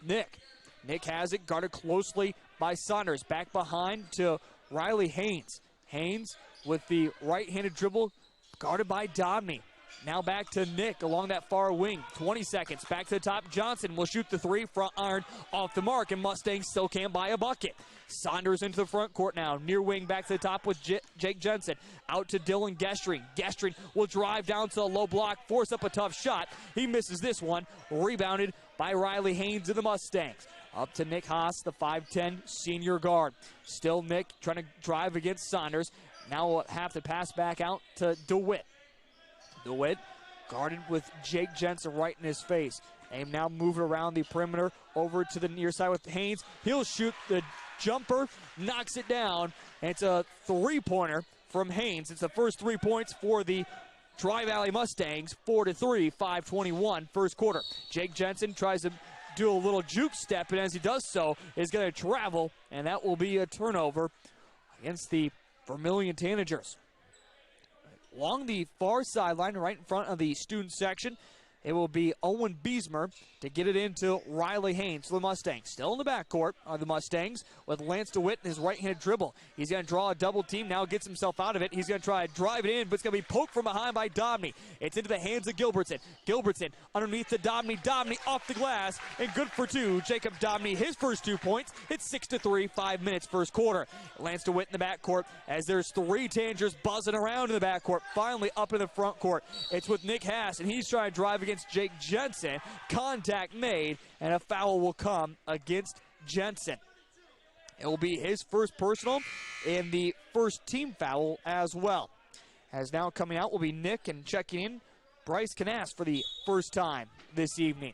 Nick. Nick has it, guarded closely by Saunders. Back behind to Riley Haynes. Haynes with the right-handed dribble, guarded by Dobney. Now back to Nick along that far wing. 20 seconds. Back to the top. Johnson will shoot the three. Front iron off the mark, and Mustangs still can't buy a bucket. Saunders into the front court now. Near wing back to the top with Jake Jensen. Out to Dylan Gestring. Gestring will drive down to the low block, force up a tough shot. He misses this one. Rebounded by Riley Haynes of the Mustangs. Up to Nick Haas, the 5'10 senior guard. Still Nick trying to drive against Saunders. Now we'll have to pass back out to DeWitt. DeWitt guarded with Jake Jensen right in his face. And now moving around the perimeter over to the near side with Haynes. He'll shoot the jumper, knocks it down, and it's a three-pointer from Haynes. It's the first 3 points for the Tri Valley Mustangs. 4-3, 5:21 first quarter. Jake Jensen tries to do a little juke step, and as he does so, is going to travel, and that will be a turnover against the Vermillion Tanagers. Along the far sideline, right in front of the student section, it will be Owen Beesmer to get it into Riley Haynes for the Mustangs. Still in the backcourt are the Mustangs with Lance DeWitt in his right-handed dribble. He's going to draw a double team, now gets himself out of it. He's going to try to drive it in, but it's going to be poked from behind by Dobney. It's into the hands of Gilbertson. Gilbertson underneath to Dobney. Dobney off the glass, and good for two. Jacob Dobney, his first 2 points. It's 6-3, 5 minutes first quarter. Lance DeWitt in the backcourt as there's three Tanagers buzzing around in the backcourt. Finally up in the front court. It's with Nick Haas, and he's trying to drive against Jake Jensen. Contact made, and a foul will come against Jensen. It will be his first personal and the first team foul as well. As now coming out will be Nick, and checking in Bryce Canas for the first time this evening.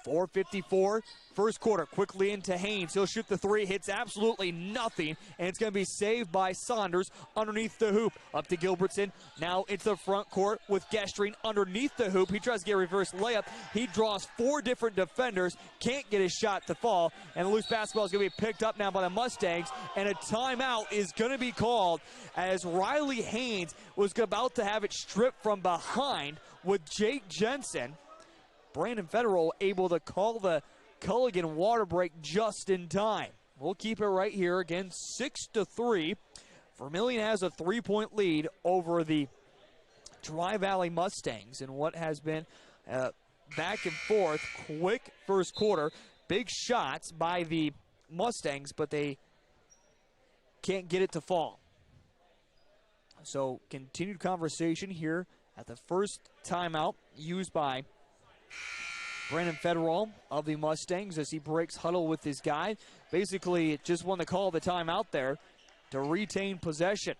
4:54, first quarter. Quickly into Haynes. He'll shoot the three. Hits absolutely nothing, and it's going to be saved by Saunders underneath the hoop. Up to Gilbertson. Now into the front court with Gestring underneath the hoop. He tries to get a reverse layup. He draws four different defenders. Can't get his shot to fall, and the loose basketball is going to be picked up now by the Mustangs, and a timeout is going to be called as Riley Haynes was about to have it stripped from behind with Jake Jensen. Brandon Federal able to call the Culligan water break just in time. We'll keep it right here again, 6-3. Vermillion has a 3-point lead over the Tri Valley Mustangs in what has been back and forth, quick first quarter. Big shots by the Mustangs, but they can't get it to fall. So continued conversation here at the first timeout used by Brandon Federal of the Mustangs as he breaks huddle with his guy. Basically, just won the call of the timeout there to retain possession.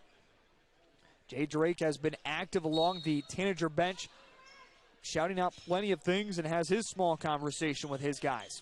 Jay Drake has been active along the Tanager bench, shouting out plenty of things, and has his small conversation with his guys.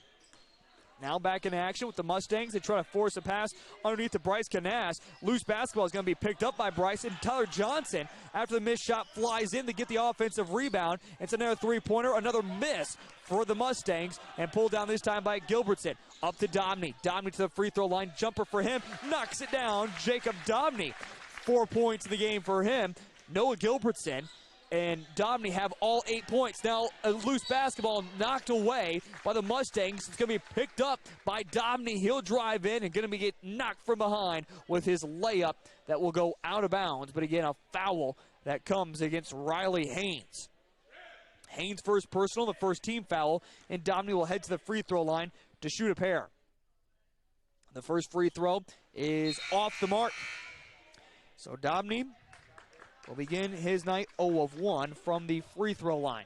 Now back in action with the Mustangs. They try to force a pass underneath to Bryce Canast. Loose basketball is going to be picked up by Bryce, and Tyler Johnson, after the missed shot, flies in to get the offensive rebound. It's another three-pointer, another miss for the Mustangs, and pulled down this time by Gilbertson. Up to Dobney. Dobney to the free throw line. Jumper for him. Knocks it down. Jacob Dobney. 4 points in the game for him. Noah Gilbertson and Dobney have all 8 points. Now a loose basketball knocked away by the Mustangs. It's going to be picked up by Dobney. He'll drive in and going to get knocked from behind with his layup that will go out of bounds. But again, a foul that comes against Riley Haynes. Haynes first personal, the first team foul, and Dobney will head to the free throw line to shoot a pair. The first free throw is off the mark. So Dobney will begin his night 0 of 1 from the free throw line.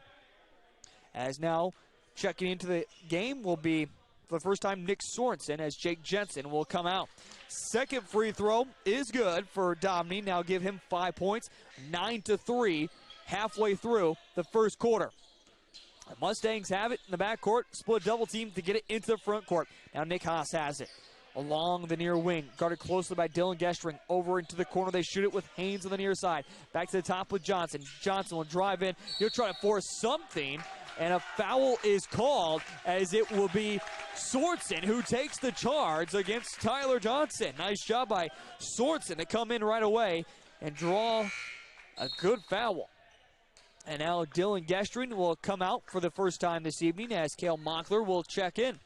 As now checking into the game will be, for the first time, Nick Sorensen, as Jake Jensen will come out. Second free throw is good for Dobney. Now give him 5 points, 9-3, halfway through the first quarter. The Mustangs have it in the backcourt, split double team to get it into the front court. Now Nick Haas has it. Along the near wing, guarded closely by Dylan Gestring. Over into the corner, they shoot it with Haynes on the near side. Back to the top with Johnson. Johnson will drive in. He'll try to force something, and a foul is called, as it will be Sorensen who takes the charge against Tyler Johnson. Nice job by Sorensen to come in right away and draw a good foul. And now Dylan Gestring will come out for the first time this evening, as Cale Mockler will check in.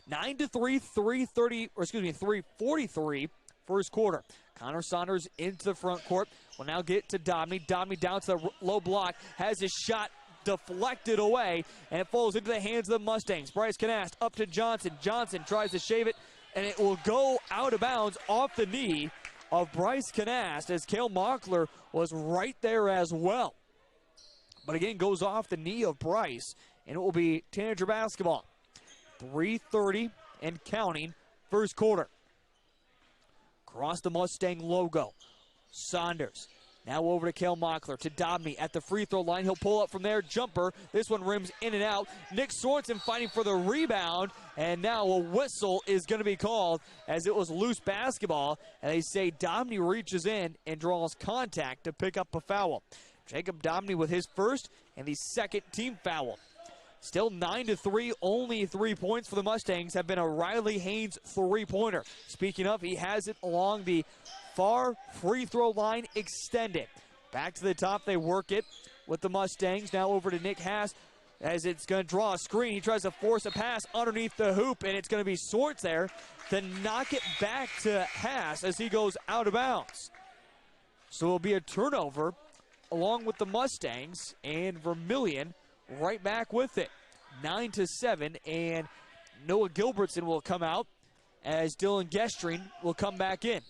9-3, 3:43 first quarter. Connor Saunders into the front court. Will now get to Dobney. Dobney down to the low block. Has his shot deflected away, and it falls into the hands of the Mustangs. Bryce Canast up to Johnson. Johnson tries to shave it, and it will go out of bounds off the knee of Bryce Canast, as Cale Mockler was right there as well. But again, goes off the knee of Bryce, and it will be Tanager basketball. 3:30 and counting first quarter. Across the Mustang logo, Saunders. Now over to Cale Mockler, to Dobney at the free throw line. He'll pull up from there, jumper. This one rims in and out. Nick Sorensen fighting for the rebound, and now a whistle is going to be called, as it was loose basketball. And they say Dobney reaches in and draws contact to pick up a foul. Jacob Dobney with his first and the second team foul. Still 9-3, only 3 points for the Mustangs have been a Riley Haynes three-pointer. Speaking of, he has it along the far free throw line extended. Back to the top, they work it with the Mustangs. Now over to Nick Haas, as it's going to draw a screen. He tries to force a pass underneath the hoop, and it's going to be Swartz there to knock it back to Haas as he goes out of bounds. So it'll be a turnover along with the Mustangs, and Vermillion right back with it. 9-7, and Noah Gilbertson will come out as Dylan Gestring will come back in.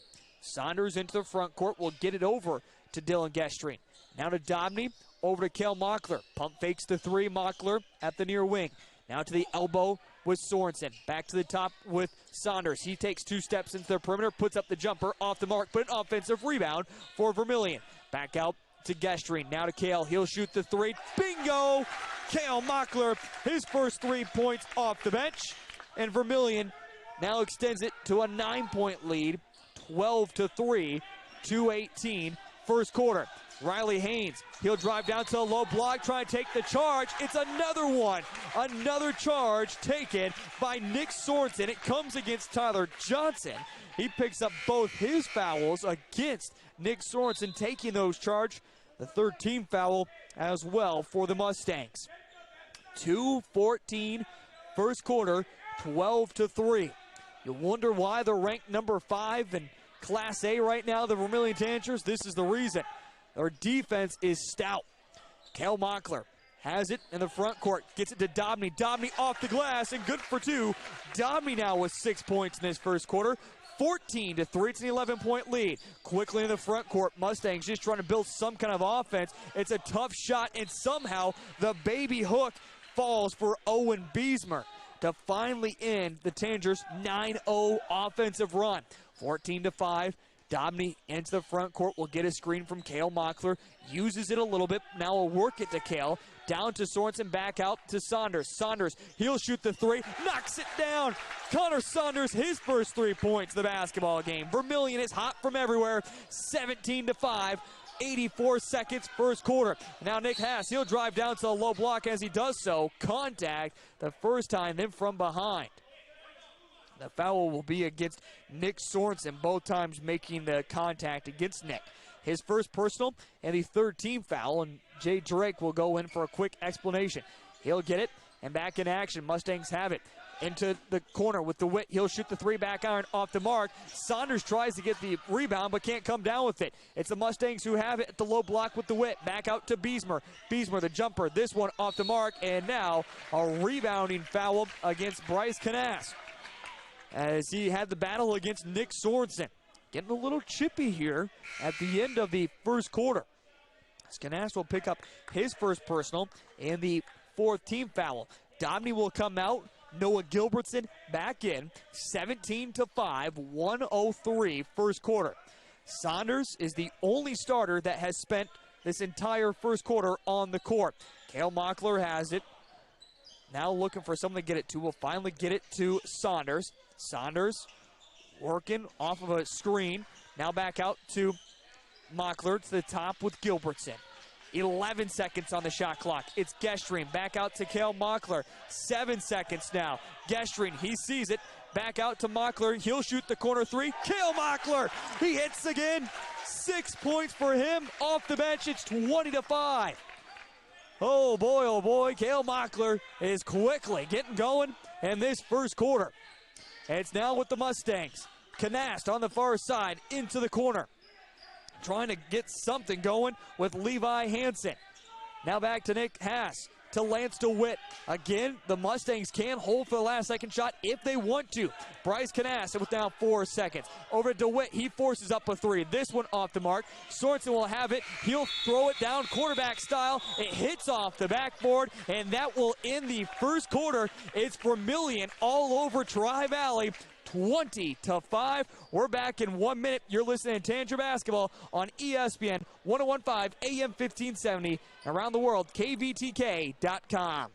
Saunders into the front court will get it over to Dylan Gestring. Now to Dobney, over to Cale Mockler. Pump fakes the three, Mockler at the near wing. Now to the elbow with Sorensen. Back to the top with Saunders. He takes 2 steps into the perimeter, puts up the jumper off the mark, but an offensive rebound for Vermillion. Back out to Gestring. Now to Cale. He'll shoot the three. Bingo! Cale Mockler, his first 3 points off the bench. And Vermillion now extends it to a 9-point lead. 12-3, 2:18, first quarter. Riley Haynes, he'll drive down to a low block, try and take the charge. It's another one. Another charge taken by Nick Sorensen. It comes against Tyler Johnson. He picks up both his fouls against Nick Sorensen, taking those charge. The third team foul as well for the Mustangs. 2:14, first quarter, 12-3. You wonder why they're ranked number 5 in Class A right now, the Vermillion Tanagers. This is the reason. Their defense is stout. Cale Mockler has it in the front court. Gets it to Dobney. Dobney off the glass and good for 2. Dobney now with 6 points in this first quarter. 14-3. It's an 11-point lead. Quickly in the front court, Mustangs just trying to build some kind of offense. It's a tough shot, and somehow the baby hook falls for Owen Beesmer to finally end the Tanagers' 9-0 offensive run. 14-5, Dobney into the front court will get a screen from Kale Mockler. Uses it a little bit. Now will work it to Kale. Down to Sorensen, back out to Saunders. Saunders, he'll shoot the three. Knocks it down. Connor Saunders, his first 3 points of the basketball game. Vermillion is hot from everywhere. 17-5. 84 seconds, first quarter. Now Nick Haas, he'll drive down to the low block as he does so. Contact the first time, then from behind. The foul will be against Nick Sorensen, both times making the contact against Nick. His first personal and the third team foul, and Jay Drake will go in for a quick explanation. He'll get it, and back in action. Mustangs have it. Into the corner with the Witt. He'll shoot the three, back iron off the mark. Saunders tries to get the rebound but can't come down with it. It's the Mustangs who have it at the low block with the Witt. Back out to Beesmer. Beesmer the jumper. This one off the mark, and now a rebounding foul against Bryce Canas as he had the battle against Nick Sorensen. Getting a little chippy here at the end of the first quarter. Canas will pick up his first personal and the fourth team foul. Dobney will come out. Noah Gilbertson back in. 17-5, 1:03 first quarter. Saunders is the only starter that has spent this entire first quarter on the court. Kale Mockler has it. Now looking for someone to get it to. Will finally get it to Saunders. Saunders working off of a screen. Now back out to Mockler to the top with Gilbertson. 11 seconds on the shot clock. It's Gestring back out to Kale Mockler. 7 seconds now. Gestring, he sees it. Back out to Mockler. He'll shoot the corner three. Kale Mockler, he hits again. 6 points for him off the bench. It's 20-5. Oh boy, Kale Mockler is quickly getting going in this first quarter. It's now with the Mustangs. Canast on the far side into the corner. Trying to get something going with Levi Hansen. Now back to Nick Haas, to Lance DeWitt. Again, the Mustangs can hold for the last second shot if they want to. Bryce Canas with now 4 seconds. Over to DeWitt, he forces up a three. This one off the mark. Sorensen will have it. He'll throw it down quarterback style. It hits off the backboard, and that will end the first quarter. It's Vermillion all over Tri-Valley. 20-5. We're back in 1 minute. You're listening to Tanager Basketball on ESPN 1015 AM 1570. Around the world, kvtk.com.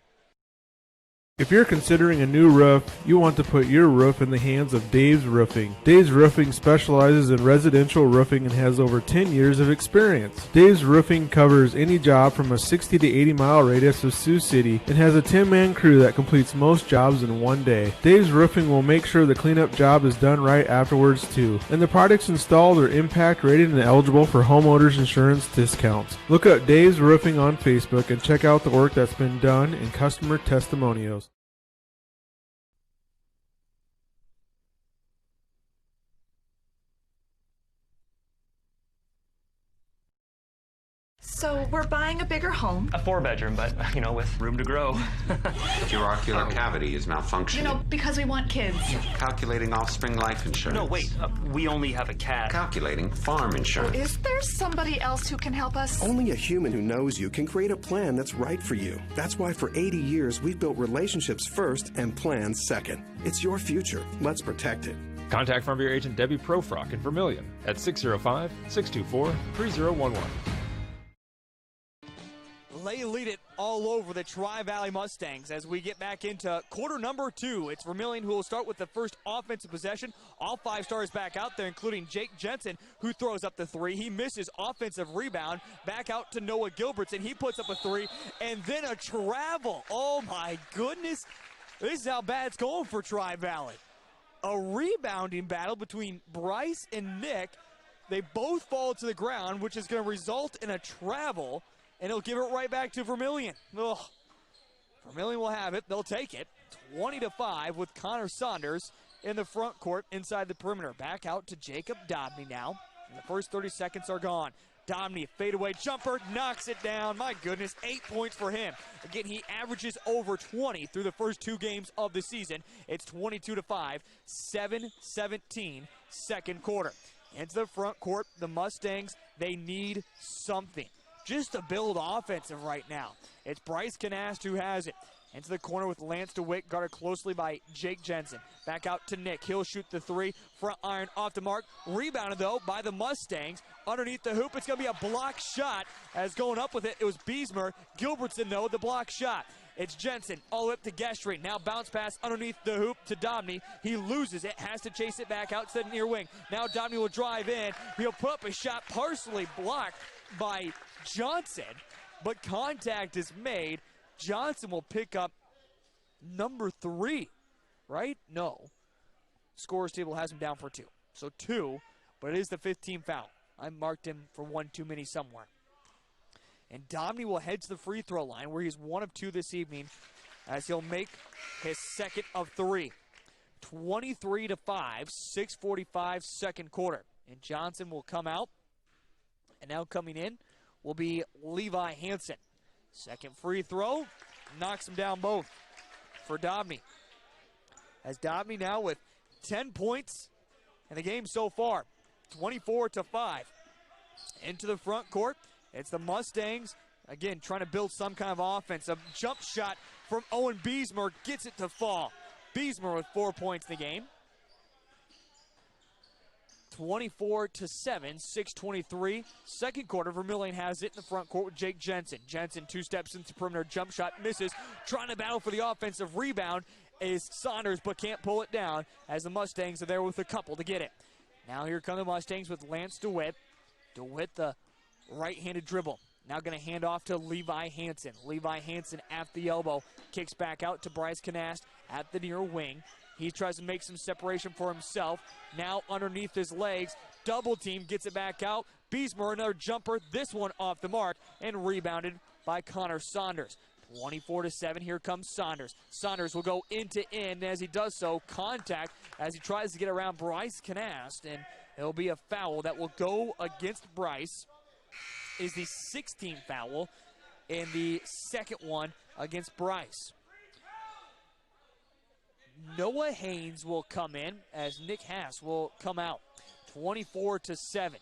If you're considering a new roof, you want to put your roof in the hands of Dave's Roofing. Dave's Roofing specializes in residential roofing and has over 10 years of experience. Dave's Roofing covers any job from a 60 to 80 mile radius of Sioux City and has a 10-man crew that completes most jobs in 1 day. Dave's Roofing will make sure the cleanup job is done right afterwards too. And the products installed are impact rated and eligible for homeowners insurance discounts. Look up Dave's Roofing on Facebook and check out the work that's been done and customer testimonials. So we're buying a bigger home. A 4-bedroom, but, with room to grow. If your ocular cavity is malfunctioning. Because we want kids. Calculating offspring life insurance. No, wait. We only have a cat. Calculating farm insurance. Is there somebody else who can help us? Only a human who knows you can create a plan that's right for you. That's why for 80 years we've built relationships first and plans second. It's your future. Let's protect it. Contact Farm Bureau Agent Debbie Profrock in Vermillion at 605-624-3011. They lead it all over the Tri-Valley Mustangs as we get back into quarter number 2. It's Vermillion who will start with the first offensive possession. All 5 stars back out there, including Jake Jensen, who throws up the three. He misses offensive rebound. Back out to Noah Gilbertson. He puts up a three, and then a travel. Oh, my goodness. This is how bad it's going for Tri-Valley. A rebounding battle between Bryce and Nick. They both fall to the ground, which is going to result in a travel. And he'll give it right back to Vermillion. Ugh. Vermillion will have it. They'll take it. 20-5 with Connor Saunders in the front court inside the perimeter. Back out to Jacob Dobney now. And the first 30 seconds are gone. Dobney, fadeaway jumper, knocks it down. My goodness, 8 points for him. Again, he averages over 20 through the first 2 games of the season. It's 22-5, 7-17 second quarter. Into the front court, the Mustangs, they need something just to build offensive right now. It's Bryce Canast who has it. Into the corner with Lance DeWitt, guarded closely by Jake Jensen. Back out to Nick. He'll shoot the three. Front iron off the mark. Rebounded, though, by the Mustangs. Underneath the hoop, it's going to be a block shot. As going up with it, it was Beesmer. Gilbertson, though, the block shot. It's Jensen all the way up to Gestring. Now bounce pass underneath the hoop to Dobney. He loses it, has to chase it back out to the near wing. Now Dobney will drive in. He'll put up a shot partially blocked by Johnson, but contact is made. Johnson will pick up number 3, right? No. Scorer's table has him down for 2. So 2, but it is the 15th foul. I marked him for 1 too many somewhere. And Dobney will head to the free throw line where he's 1 of 2 this evening as he'll make his second of 3. 23-5, 6:45 second quarter. And Johnson will come out. And now coming in will be Levi Hansen. Second free throw, knocks him down both for Dobney. As Dobney now with 10 points in the game so far, 24-5. Into the front court, it's the Mustangs, again, trying to build some kind of offense. A jump shot from Owen Beesmer gets it to fall. Beesmer with 4 points in the game. 24-7, 6:23. Second quarter, Vermillion has it in the front court with Jake Jensen. Jensen 2 steps into perimeter, jump shot, misses. Trying to battle for the offensive rebound is Saunders, but can't pull it down as the Mustangs are there with a couple to get it. Now here come the Mustangs with Lance DeWitt. DeWitt, the right-handed dribble. Now going to hand off to Levi Hansen. Levi Hansen at the elbow. Kicks back out to Bryce Canast at the near wing. He tries to make some separation for himself. Now underneath his legs. Double team, gets it back out. Beesmer, another jumper. This one off the mark and rebounded by Connor Saunders. 24-7, here comes Saunders. Saunders will go end to end. As he does so, contact as he tries to get around Bryce Canast, and it'll be a foul that will go against Bryce. Is the 16th foul and the second one against Bryce. Noah Haynes will come in as Nick Hass will come out. 24-7,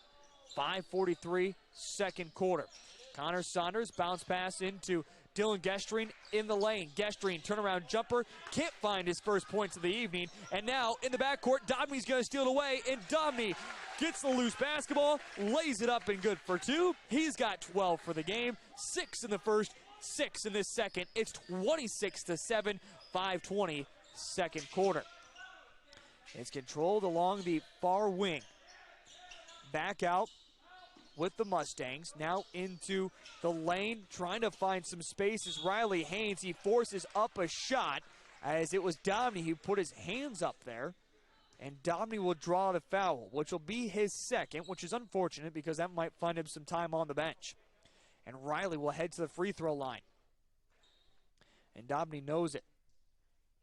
5:43 second quarter. Connor Saunders bounce pass into Dylan Gestring in the lane. Gestring turnaround jumper, can't find his first points of the evening. And now in the backcourt, Dobney's going to steal it away, and Dobney gets the loose basketball, lays it up and good for 2. He's got 12 for the game, 6 in the first, 6 in this second. It's 26-7, 5:20 second quarter. It's controlled along the far wing. Back out with the Mustangs. Now into the lane, trying to find some space is Riley Haynes. He forces up a shot as it was Dobney who put his hands up there. And Dobney will draw the foul, which will be his second, which is unfortunate because that might find him some time on the bench. And Riley will head to the free throw line. And Dobney knows it.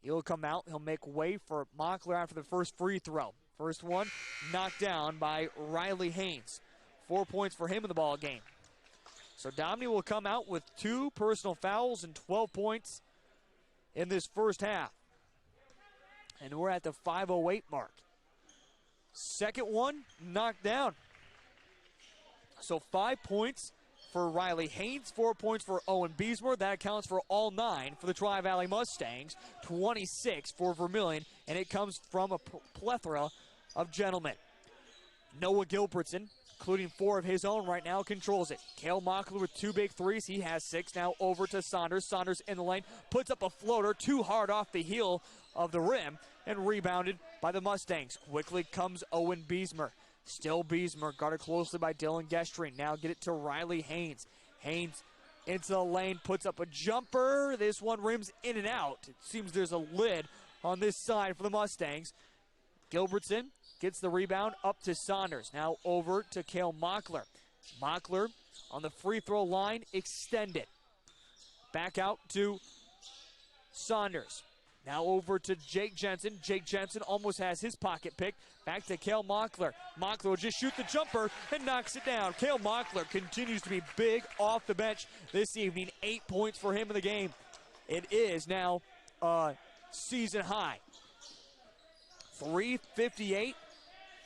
He'll come out. He'll make way for Mockler after the first free throw. First one knocked down by Riley Haynes. 4 points for him in the ball game. So Dobney will come out with 2 personal fouls and 12 points in this first half. And we're at the 5:08 mark. Second one knocked down. So 5 points for Riley Haynes, 4 points for Owen Beesmer. That accounts for all 9 for the Tri-Valley Mustangs, 26 for Vermillion, and it comes from a plethora of gentlemen. Noah Gilbertson, including 4 of his own right now, controls it. Cale Mockler with 2 big threes. He has 6. Now over to Saunders. Saunders in the lane, puts up a floater too hard off the heel of the rim and rebounded by the Mustangs. Quickly comes Owen Beesmer. Still Beesmer, guarded closely by Dylan Gestring. Now get it to Riley Haynes. Haynes into the lane, puts up a jumper. This one rims in and out. It seems there's a lid on this side for the Mustangs. Gilbertson gets the rebound up to Saunders. Now over to Cale Mockler. Mockler on the free throw line, extended. Back out to Saunders. Now over to Jake Jensen. Jake Jensen almost has his pocket picked. Back to Cale Mockler. Mockler will just shoot the jumper and knocks it down. Cale Mockler continues to be big off the bench this evening. 8 points for him in the game. It is now season high. 3:58.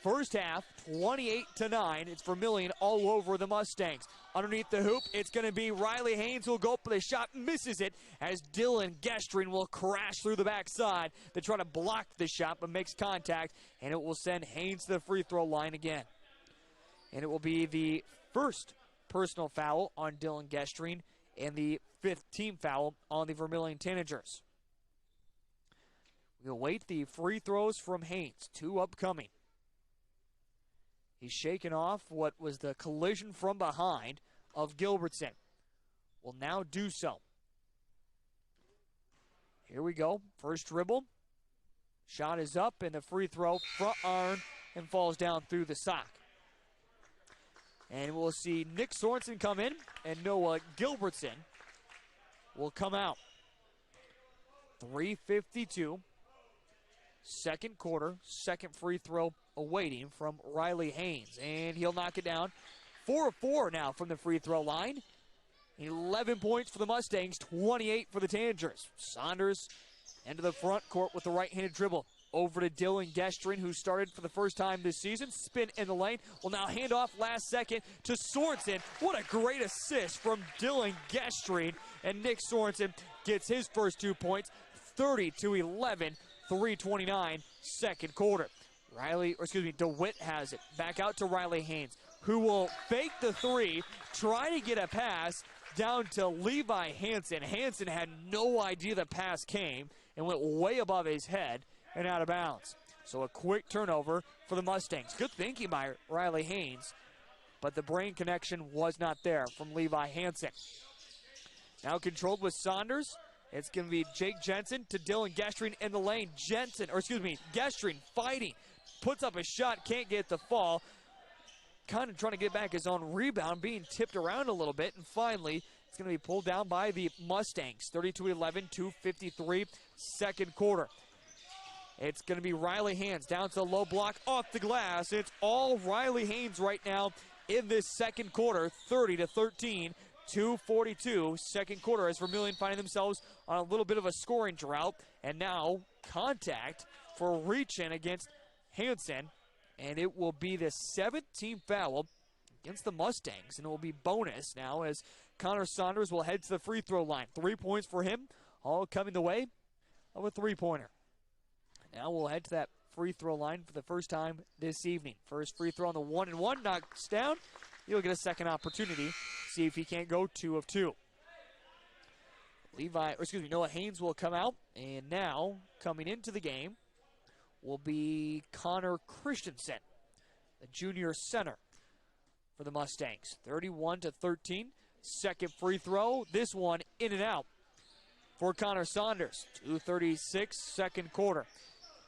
First half, 28-9. It's Vermillion all over the Mustangs. underneath the hoop. It's going to be Riley Haynes who will go up for the shot, misses it, as Dylan Gestring will crash through the backside to try to block the shot, but makes contact, and it will send Haynes to the free throw line again. And it will be the first personal foul on Dylan Gestring and the 5th team foul on the Vermillion Tanagers. We await the free throws from Haynes, 2 upcoming. He's shaken off what was the collision from behind of Gilbertson. Will now do so. Here we go. First dribble. Shot is up, and the free throw front iron and falls down through the sock. And we'll see Nick Sorensen come in, and Noah Gilbertson will come out. 3:52. Second quarter, second free throw awaiting from Riley Haynes. And he'll knock it down. 4 of 4 now from the free throw line. 11 points for the Mustangs, 28 for the Tanagers. Saunders into the front court with the right-handed dribble. Over to Dylan Gestring, who started for the first time this season. Spin in the lane. Will now hand off last second to Sorensen. What a great assist from Dylan Gestring. And Nick Sorensen gets his first 2 points, 30-11. 3:29, second quarter. DeWitt has it. Back out to Riley Haynes, who will fake the 3, try to get a pass down to Levi Hansen. Hansen had no idea the pass came and went way above his head and out of bounds. So a quick turnover for the Mustangs. Good thinking by Riley Haynes, but the brain connection was not there from Levi Hansen. Now controlled with Saunders. It's going to be Jake Jensen to Dylan Gestring in the lane. Gestring fighting. Puts up a shot, can't get the fall. Kind of trying to get back his own rebound, being tipped around a little bit. And finally, it's going to be pulled down by the Mustangs. 32-11, 2:53, second quarter. It's going to be Riley Haynes down to the low block off the glass. It's all Riley Haynes right now in this second quarter, 30-13. 2:42, second quarter, as Vermillion finding themselves on a little bit of a scoring drought. And now contact for reach-in against Hansen. And it will be the 7th team foul against the Mustangs. And it will be bonus now as Connor Saunders will head to the free throw line. 3 points for him, all coming the way of a three-pointer. Now we'll head to that free throw line for the first time this evening. First free throw on the 1-and-1, knocks down. He'll get a second opportunity. See if he can't go 2 of 2. Noah Haynes will come out. And now, coming into the game, will be Connor Christensen, the junior center for the Mustangs. 31-13. Second free throw. This one in and out for Connor Saunders. 2:36, second quarter.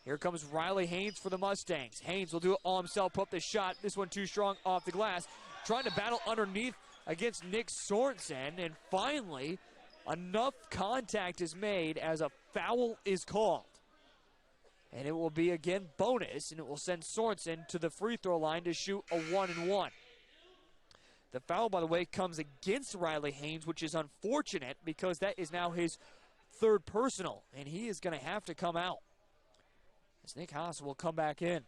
Here comes Riley Haynes for the Mustangs. Haynes will do it all himself, put up the shot. This one too strong off the glass. Trying to battle underneath against Nick Sorensen. And finally, enough contact is made as a foul is called. And it will be, again, bonus, and it will send Sorensen to the free throw line to shoot a 1-and-1. The foul, by the way, comes against Riley Haynes, which is unfortunate because that is now his 3rd personal, and he is going to have to come out as Nick Haas will come back in.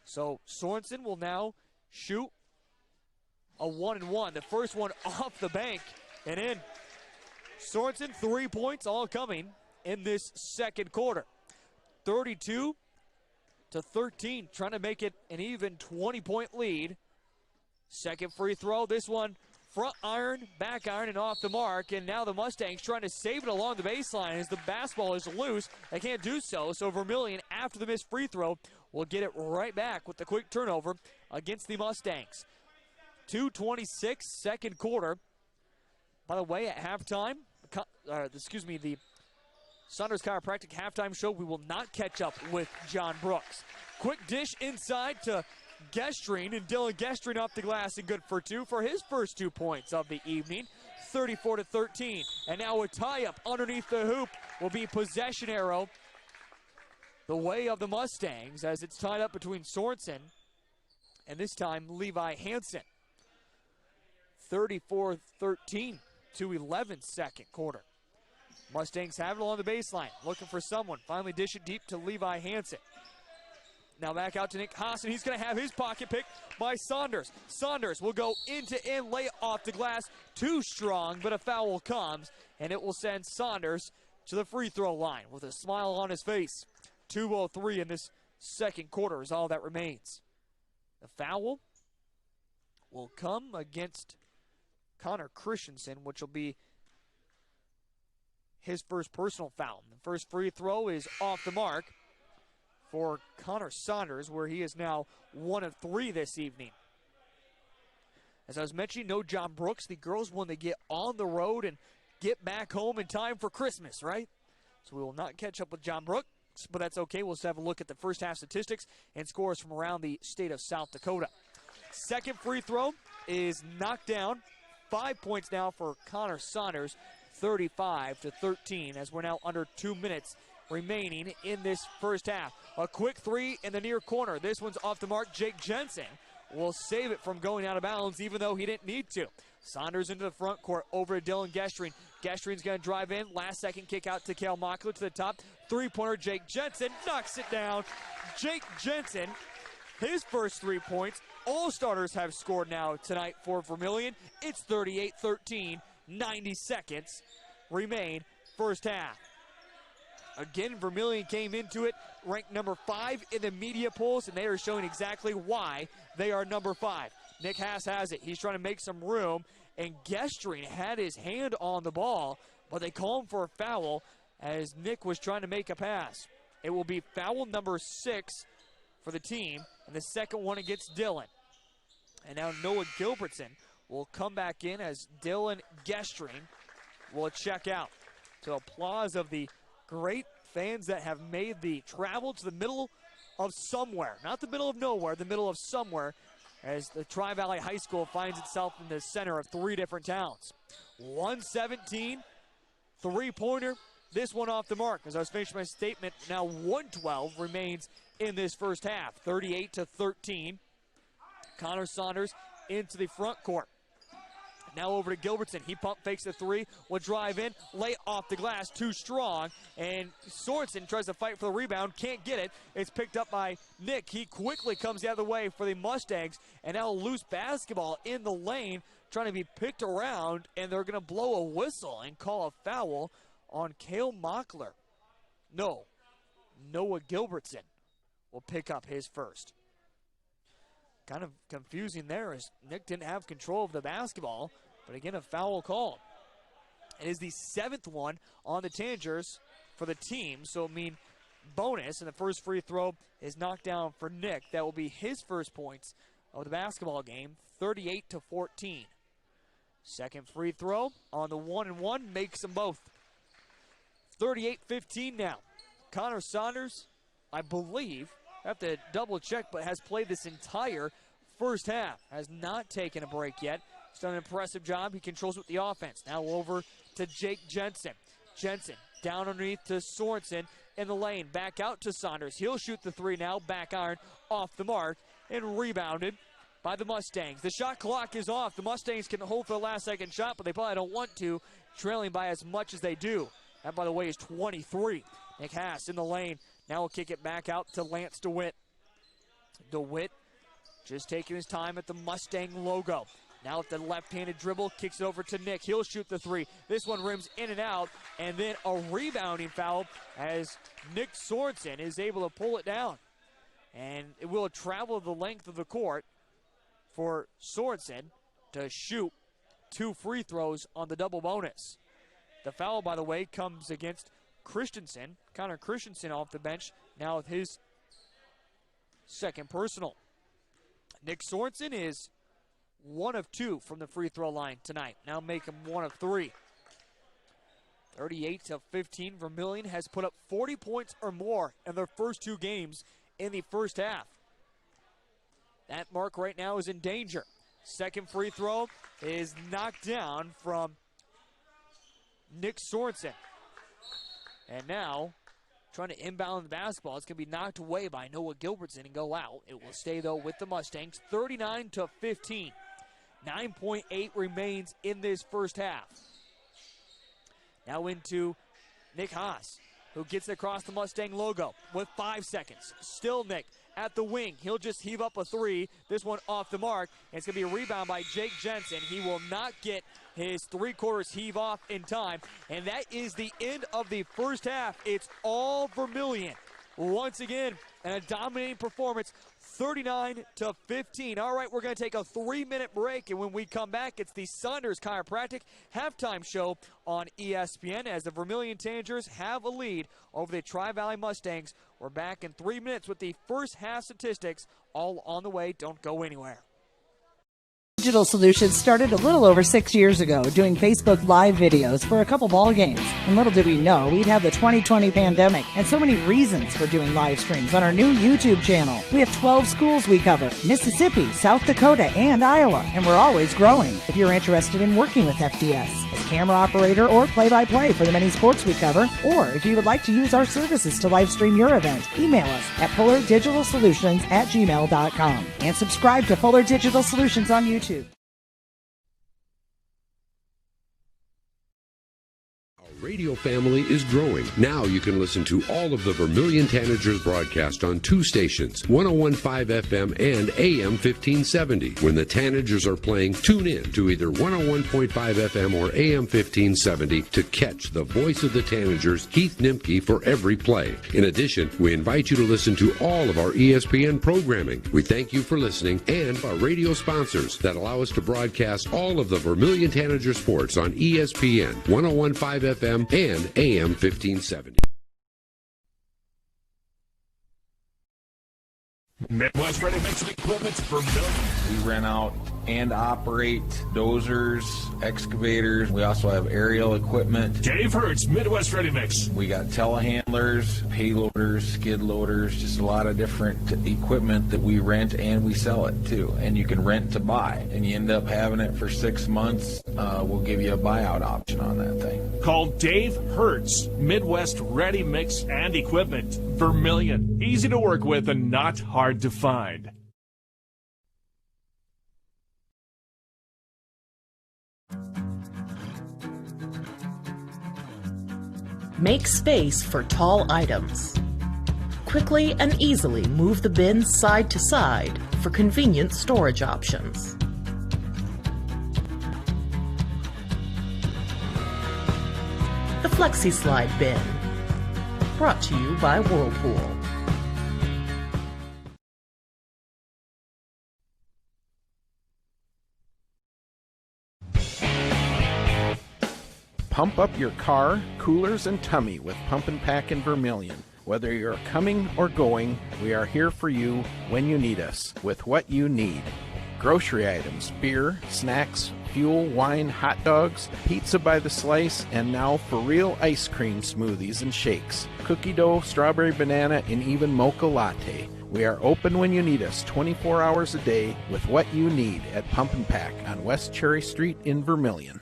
So Sorensen will now shoot a 1-and-1. The first one off the bank and in. Sorensen, 3 points, all coming in this second quarter. 32-13, trying to make it an even 20-point lead. Second free throw, this one front iron, back iron, and off the mark. And now the Mustangs trying to save it along the baseline as the basketball is loose. They can't do so. So Vermillion, after the missed free throw, will get it right back with the quick turnover against the Mustangs. 2:26, second quarter. By the way, at halftime, the Saunders Chiropractic halftime show, we will not catch up with John Brooks. Quick dish inside to Gestring, and Dylan Gestring off the glass and good for 2 for his first 2 points of the evening. 34-13. And now a tie-up underneath the hoop will be possession arrow the way of the Mustangs as it's tied up between Sorensen and this time Levi Hansen. 34-13 to 11 second quarter. Mustangs have it along the baseline, looking for someone. Finally dish it deep to Levi Hansen. Now back out to Nick Haas, and he's going to have his pocket picked by Saunders. Saunders will go into in, lay off the glass. Too strong, but a foul comes, and it will send Saunders to the free throw line with a smile on his face. 2:03 in this second quarter is all that remains. The foul will come against Connor Christensen, which will be his first personal foul. The first free throw is off the mark for Connor Saunders, where he is now 1 of 3 this evening. As I was mentioning, no John Brooks. The girls want to get on the road and get back home in time for Christmas, right? So we will not catch up with John Brooks, but that's okay. We'll just have a look at the first half statistics and scores from around the state of South Dakota. Second free throw is knocked down. 5 points now for Connor Saunders, 35-13, as we're now under 2 minutes remaining in this first half. A quick three in the near corner. This one's off the mark. Jake Jensen will save it from going out of bounds, even though he didn't need to. Saunders into the front court over to Dylan Gestring. Gestring's going to drive in. Last second kick out to Kale Mockler to the top. Three-pointer, Jake Jensen knocks it down. Jake Jensen, his first 3 points. All starters have scored now tonight for Vermillion. It's 38-13. 90 seconds remain first half. Again, Vermillion came into it ranked number 5 in the media polls, and they are showing exactly why they are number 5. Nick Haas has it. He's trying to make some room, and Gestring had his hand on the ball, but they call him for a foul as Nick was trying to make a pass. It will be foul number 6 for the team, and the second one against Dylan. And now Noah Gilbertson will come back in as Dylan Gestring will check out. To applause of the great fans that have made the travel to the middle of somewhere. Not the middle of nowhere, the middle of somewhere, as the Tri-Valley High School finds itself in the center of 3 different towns. 117, three-pointer. This one off the mark. As I was finishing my statement, now 112 remains in this first half. 38-13. Connor Saunders into the front court. Now over to Gilbertson. He pump fakes the three, will drive in, lay off the glass, too strong, and Sorensen tries to fight for the rebound, can't get it. It's picked up by Nick. He quickly comes the other way for the Mustangs, and now a loose basketball in the lane, trying to be picked around, and they're going to blow a whistle and call a foul on Kale Mockler. No, Noah Gilbertson will pick up his first. Kind of confusing there as Nick didn't have control of the basketball, but again, a foul called. It is the 7th one on the Tanagers for the team, so it means bonus, and the first free throw is knocked down for Nick. That will be his first points of the basketball game, 38-14. Second free throw on the 1-and-1 makes them both. 38-15 now. Connor Saunders, I believe, I have to double check, but has played this entire first half. Has not taken a break yet. He's done an impressive job. He controls with the offense. Now over to Jake Jensen. Jensen down underneath to Sorensen in the lane. Back out to Saunders. He'll shoot the three now. Back iron off the mark and rebounded by the Mustangs. The shot clock is off. The Mustangs can hold for the last second shot, but they probably don't want to, trailing by as much as they do. That, by the way, is 23. Nick Haas in the lane. Now we'll kick it back out to Lance DeWitt. DeWitt just taking his time at the Mustang logo. Now with the left-handed dribble, kicks it over to Nick. He'll shoot the three. This one rims in and out, and then a rebounding foul as Nick Sorensen is able to pull it down. And it will travel the length of the court for Sorensen to shoot 2 free throws on the double bonus. The foul, by the way, comes against Christensen. Connor Christensen off the bench now with his second personal. Nick Sorensen is 1 of 2 from the free throw line tonight. Now make him 1 of 3. 38-15. Vermillion has put up 40 points or more in their first 2 games in the first half. That mark right now is in danger. Second free throw is knocked down from Nick Sorensen. And now, trying to inbound the basketball, it's going to be knocked away by Noah Gilbertson and go out. It will stay, though, with the Mustangs, 39-15. 9.8 remains in this first half. Now into Nick Haas. who gets across the Mustang logo with 5 seconds. Still Nick at the wing. He'll just heave up a three. This one off the mark. And it's going to be a rebound by Jake Jensen. He will not get his three-quarters heave off in time. And that is the end of the first half. It's all Vermillion. Once again, and a dominating performance, 39-15. All right, we're going to take a 3-minute break, and when we come back, it's the Saunders Chiropractic halftime show on ESPN as the Vermillion Tanagers have a lead over the Tri-Valley Mustangs. We're back in 3 minutes with the first half statistics, all on the way. Don't go anywhere. Digital Solutions started a little over 6 years ago doing Facebook Live videos for a couple ball games. And little did we know we'd have the 2020 pandemic and so many reasons for doing live streams on our new YouTube channel. We have 12 schools we cover: Mississippi, South Dakota, and Iowa. And we're always growing. If you're interested in working with FDS as camera operator or play-by-play for the many sports we cover, or if you would like to use our services to live stream your event, email us at fullerdigitalsolutions@gmail.com and subscribe to Fuller Digital Solutions on YouTube. Radio family is growing. Now you can listen to all of the Vermillion Tanagers broadcast on 2 stations, 101.5 FM and AM 1570. When the Tanagers are playing, tune in to either 101.5 FM or AM 1570 to catch the voice of the Tanagers, Keith Nimke, for every play. In addition, we invite you to listen to all of our ESPN programming. We thank you for listening and our radio sponsors that allow us to broadcast all of the Vermillion Tanager sports on ESPN, 101.5 FM and AM 1570. Midwest Ready Mix Equipment for Vermillion. We rent out and operate dozers, excavators. We also have aerial equipment. Dave Hertz, Midwest Ready Mix. We got telehandlers, payloaders, skid loaders, just a lot of different equipment that we rent and we sell it too. And you can rent to buy. And you end up having it for 6 months. We'll give you a buyout option on that thing. Call Dave Hertz, Midwest Ready Mix and Equipment. Vermillion. Easy to work with and not hard to find. Make space for tall items. Quickly and easily move the bins side to side for convenient storage options. The Flexi Slide Bin. Brought to you by Whirlpool. Pump up your car, coolers, and tummy with Pump and Pack in Vermillion. Whether you're coming or going, we are here for you when you need us, with what you need. Grocery items, beer, snacks, fuel, wine, hot dogs, pizza by the slice, and now for real ice cream smoothies and shakes. Cookie dough, strawberry banana, and even mocha latte. We are open when you need us 24 hours a day with what you need at Pump and Pack on West Cherry Street in Vermillion.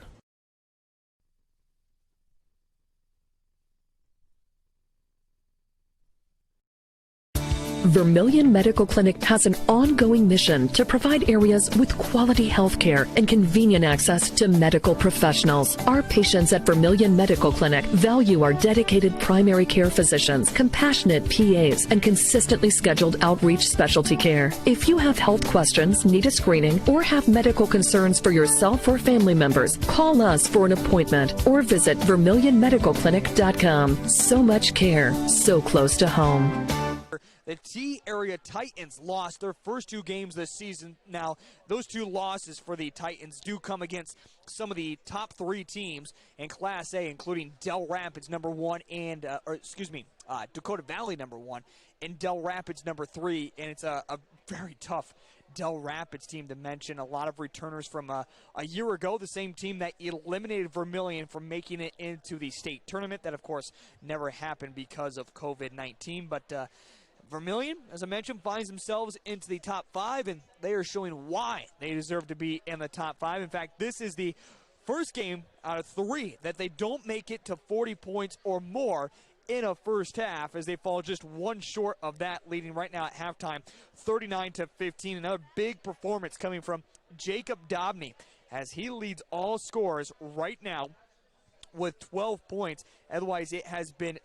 Vermillion Medical Clinic has an ongoing mission to provide areas with quality health care and convenient access to medical professionals. Our patients at Vermillion Medical Clinic value our dedicated primary care physicians, compassionate PAs, and consistently scheduled outreach specialty care. If you have health questions, need a screening, or have medical concerns for yourself or family members, call us for an appointment or visit VermillionMedicalClinic.com. So much care, so close to home. The T-Area Titans lost their first 2 games this season. Now, those 2 losses for the Titans do come against some of the top 3 teams in Class A, including Del Rapids #1 and, Dakota Valley #1 and Del Rapids #3. And it's a very tough Del Rapids team to mention. A lot of returners from a year ago, the same team that eliminated Vermillion from making it into the state tournament. That, of course, never happened because of COVID-19. But Vermillion, as I mentioned, finds themselves into the top 5, and they are showing why they deserve to be in the top 5. In fact, this is the first game out of 3 that they don't make it to 40 points or more in a first half, as they fall just 1 short of that, leading right now at halftime 39-15. Another big performance coming from Jacob Dobney as he leads all scorers right now with 12 points. Otherwise, it has been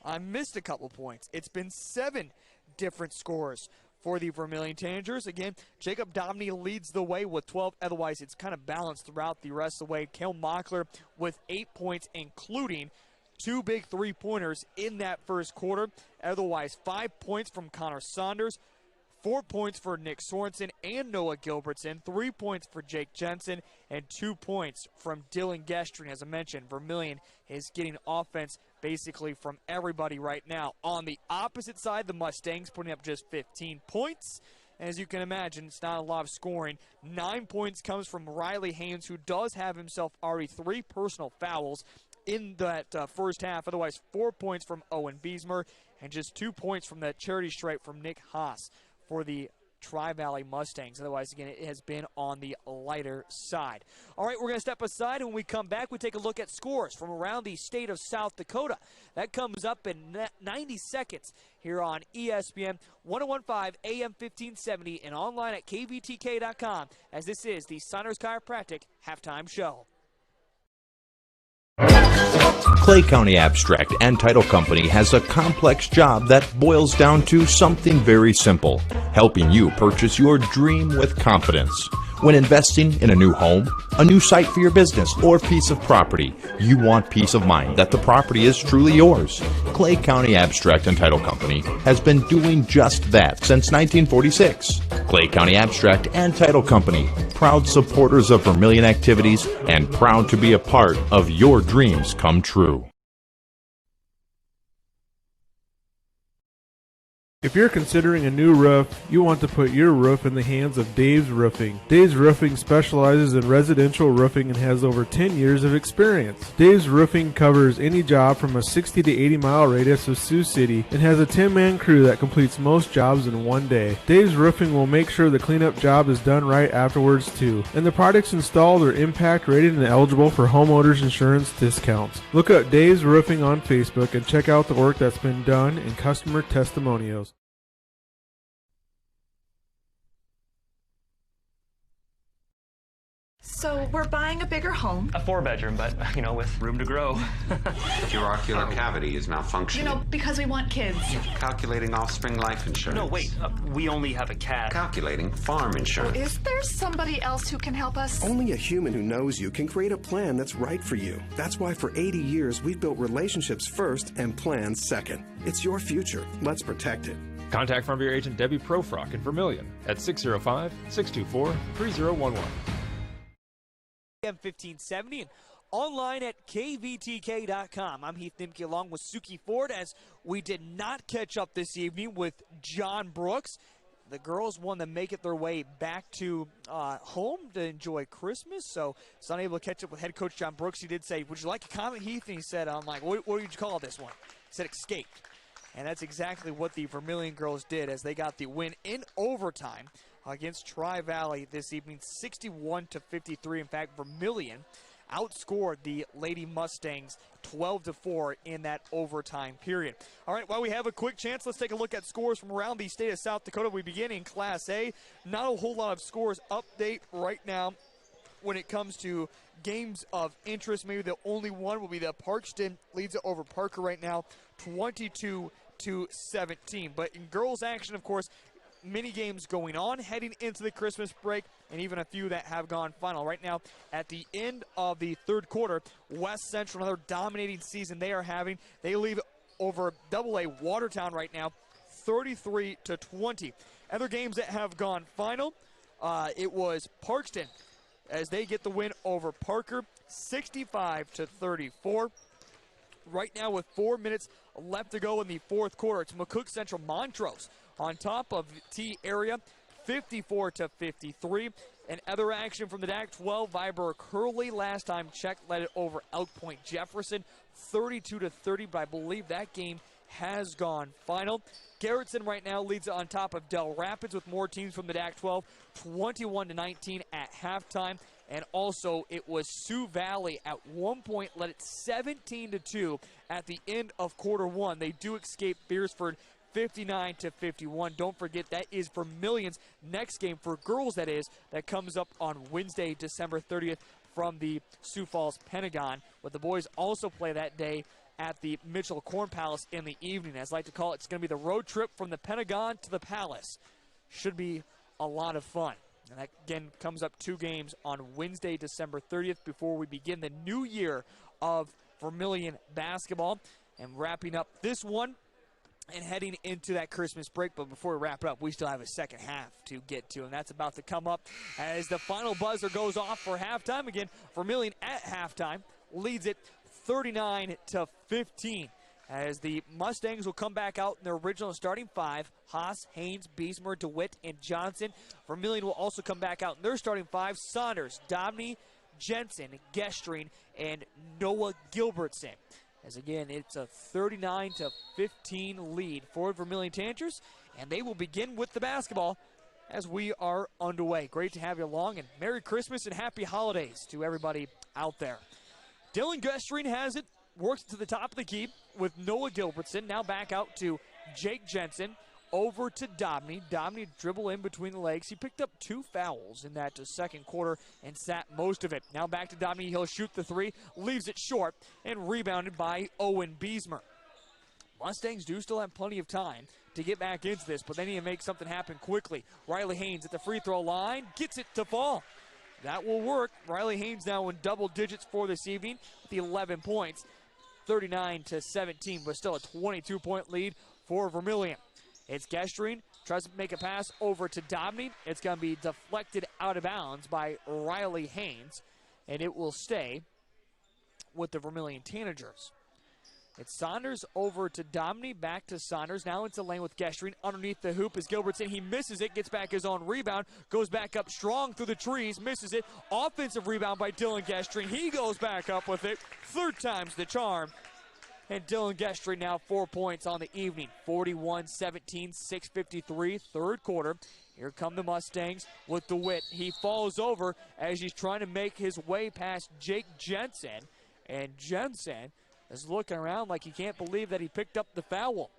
I missed a couple points. It's been 7 different scores for the Vermillion Tanagers. Again, Jacob Domney leads the way with 12. Otherwise, it's kind of balanced throughout the rest of the way. Kale Mockler with 8 points, including 2 big three-pointers in that first quarter. Otherwise, 5 points from Connor Saunders, 4 points for Nick Sorensen and Noah Gilbertson, 3 points for Jake Jensen, and 2 points from Dylan Gestring. As I mentioned, Vermillion is getting offense basically from everybody right now. On the opposite side, the Mustangs putting up just 15 points. As you can imagine, it's not a lot of scoring. 9 points comes from Riley Haynes, who does have himself already 3 personal fouls in that first half. Otherwise, 4 points from Owen Beesmer and just 2 points from that charity stripe from Nick Haas for the Tri-Valley Mustangs. Otherwise, again, it has been on the lighter side. All right, we're going to step aside, and when we come back, we take a look at scores from around the state of South Dakota. That comes up in 90 seconds here on ESPN 101.5 AM 1570 and online at kvtk.com, as this is the Siners Chiropractic Halftime Show. Clay County Abstract and Title Company has a complex job that boils down to something very simple: helping you purchase your dream with confidence. When investing in a new home, a new site for your business, or piece of property, you want peace of mind that the property is truly yours. Clay County Abstract and Title Company has been doing just that since 1946. Clay County Abstract and Title Company, proud supporters of Vermillion activities and proud to be a part of your dreams come true. If you're considering a new roof, you want to put your roof in the hands of Dave's Roofing. Dave's Roofing specializes in residential roofing and has over 10 years of experience. Dave's Roofing covers any job from a 60 to 80 mile radius of Sioux City and has a 10-man crew that completes most jobs in one day. Dave's Roofing will make sure the cleanup job is done right afterwards too. And the products installed are impact rated and eligible for homeowners insurance discounts. Look up Dave's Roofing on Facebook and check out the work that's been done and customer testimonials. So we're buying a bigger home. A 4-bedroom, but, with room to grow. Your ocular cavity is malfunctioning. Because we want kids. Calculating offspring life insurance. No, wait. We only have a cat. Calculating farm insurance. Is there somebody else who can help us? Only a human who knows you can create a plan that's right for you. That's why for 80 years we've built relationships first and plans second. It's your future. Let's protect it. Contact Farm Bureau Agent Debbie Profrock in Vermillion at 605-624-3011. AM 1570 and online at kvtk.com. I'm Heath Nimke along with Suki Ford, as we did not catch up this evening with John Brooks. The girls want to make it their way back to home to enjoy Christmas, so it's not able to catch up with head coach John Brooks. He did say, "Would you like a comment, Heath?" And he said, "I'm like, what would you call this one?" He said, "Escaped." And that's exactly what the Vermillion girls did, as they got the win in overtime against Tri-Valley this evening, 61-53. In fact, Vermillion outscored the Lady Mustangs 12-4 in that overtime period. All right, while we have a quick chance, let's take a look at scores from around the state of South Dakota. We begin in Class A. Not a whole lot of scores update right now when it comes to games of interest. Maybe the only one will be that Parkston leads it over Parker right now, 22-17. But in girls action, of course, many games going on heading into the Christmas break, and even a few that have gone final. Right now, at the end of the third quarter, West Central, another dominating season they are having. They leave over AA Watertown right now, 33-20. Other games that have gone final, it was Parkston as they get the win over Parker, 65-34. Right now, with 4 minutes left to go in the fourth quarter, it's McCook Central Montrose on top of the T area, 54-53. And other action from the DAC-12, Viborg Hurley last time checked led it over Elk Point Jefferson, 32-30. But I believe that game has gone final. Garrettson right now leads on top of Del Rapids with more teams from the DAC-12, 21-19 at halftime. And also, it was Sioux Valley at one point led it 17-2 at the end of quarter one. They do escape Beersford 59-51. Don't forget, that is Vermillion's next game for girls, that is, that comes up on Wednesday, December 30th, from the Sioux Falls Pentagon. But the boys also play that day at the Mitchell Corn Palace in the evening. As I like to call it, it's going to be the road trip from the Pentagon to the Palace. Should be a lot of fun. And that, again, comes up 2 games on Wednesday, December 30th, before we begin the new year of Vermillion basketball. And wrapping up this one and heading into that Christmas break. But before we wrap it up, we still have a second half to get to, and that's about to come up as the final buzzer goes off for halftime. Again, Vermillion at halftime leads it 39-15. As the Mustangs will come back out in their original starting 5, Haas, Haynes, Beesmer, DeWitt, and Johnson. Vermillion will also come back out in their starting 5, Saunders, Dobney, Jensen, Gestring, and Noah Gilbertson. As again, it's a 39-15 lead for Vermillion Tanagers, and they will begin with the basketball as we are underway. Great to have you along, and Merry Christmas and Happy Holidays to everybody out there. Dylan Gestring has it, works to the top of the key with Noah Gilbertson. Now back out to Jake Jensen. Over to Dobney. Dobney dribble in between the legs. He picked up 2 fouls in that second quarter and sat most of it. Now back to Dobney. He'll shoot the 3, leaves it short, and rebounded by Owen Beesmer. Mustangs do still have plenty of time to get back into this, but they need to make something happen quickly. Riley Haynes at the free throw line gets it to fall. That will work. Riley Haynes now in double digits for this evening with 11 points. 39-17, but still a 22-point lead for Vermillion. It's Gestring, tries to make a pass over to Dobney. It's going to be deflected out of bounds by Riley Haynes, and it will stay with the Vermillion Tanagers. It's Saunders over to Dobney, back to Saunders. Now into lane with Gestring. Underneath the hoop is Gilbertson. He misses it, gets back his own rebound, goes back up strong through the trees, misses it. Offensive rebound by Dylan Gestring. He goes back up with it. 3rd time's the charm. And Dylan Gestring now 4 points on the evening. 41-17, 6:53, 3rd quarter. Here come the Mustangs with DeWitt. He falls over as he's trying to make his way past Jake Jensen. And Jensen is looking around like he can't believe that he picked up the foul.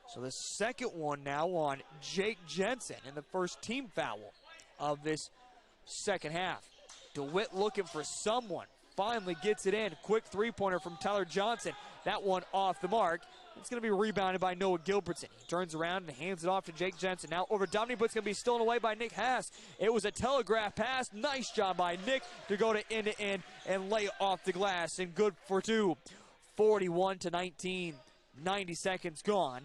So the second one now on Jake Jensen and the first team foul of this second half. DeWitt looking for someone. Finally gets it in. Quick 3-pointer from Tyler Johnson. That one off the mark. It's going to be rebounded by Noah Gilbertson. He turns around and hands it off to Jake Jensen. Now over Dobney, but it's going to be stolen away by Nick Haas. It was a telegraph pass. Nice job by Nick to go to end and lay off the glass. And good for 2. 41-19. 90 seconds gone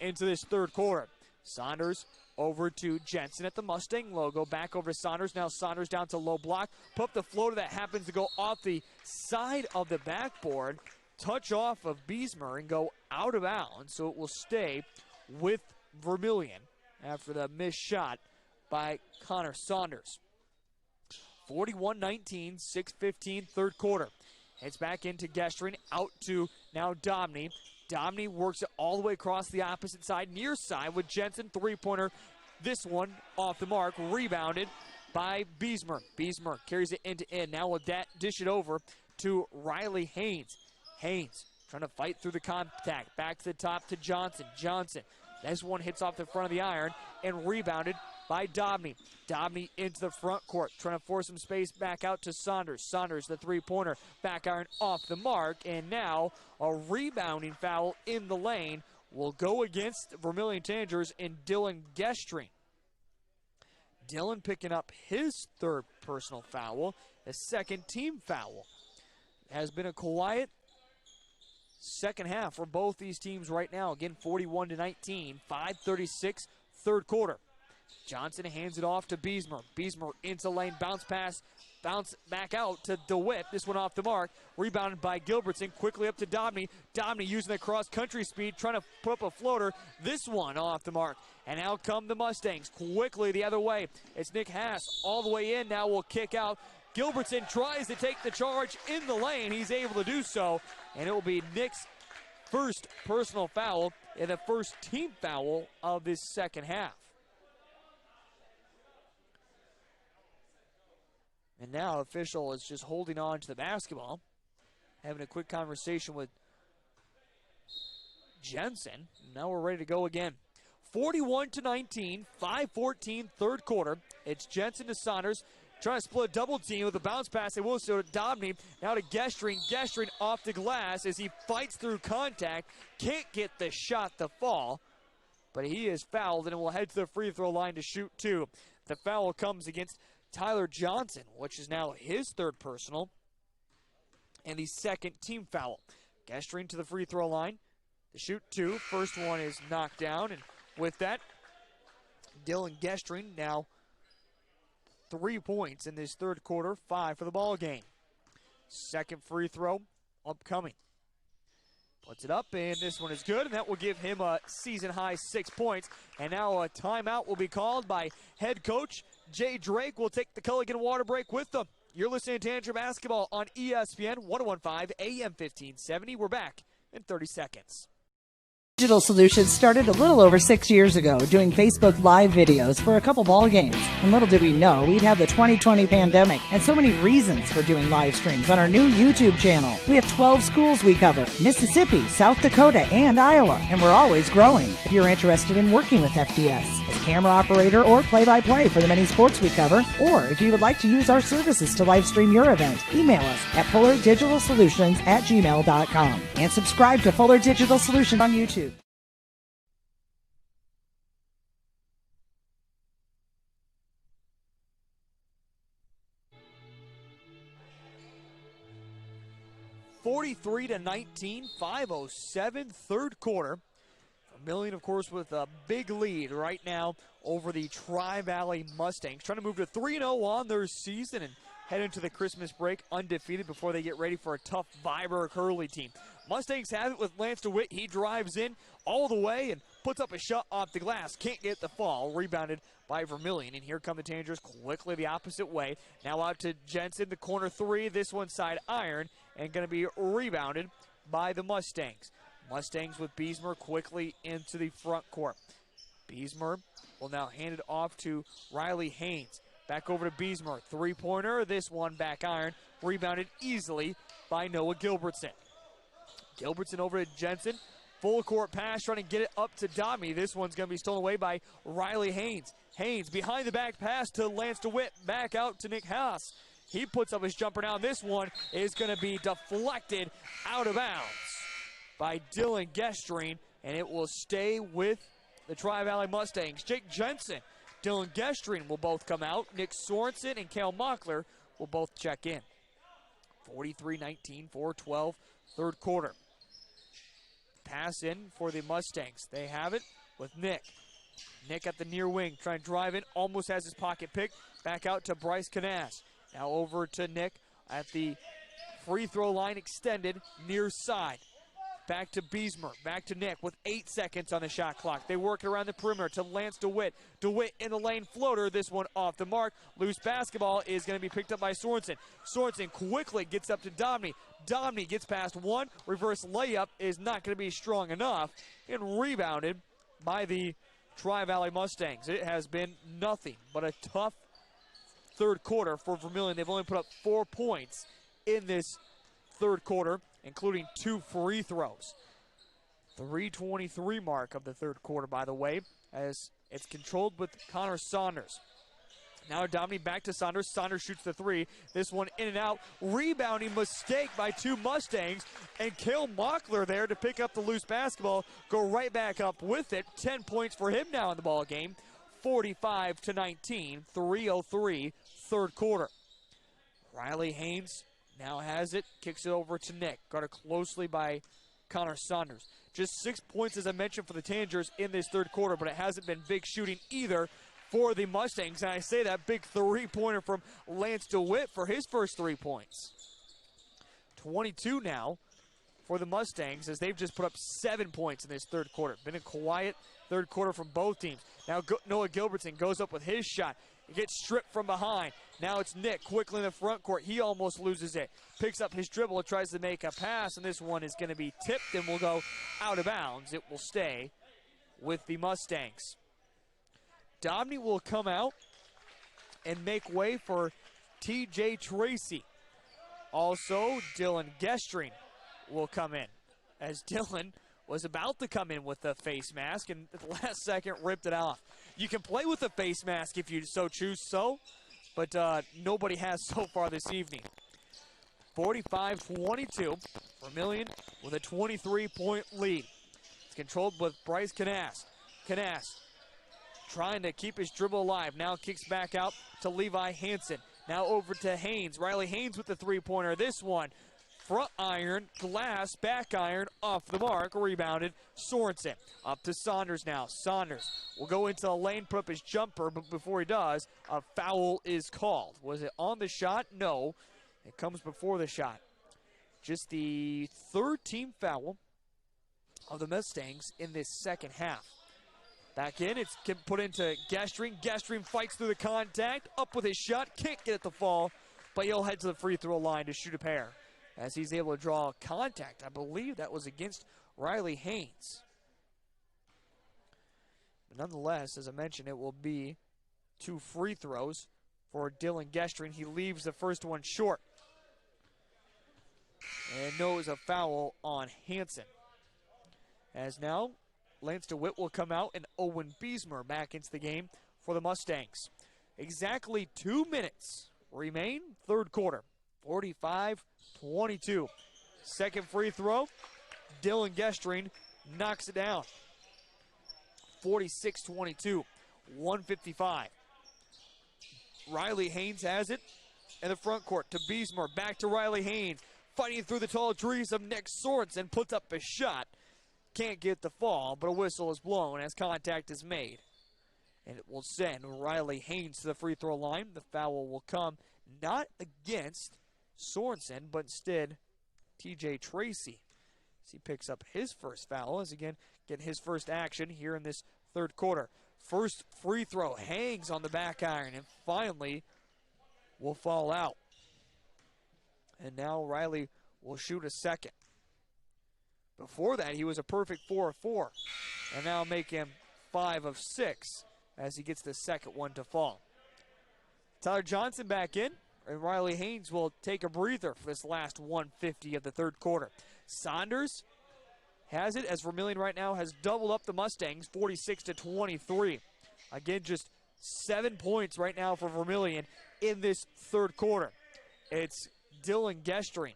into this 3rd quarter. Saunders over to Jensen at the Mustang logo. Back over to Saunders. Now Saunders down to low block. Put up the floater that happens to go off the side of the backboard. Touch off of Beesmer and go out of bounds. So it will stay with Vermillion after the missed shot by Connor Saunders. 41-19, 6:15, 3rd quarter. It's back into Gestring. Out to now Dobney. Dobney works it all the way across the opposite side, near side with Jensen. 3-pointer. This one off the mark. Rebounded by Beesmer. Beesmer carries it end to end. Now will dish it over to Riley Haynes. Haynes trying to fight through the contact. Back to the top to Johnson. Johnson. This one hits off the front of the iron and rebounded by Dobney. Dobney into the front court, trying to force some space back out to Saunders. Saunders, the 3-pointer, back iron off the mark, and now a rebounding foul in the lane will go against Vermillion Tanagers in Dylan Gestring. Dylan picking up his 3rd personal foul, a 2nd team foul. Has been a quiet second half for both these teams right now. Again, 41-19, 5:36, 3rd quarter. Johnson hands it off to Beesmer. Beesmer into lane, bounce pass, bounce back out to DeWitt. This one off the mark. Rebounded by Gilbertson. Quickly up to Dobney. Dobney using the cross-country speed, trying to put up a floater. This one off the mark. And out come the Mustangs. Quickly the other way. It's Nick Haas all the way in. Now will kick out. Gilbertson tries to take the charge in the lane. He's able to do so. And it will be Nick's first personal foul and the first team foul of this second half. And now official is just holding on to the basketball, having a quick conversation with Jensen. Now we're ready to go again. 41-19, 5:14, 3rd quarter. It's Jensen to Saunders. trying to split double team with a bounce pass. They will show to Dobney. Now to Gestring. Gestring off the glass as he fights through contact. Can't get the shot to fall, but he is fouled and will head to the free throw line to shoot two. The foul comes against Tyler Johnson, which is now his third personal and the second team foul. Gestring to the free throw line to shoot two. First one is knocked down, and with that, Dylan Gestring now 3 points in this third quarter, 5 for the ball game. Second free throw upcoming. Puts it up, and this one is good, and that will give him a season-high 6 points. And now a timeout will be called by head coach Jay Drake. Will take the Culligan water break with them. You're listening to Tanager Basketball on ESPN 1015 AM 1570. We're back in 30 seconds. Digital Solutions started a little over 6 years ago doing Facebook Live videos for a couple ball games. And little did we know we'd have the 2020 pandemic and so many reasons for doing live streams on our new YouTube channel. We have 12 schools we cover: Mississippi, South Dakota, and Iowa. And we're always growing. If you're interested in working with FDS as camera operator or play-by-play for the many sports we cover, or if you would like to use our services to live stream your event, email us at fullerdigitalsolutions@gmail.com and subscribe to Fuller Digital Solutions on YouTube. (43-19), 5:07, third quarter. Vermillion, of course, with a big lead right now over the Tri-Valley Mustangs. Trying to move to 3-0 on their season and head into the Christmas break undefeated before they get ready for a tough Viber Hurley team. Mustangs have it with Lance DeWitt. He drives in all the way and puts up a shot off the glass. Can't get the fall. Rebounded by Vermillion. And here come the Tanagers quickly the opposite way. Now out to Jensen, the corner three. This one side iron and going to be rebounded by the Mustangs. Mustangs with Beesmer quickly into the front court. Beesmer will now hand it off to Riley Haynes. Back over to Beesmer. Three-pointer. This one back iron. Rebounded easily by Noah Gilbertson. Gilbertson over to Jensen. Full court pass, trying to get it up to Dobney. This one's going to be stolen away by Riley Haynes. Haynes behind the back pass to Lance DeWitt. Back out to Nick Haas. He puts up his jumper now. This one is going to be deflected out of bounds by Dylan Gestring, and it will stay with the Tri-Valley Mustangs. Jake Jensen, Dylan Gestring will both come out. Nick Sorensen and Kale Mockler will both check in. 43-19, 4-12, third quarter. Pass in for the Mustangs. They have it with Nick. Nick at the near wing, trying to drive in, almost has his pocket picked. Back out to Bryce Canas. Now over to Nick at the free throw line extended, near side. Back to Beesmer, back to Nick with 8 seconds on the shot clock. They work it around the perimeter to Lance DeWitt. DeWitt in the lane floater, this one off the mark. Loose basketball is going to be picked up by Sorensen. Sorensen quickly gets up to Dobney. Dobney gets past one. Reverse layup is not going to be strong enough and rebounded by the Tri-Valley Mustangs. It has been nothing but a tough third quarter for Vermillion. They've only put up 4 points in this third quarter, including 2 free throws. 3:23 mark of the third quarter, by the way, as it's controlled with Connor Saunders. Now Dobney back to Saunders. Saunders shoots the three. This one in and out. Rebounding mistake by 2 Mustangs. And Kale Mockler there to pick up the loose basketball. Go right back up with it. 10 points for him now in the ball game. 45-19. 3:03 third quarter. Riley Haynes now has it. Kicks it over to Nick. Guarded closely by Connor Saunders. Just 6 points, as I mentioned, for the Tanagers in this third quarter, but it hasn't been big shooting either for the Mustangs. And I say that big three-pointer from Lance DeWitt for his first 3 points. 22 now for the Mustangs, as they've just put up 7 points in this third quarter. Been a quiet third quarter from both teams. Now Noah Gilbertson goes up with his shot. He gets stripped from behind. Now it's Nick quickly in the front court. He almost loses it. Picks up his dribble and tries to make a pass, and this one is going to be tipped and will go out of bounds. It will stay with the Mustangs. Dobney will come out and make way for T.J. Tracy. Also, Dylan Gestring will come in, as Dylan was about to come in with the face mask and at the last second ripped it off. You can play with the face mask if you so choose so, but nobody has so far this evening. 45-22, Vermillion with a 23-point lead. It's controlled with Bryce Canast. Canast trying to keep his dribble alive. Now kicks back out to Levi Hansen. Now over to Haynes. Riley Haynes with the three-pointer. This one, front iron, glass, back iron, off the mark, rebounded Sorensen. Up to Saunders now. Saunders will go into the lane, put up his jumper, but before he does, a foul is called. Was it on the shot? No. It comes before the shot. Just the third team foul of the Mustangs in this second half. Back in, it's put into Gestring. Gestring fights through the contact, up with his shot, can't get it to fall, but he'll head to the free throw line to shoot a pair as he's able to draw contact. I believe that was against Riley Haynes. But nonetheless, as I mentioned, it will be 2 free throws for Dylan Gestring. He leaves the first one short. And knows a foul on Hansen. As now, Lance DeWitt will come out and Owen Beesmer back into the game for the Mustangs. Exactly 2 minutes remain, third quarter. 45-22. Second free throw, Dylan Gestring knocks it down. 46-22, 155. Riley Haynes has it in the front court to Beesmer. Back to Riley Haynes. Fighting through the tall trees of Nick Sorensen. Puts up a shot. Can't get the fall, but a whistle is blown as contact is made. And it will send Riley Haynes to the free throw line. The foul will come not against Sorensen, but instead T.J. Tracy. As he picks up his first foul, as again getting his first action here in this third quarter. First free throw hangs on the back iron and finally will fall out. And now Riley will shoot a second. Before that, he was a perfect 4 of 4. And now make him 5 of 6 as he gets the second one to fall. Tyler Johnson back in, and Riley Haynes will take a breather for this last 150 of the third quarter. Saunders has it as Vermillion right now has doubled up the Mustangs, 46-23. Again, just 7 points right now for Vermillion in this third quarter. It's Dylan Gestring.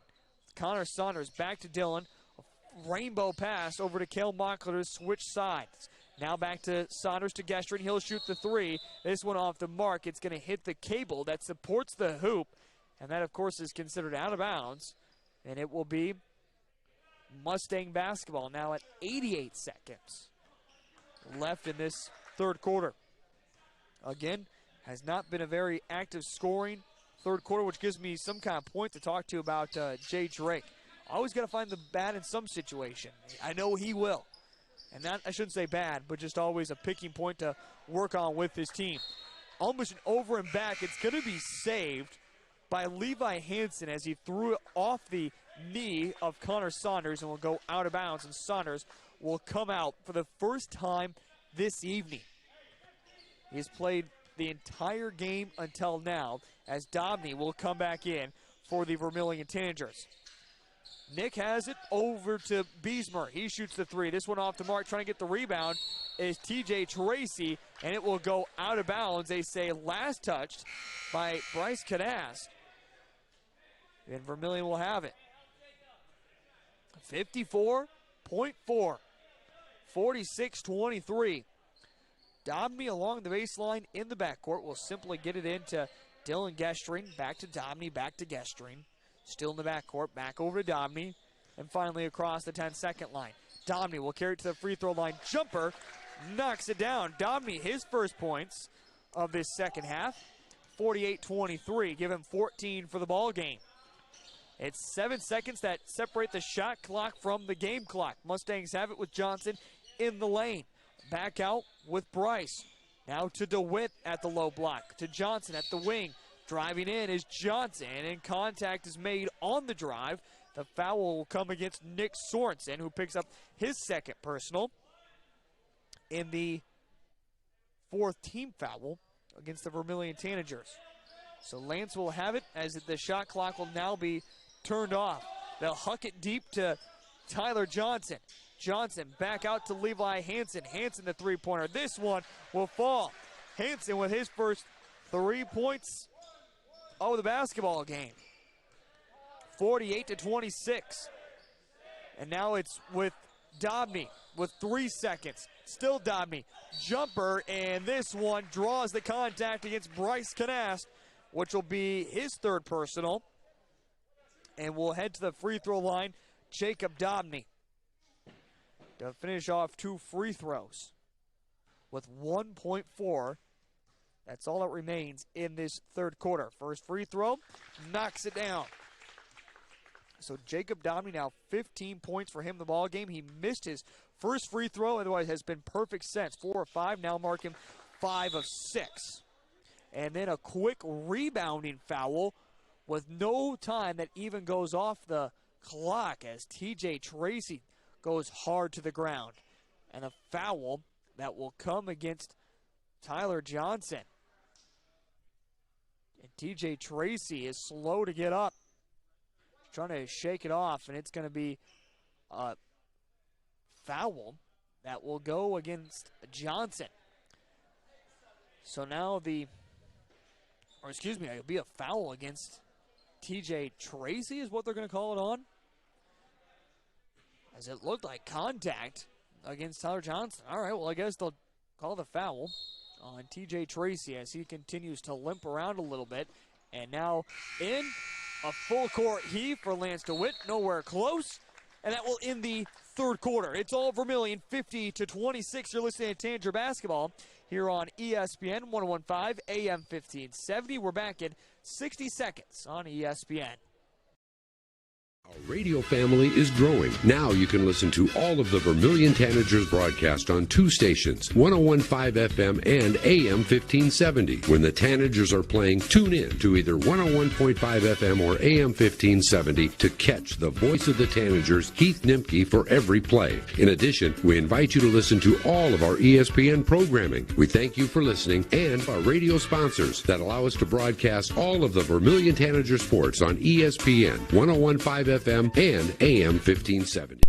Connor Saunders back to Dylan. Rainbow pass over to Kale Mockler to switch sides. Now back to Saunders to Gestring. He'll shoot the three. This one off the mark. It's going to hit the cable that supports the hoop. And that, of course, is considered out of bounds. And it will be Mustang basketball now at 88 seconds left in this third quarter. Again, has not been a very active scoring third quarter, which gives me some kind of point to talk to about Jay Drake. Always got to find the bad in some situation. I know he will. And that, I shouldn't say bad, but just always a picking point to work on with his team. Almost an over and back. It's going to be saved by Levi Hansen as he threw it off the knee of Connor Saunders and will go out of bounds. And Saunders will come out for the first time this evening. He's played the entire game until now as Dobney will come back in for the Vermillion Tanagers. Nick has it over to Beesmer. He shoots the three. This one off the mark, trying to get the rebound is T.J. Tracy, and it will go out of bounds. They say last touched by Bryce Canast. And Vermillion will have it. 54.4. 46-23. Dobney along the baseline in the backcourt will simply get it into Dylan Gestring. Back to Dobney, back to Gestring. Still in the backcourt, back over to Dobney, and finally across the 10-second line. Dobney will carry it to the free throw line. Jumper knocks it down. Dobney, his first points of this second half, 48-23. Give him 14 for the ball game. It's 7 seconds that separate the shot clock from the game clock. Mustangs have it with Johnson in the lane. Back out with Bryce. Now to DeWitt at the low block. To Johnson at the wing. Driving in is Johnson, and contact is made on the drive. The foul will come against Nick Sorensen, who picks up his second personal in the fourth team foul against the Vermillion Tanagers. So Lance will have it as the shot clock will now be turned off. They'll huck it deep to Tyler Johnson. Johnson back out to Levi Hansen. Hansen the three-pointer. This one will fall. Hansen with his first 3 points of the basketball game. 48-26. And now it's with Dobney with 3 seconds. Still Dobney. Jumper, and this one draws the contact against Bryce Canast, which will be his third personal. And we'll head to the free throw line. Jacob Dobney to finish off 2 free throws with 1.4. That's all that remains in this third quarter. First free throw, knocks it down. So Jacob Dobney now 15 points for him in the ball game. He missed his first free throw, otherwise has been perfect since. 4 of 5, now marking 5 of 6. And then a quick rebounding foul with no time that even goes off the clock as TJ Tracy goes hard to the ground. And a foul that will come against Tyler Johnson. And TJ Tracy is slow to get up. Trying to shake it off, and it's going to be a foul that will go against Johnson. So now it'll be a foul against TJ Tracy is what they're going to call it on. As it looked like contact against Tyler Johnson. All right, well, I guess they'll call the foul on TJ Tracy as he continues to limp around a little bit. And now in a full court heave for Lance DeWitt, nowhere close. And that will end the third quarter. It's all Vermillion, 50-26. You're listening to Tanager Basketball here on ESPN 101.5 AM 1570. We're back in 60 seconds on ESPN. Our radio family is growing. Now you can listen to all of the Vermillion Tanagers broadcast on 2 stations, 101.5 FM and AM 1570. When the Tanagers are playing, tune in to either 101.5 FM or AM 1570 to catch the voice of the Tanagers, Heath Nimke, for every play. In addition, we invite you to listen to all of our ESPN programming. We thank you for listening and our radio sponsors that allow us to broadcast all of the Vermillion Tanager sports on ESPN 101.5 FM and AM 1570.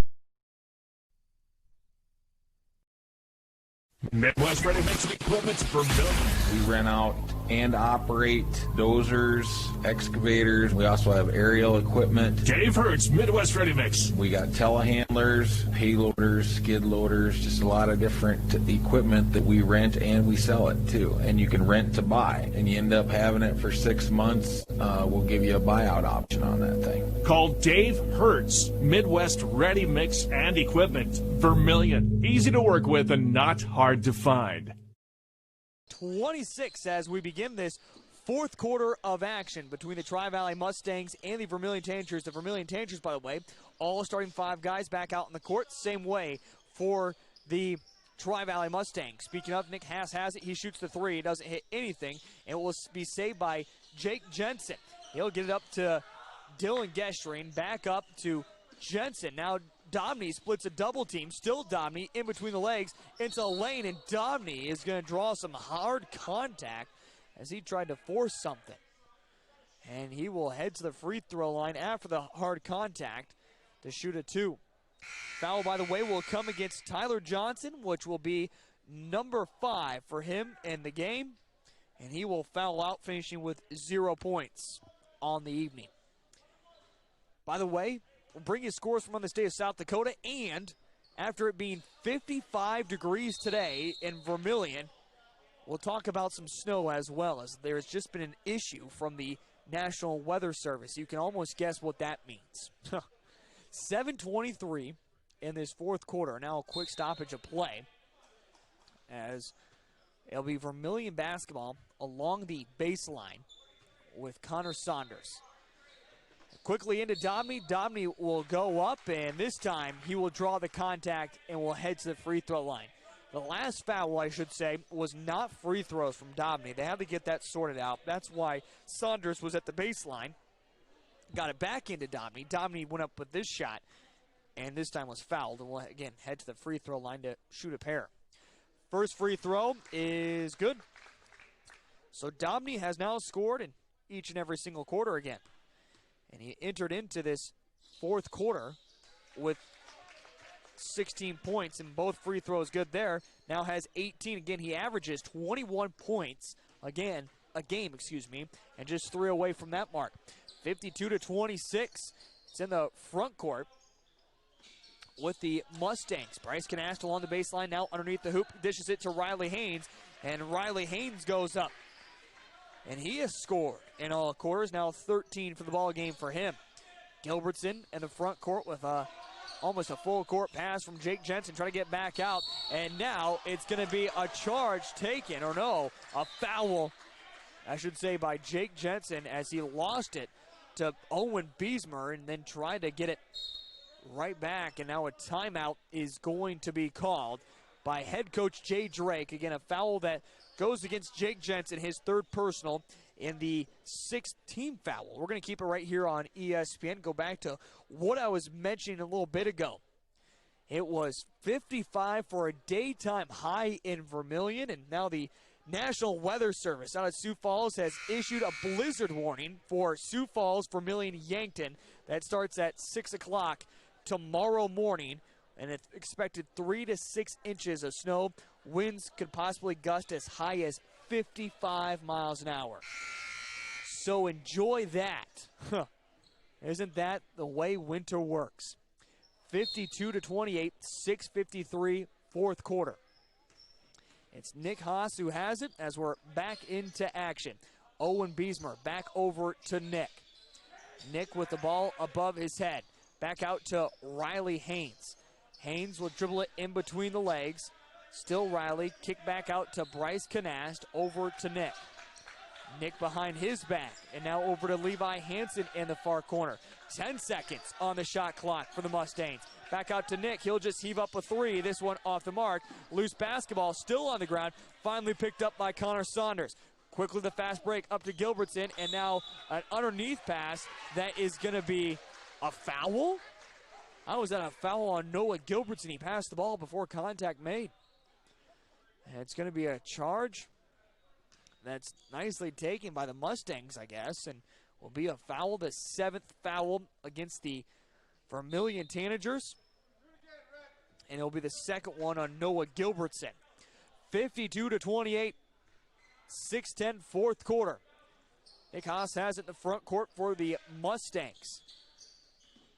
Midwest Ready Mix Equipment's Vermillion. We rent out and operate dozers, excavators. We also have aerial equipment. Dave Hertz, Midwest Ready Mix. We got telehandlers, payloaders, skid loaders, just a lot of different equipment that we rent and we sell it too. And you can rent to buy. And you end up having it for 6 months. We'll give you a buyout option on that thing. Call Dave Hertz, Midwest Ready Mix and Equipment. Vermillion. Easy to work with and not hard to find. 26 as we begin this fourth quarter of action between the Tri-Valley Mustangs and the Vermillion Tanagers. The Vermillion Tanagers, by the way, all starting 5 guys back out in the court. Same way for the Tri-Valley Mustangs. Speaking of, Nick Haas has it. He shoots the 3. He doesn't hit anything. And it will be saved by Jake Jensen. He'll get it up to Dylan Gestring. Back up to Jensen. Now Dobney splits a double team. Still Dobney in between the legs into a lane. And Dobney is going to draw some hard contact as he tried to force something. And he will head to the free throw line after the hard contact to shoot a 2. Foul, by the way, will come against Tyler Johnson, which will be number 5 for him in the game. And he will foul out, finishing with 0 points on the evening. By the way, we'll bring you scores from the state of South Dakota. And after it being 55 degrees today in Vermillion, we'll talk about some snow as well, as there's just been an issue from the National Weather Service. You can almost guess what that means. 7:23 in this fourth quarter. Now a quick stoppage of play as it'll be Vermillion basketball along the baseline with Connor Saunders. Quickly into Dobney. Dobney will go up, and this time he will draw the contact and will head to the free throw line. The last foul, I should say, was not free throws from Dobney. They had to get that sorted out. That's why Saunders was at the baseline. Got it back into Dobney. Dobney went up with this shot, and this time was fouled. And we'll, again, head to the free throw line to shoot a pair. First free throw is good. So Dobney has now scored in each and every single quarter again. And he entered into this fourth quarter with 16 points, and both free throws good there. Now has 18. Again, he averages 21 points, again, a game, and just 3 away from that mark. 52-26. It's in the front court with the Mustangs. Bryce Canast along the baseline now underneath the hoop, dishes it to Riley Haynes, and Riley Haynes goes up. And he has scored in all quarters, now 13 for the ball game for him. Gilbertson in the front court with almost a full court pass from Jake Jensen, trying to get back out. And now it's going to be a charge taken, or no, a foul, I should say, by Jake Jensen as he lost it to Owen Beesmer and then tried to get it right back. And now a timeout is going to be called by head coach Jay Drake. Again, a foul that goes against Jake Jensen, his 3rd personal, in the 6th team foul. We're going to keep it right here on ESPN. Go back to what I was mentioning a little bit ago. It was 55 for a daytime high in Vermillion, and now the National Weather Service out of Sioux Falls has issued a blizzard warning for Sioux Falls, Vermillion, Yankton. That starts at 6 o'clock tomorrow morning, and it's expected 3 to 6 inches of snow. Winds could possibly gust as high as 55 miles an hour. So enjoy that. Isn't that the way winter works? 52-28, 6:53, 4th quarter. It's Nick Haas who has it as we're back into action. Owen Beesmer back over to Nick. Nick with the ball above his head. Back out to Riley Haynes. Haynes will dribble it in between the legs. Still Riley. Kick back out to Bryce Canast. Over to Nick. Nick behind his back. And now over to Levi Hansen in the far corner. 10 seconds on the shot clock for the Mustangs. Back out to Nick. He'll just heave up a 3. This one off the mark. Loose basketball still on the ground. Finally picked up by Connor Saunders. Quickly the fast break up to Gilbertson. And now an underneath pass that is going to be a foul? How was that a foul on Noah Gilbertson? He passed the ball before contact made. And it's going to be a charge that's nicely taken by the Mustangs, I guess, and will be a foul, the 7th foul against the Vermillion Tanagers. And it'll be the 2nd one on Noah Gilbertson. 52-28, 6:10, 4th quarter. Nick Haas has it in the front court for the Mustangs.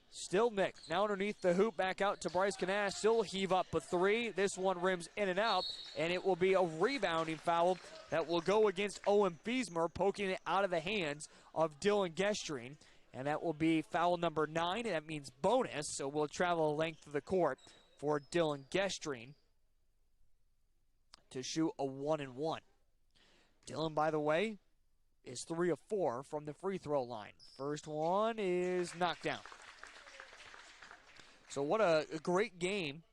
Still Nick, now underneath the hoop, back out to Bryce Canast. Still heave up a 3. This one rims in and out, and it will be a rebounding foul that will go against Owen Beesmer, poking it out of the hands of Dylan Gestrine. And that will be foul number 9, and that means bonus, so we'll travel the length of the court for Dylan Gestrine to shoot a 1-and-1. Dylan, by the way, is 3 of 4 from the free throw line. First one is knocked down. So what a great game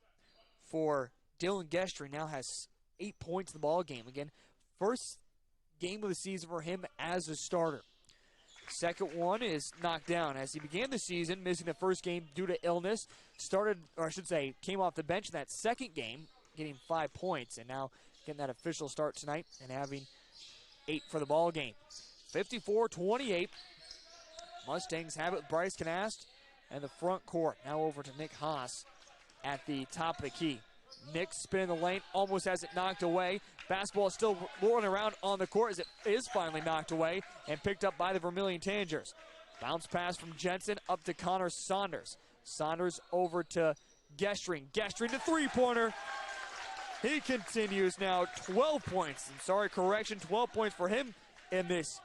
for Dylan Gestrine. Now has 8 points in the ball game. Again, first game of the season for him as a starter. Second one is knocked down as he began the season missing the first game due to illness. Came off the bench in that second game, getting 5 points, and now getting that official start tonight and having 8 for the ball game. 54-28. Mustangs have it with Bryce Canast and the front court. Now over to Nick Haas at the top of the key. Nick spinning the lane, almost has it knocked away. Basketball is still rolling around on the court as it is finally knocked away and picked up by the Vermillion Tanagers. Bounce pass from Jensen up to Connor Saunders. Saunders over to Gestrine. Gestrine to three-pointer. He continues now 12 points. 12 points for him in this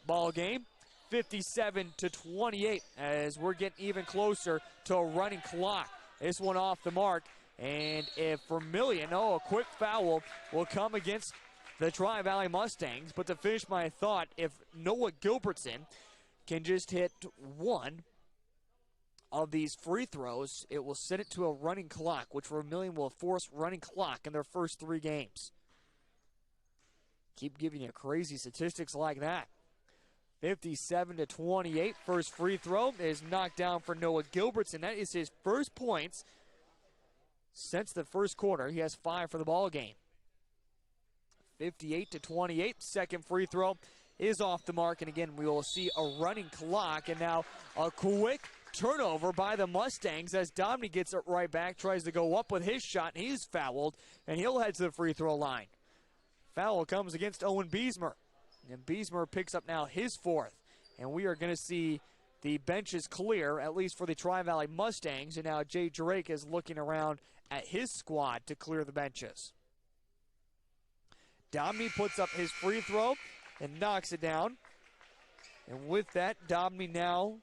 ball game. 57-28 as we're getting even closer to a running clock. This one off the mark. And if Vermillion, a quick foul will come against the Tri-Valley Mustangs. But to finish my thought, if Noah Gilbertson can just hit one of these free throws, it will set it to a running clock, which Vermillion will force running clock in their first 3 games. Keep giving you crazy statistics like that. 57-28. First free throw is knocked down for Noah Gilbertson. That is his first points since the first quarter. He has 5 for the ball game. 58-28. Second free throw is off the mark. And again, we will see a running clock. And now a quick turnover by the Mustangs as Domney gets it right back, tries to go up with his shot, and he's fouled, and he'll head to the free throw line. Foul comes against Owen Beesmer. And Beesmer picks up now his 4th. And we are going to see the benches clear, at least for the Tri-Valley Mustangs. And now Jay Drake is looking around at his squad to clear the benches. Dobney puts up his free throw and knocks it down. And with that, Dobney now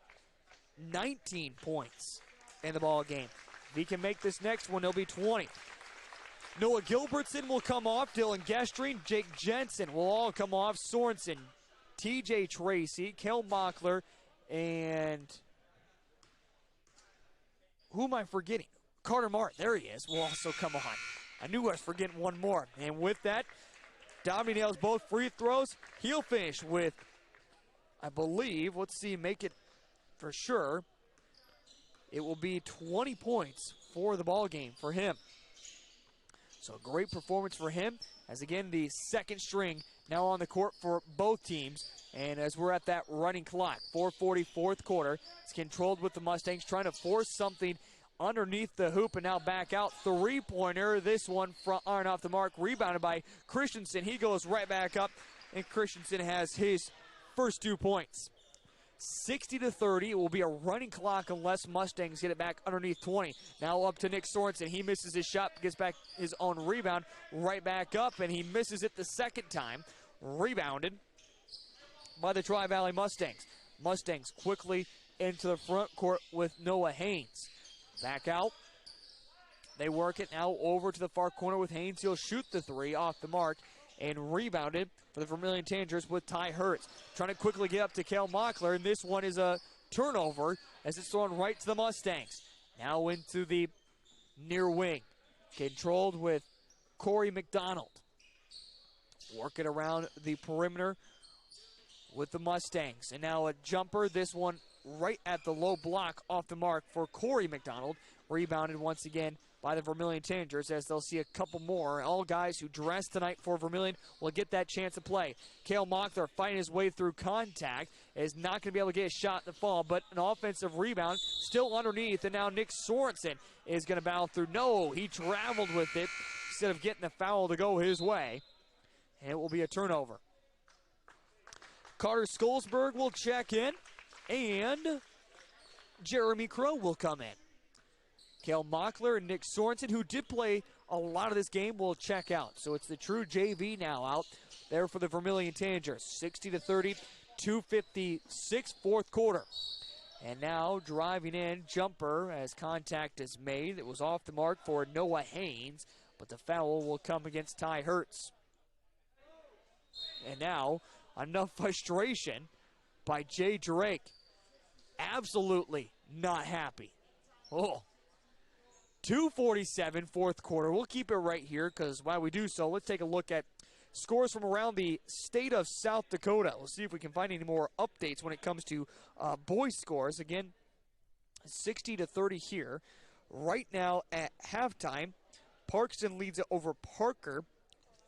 19 points in the ball game. If he can make this next one, he'll be 20. Noah Gilbertson will come off. Dylan Gestring, Jake Jensen will all come off. Sorensen, TJ Tracy, Kel Mockler, and who am I forgetting? Carter Mart, there he is, will also come on. I knew I was forgetting one more. And with that, Dobney nails both free throws. He'll finish with, I believe, let's see, make it for sure. It will be 20 points for the ball game for him. So a great performance for him, as again the second string now on the court for both teams. And as we're at that running clock, 4:40 fourth quarter, it's controlled with the Mustangs trying to force something underneath the hoop and now back out. Three-pointer, this one front iron off the mark, rebounded by Christensen. He goes right back up, and Christensen has his first 2 points. 60-30. It will be a running clock unless Mustangs get it back underneath 20. Now up to Nick Sorensen. He misses his shot, gets back his own rebound, right back up, and he misses it the second time. Rebounded by the Tri-Valley Mustangs. Mustangs quickly into the front court with Noah Haynes. Back out. They work it now over to the far corner with Haynes. He'll shoot the three off the mark. And rebounded for the Vermillion Tanagers with Ty Hertz. Trying to quickly get up to Kel Mockler, and this one is a turnover as it's thrown right to the Mustangs. Now into the near wing. Controlled with Corey McDonald. Working around the perimeter with the Mustangs. And now a jumper, this one right at the low block off the mark for Corey McDonald. Rebounded once again by the Vermillion Tanagers as they'll see a couple more. All guys who dressed tonight for Vermillion will get that chance to play. Cale Mockler fighting his way through contact. Is not going to be able to get a shot in the fall, but an offensive rebound still underneath. And now Nick Sorensen is going to battle through. No, he traveled with it instead of getting the foul to go his way. And it will be a turnover. Carter Skolsberg will check in, and Jeremy Crow will come in. Cale Mockler and Nick Sorensen, who did play a lot of this game, will check out. So it's the true JV now out there for the Vermillion Tanagers. 60-30, 2:56, fourth quarter. And now driving in, jumper as contact is made. It was off the mark for Noah Haynes, but the foul will come against Ty Hertz. And now, enough frustration by Jay Drake. Absolutely not happy. Oh. 2:47, fourth quarter. We'll keep it right here because while we do so, let's take a look at scores from around the state of South Dakota. We'll see if we can find any more updates when it comes to boys' scores. Again, 60-30 here. Right now at halftime, Parkston leads it over Parker,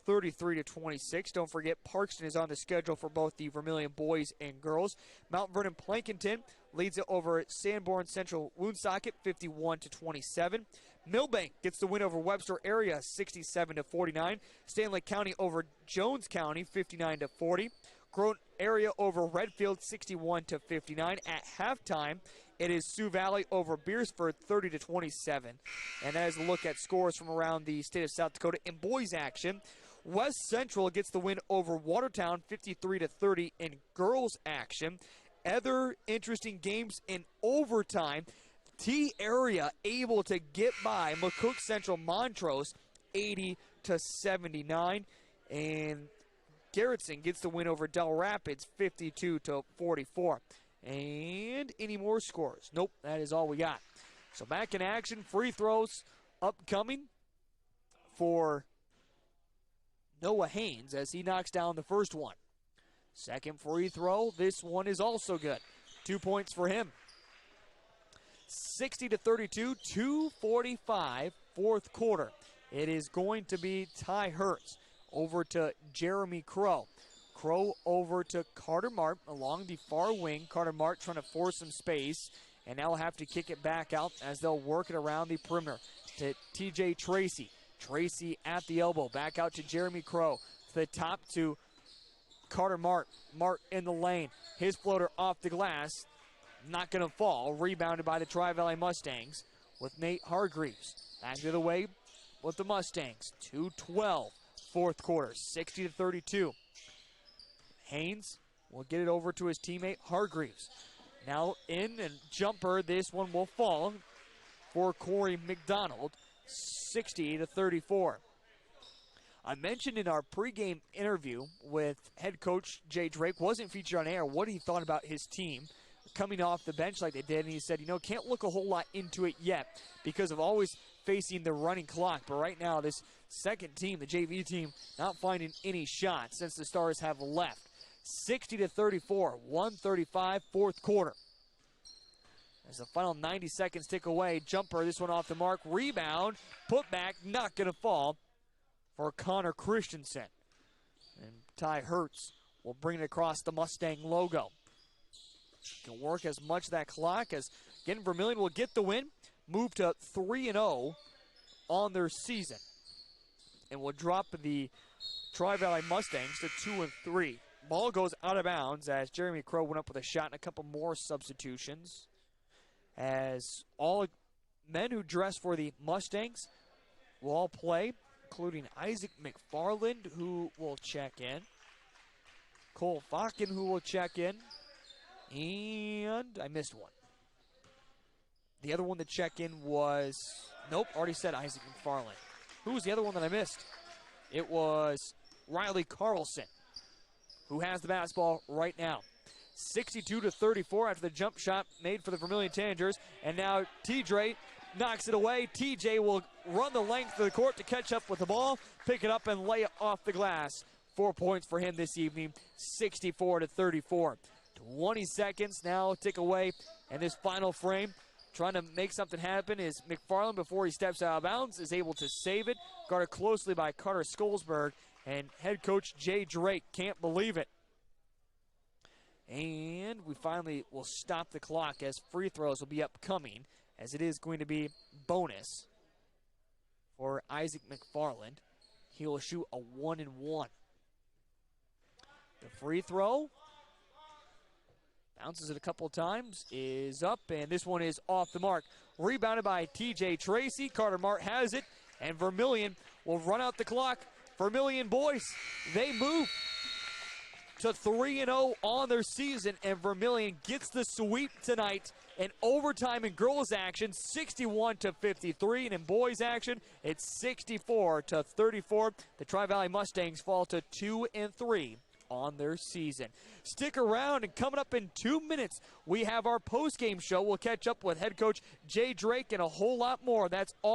33-26. Don't forget, Parkston is on the schedule for both the Vermillion boys and girls. Mount Vernon Plankinton leads it over Sanborn Central Woonsocket, 51-27. Millbank gets the win over Webster Area, 67-49. Stanley County over Jones County, 59-40. Groton Area over Redfield, 61-59. At halftime, it is Sioux Valley over Beersford, 30-27. And that is a look at scores from around the state of South Dakota in boys action. West Central gets the win over Watertown, 53-30 in girls action. Other interesting games in overtime. T area able to get by McCook Central Montrose, 80-79. And Garrettson gets the win over Del Rapids, 52-44. And any more scores? Nope, that is all we got. So back in action, free throws upcoming for Noah Haynes as he knocks down the first one. Second free throw, this one is also good. 2 points for him. 60-32, 2:45, fourth quarter. It is going to be Ty Hertz over to Jeremy Crow. Crow over to Carter Mart along the far wing. Carter Mart trying to force some space, and now will have to kick it back out as they'll work it around the perimeter to TJ Tracy. Tracy at the elbow, back out to Jeremy Crow. To the top to Carter Mart. Mart in the lane. His floater off the glass. Not going to fall. Rebounded by the Tri-Valley Mustangs with Nate Hargreaves. Back the other way with the Mustangs. 2:12, fourth quarter, 60-32. Haynes will get it over to his teammate Hargreaves. Now in and jumper. This one will fall for Corey McDonald. 60-34. I mentioned in our pregame interview with head coach Jay Drake, wasn't featured on air, what he thought about his team coming off the bench like they did, and he said, can't look a whole lot into it yet because of always facing the running clock. But right now, this second team, the JV team, not finding any shots since the Stars have left. 60-34, 1:35, fourth quarter. As the final 90 seconds tick away, jumper, this one off the mark, rebound, put back, not going to fall for Connor Christensen. And Ty Hertz will bring it across the Mustang logo. Can work as much of that clock as, again, Vermillion will get the win, move to 3-0 on their season, and will drop the Tri-Valley Mustangs to 2-3. Ball goes out of bounds as Jeremy Crow went up with a shot and a couple more substitutions. As all men who dress for the Mustangs will all play, including Isaac McFarland, who will check in, Cole Fakken, who will check in, and I missed one. The other one to check in was, nope, already said Isaac McFarland. Who was the other one that I missed? It was Riley Carlson, who has the basketball right now. 62-34 after the jump shot made for the Vermillion Tanagers. And now TJ knocks it away. TJ will run the length of the court to catch up with the ball, pick it up, and lay it off the glass. 4 points for him this evening, 64-34. 20 seconds now tick away. And this final frame, trying to make something happen, is McFarland before he steps out of bounds, is able to save it. Guarded closely by Carter Skolsberg. And head coach Jay Drake can't believe it. And we finally will stop the clock as free throws will be upcoming, as it is going to be bonus for Isaac McFarland. He will shoot a 1-and-1. The free throw bounces it a couple of times, is up, and this one is off the mark. Rebounded by TJ Tracy. Carter Mart has it, and Vermillion will run out the clock. Vermillion boys, they move to 3-0 on their season, and Vermillion gets the sweep tonight in overtime in girls action, 61-53, and in boys action, it's 64-34. The Tri-Valley Mustangs fall to 2-3 on their season. Stick around, and coming up in 2 minutes, we have our post-game show. We'll catch up with head coach Jay Drake and a whole lot more. That's all.